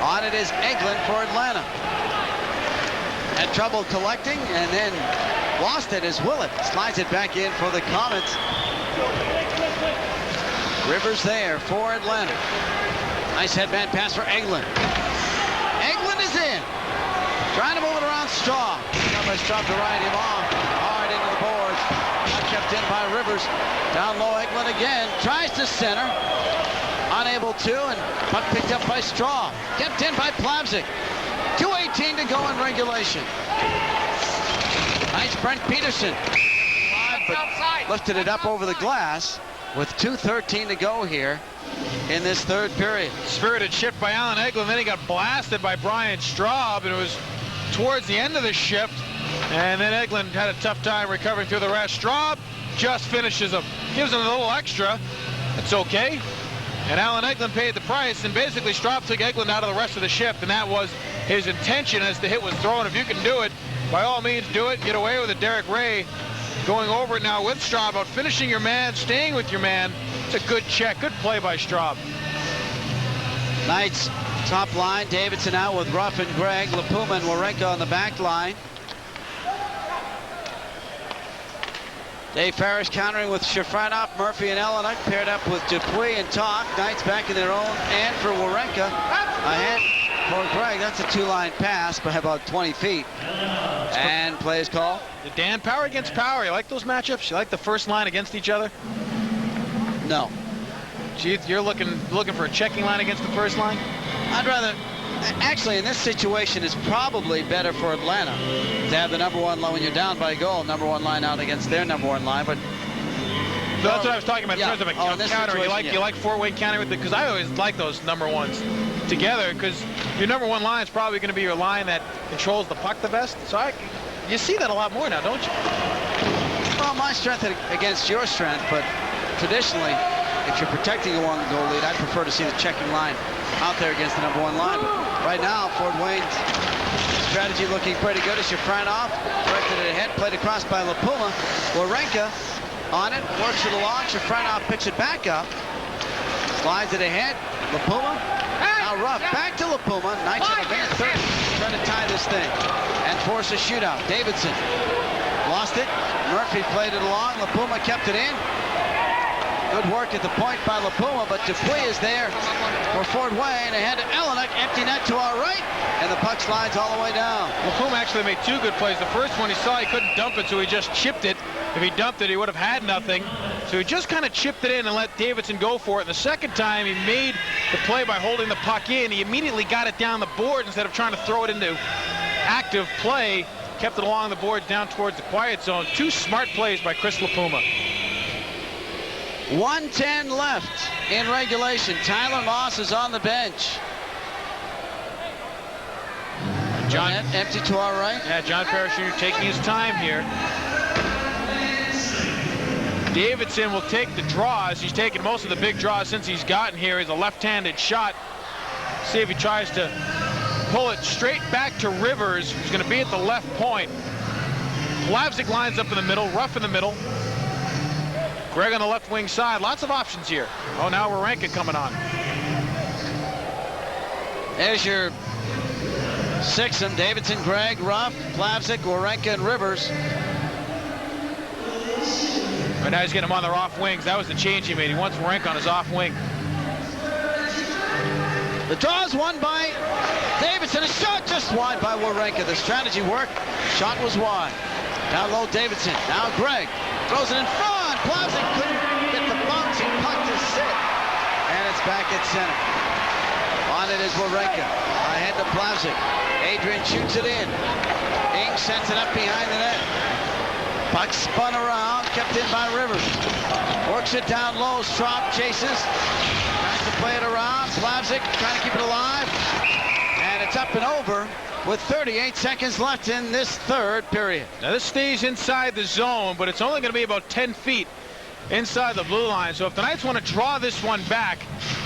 on it is Eglin for Atlanta. Had trouble collecting and then lost it as Willett slides it back in for the Komets. Rivers there for Atlanta. Nice headband pass for Eglin. Eglin is in. Trying to move it around Straw. By Straw to ride him off. Hard into the boards. Not kept in by Rivers. Down low, Eglin again. Tries to center. Unable to, and puck picked up by Straw. Kept in by Plavsic. 2:18 to go in regulation. Nice Brent Peterson. But lifted it up over the glass with 2:13 to go here in this third period. Spirited shift by Alan Eglin. Then he got blasted by Brian Straub, and it was towards the end of the shift. And then Eglin had a tough time recovering through the rest. Straub just finishes him, gives him a little extra. It's okay. And Alan Eglin paid the price, and basically Straub took Eglin out of the rest of the shift, and that was his intention as the hit was thrown. If you can do it, by all means do it. Get away with it. Derek Ray going over it now with Straub, about finishing your man, staying with your man. It's a good check. Good play by Straub. Knights top line. Davidson out with Ruff and Gregg. Lapuma and Warenka on the back line. Dave Farris countering with Shafranov, Murphy and Eleanor paired up with Dupuis and Talk. Knights back in their own end for Warenka. Ahead for Gregg. That's a 2-line pass by about 20 feet. And play is called. Dan, power against power. You like those matchups? You like the first line against each other? No. Gee, you're looking for a checking line against the first line? I'd rather. Actually, in this situation, it's probably better for Atlanta to have the number 1 line when you're down by a goal. Number 1 line out against their number 1 line, but. So that's what I was talking about in terms of a counter. You like Fort Wayne County with it, because I always like those number 1s together, because your number 1 line is probably going to be your line that controls the puck the best. So you see that a lot more now, don't you? Well, my strength against your strength, but traditionally, if you're protecting a 1-goal lead, I prefer to see the checking line out there against the number 1 line. But right now, Fort Wayne's strategy looking pretty good as Shafranov directed it ahead, played across by Lapuma. Warenka on it, works it along. Shafranov picks it back up, slides it ahead. Lapuma, now Ruff, back to Lapuma. Knights in a minute 30, trying to tie this thing and force a shootout. Davidson lost it. Murphy played it along. Lapuma kept it in. Good work at the point by Lapuma, but Dupuis is there for Fort Wayne. Ahead to Eleanor, empty net to our right, and the puck slides all the way down. Lapuma actually made 2 good plays. The first one he saw he couldn't dump it, so he just chipped it. If he dumped it, he would have had nothing. So he just kind of chipped it in and let Davidson go for it. And the second time he made the play by holding the puck in. He immediately got it down the board instead of trying to throw it into active play. Kept it along the boards down towards the quiet zone. 2 smart plays by Chris LaPuma. 1:10 left in regulation. Tyler Moss is on the bench. John, empty to our right. Yeah, John Parrish Jr. taking his time here. Davidson will take the draws. He's taken most of the big draws since he's gotten here. He's a left-handed shot. See if he tries to pull it straight back to Rivers, who's going to be at the left point. Plavsic lines up in the middle, rough in the middle. Greg on the left wing side. Lots of options here. Oh, now Warenka coming on. There's your sixth. Davidson, Gregg, Ruff, Plavsic, Warenka, and Rivers. But now he's getting him on their off wings. That was the change he made. He wants Warenka on his off wing. The draw is won by Davidson. A shot just wide by Warenka. The strategy worked. Shot was wide. Down low, Davidson. Now Gregg throws it in front. Plavsic couldn't get the bouncing puck to sit. And it's back at center. On it is Warenka. Ahead to Plavsic. Adrian shoots it in. Ing sets it up behind the net. Puck spun around, kept in by Rivers. Works it down low. Straub chases. Tries to play it around. Plavsic trying to keep it alive. And it's up and over with 38 seconds left in this third period. Now this stays inside the zone, but it's only going to be about 10 feet inside the blue line. So if the Knights want to draw this one back,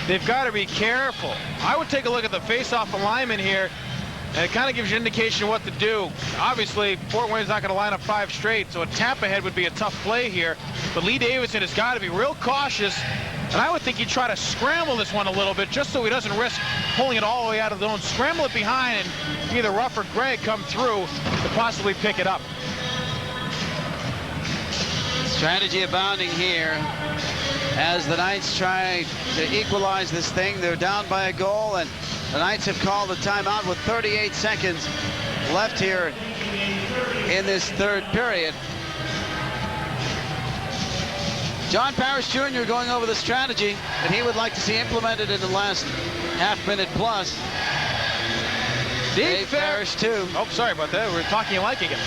they've got to be careful. I would take a look at the face-off alignment here, and it kind of gives you an indication of what to do. Obviously, Fort Wayne's not going to line up 5 straight, so a tap ahead would be a tough play here. But Lee Davidson has got to be real cautious, and I would think he'd try to scramble this one a little bit just so he doesn't risk pulling it all the way out of the zone. Scramble it behind, and either Ruff or Gregg come through to possibly pick it up. Strategy abounding here as the Knights try to equalize this thing. They're down by a goal, and the Knights have called a timeout with 38 seconds left here in this third period. John Parrish Jr. going over the strategy that he would like to see implemented in the last half-minute plus. Dave Parrish, too. Oh, sorry about that. We're talking like again.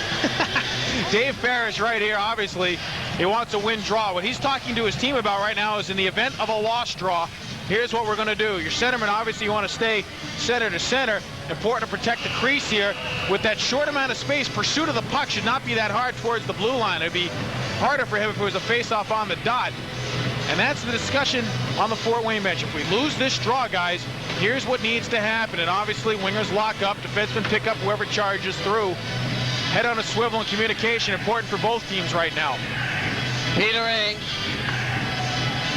Dave Parrish right here, obviously, he wants a win draw. What he's talking to his team about right now is in the event of a loss draw, here's what we're going to do. Your centerman, obviously, you want to stay center to center. Important to protect the crease here. With that short amount of space, pursuit of the puck should not be that hard towards the blue line. It'd be harder for him if it was a face-off on the dot. And that's the discussion on the Fort Wayne bench. If we lose this draw, guys, here's what needs to happen. And obviously, wingers lock up, defensemen pick up whoever charges through. Head on a swivel and communication, important for both teams right now. Peter Ing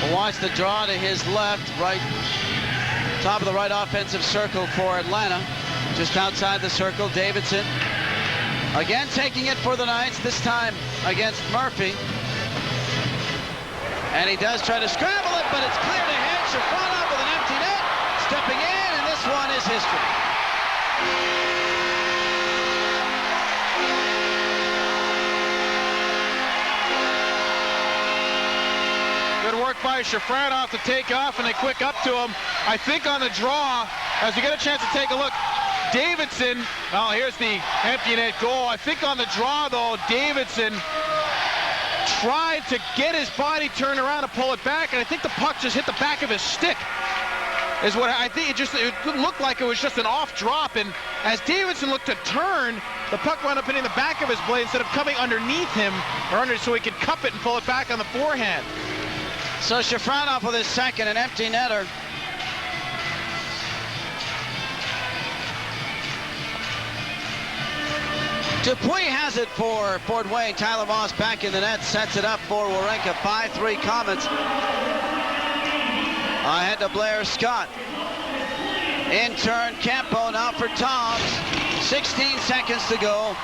will watch the draw to his left, right, top of the right offensive circle for Atlanta. Just outside the circle, Davidson. Again taking it for the Knights, this time against Murphy. And he does try to scramble it, but it's cleared ahead. Shafanov with an empty net, stepping in, and this one is history. Good work by Shafanov to take off, and they quick up to him. I think on the draw, as you get a chance to take a look, Davidson, well, here's the empty net goal. I think on the draw, though, Davidson tried to get his body turned around to pull it back, and I think the puck just hit the back of his stick. Is what I think. It looked like it was just an off drop, and as Davidson looked to turn, the puck wound up hitting the back of his blade instead of coming underneath him, or under, so he could cup it and pull it back on the forehand. So Shafanov with his second, an empty netter. Dupuis has it for Fort Wayne. Tyler Moss back in the net, sets it up for Warenka. 5-3 Komets. Ahead to Blair Scott. In turn, Campo now for Toms. 16 seconds to go.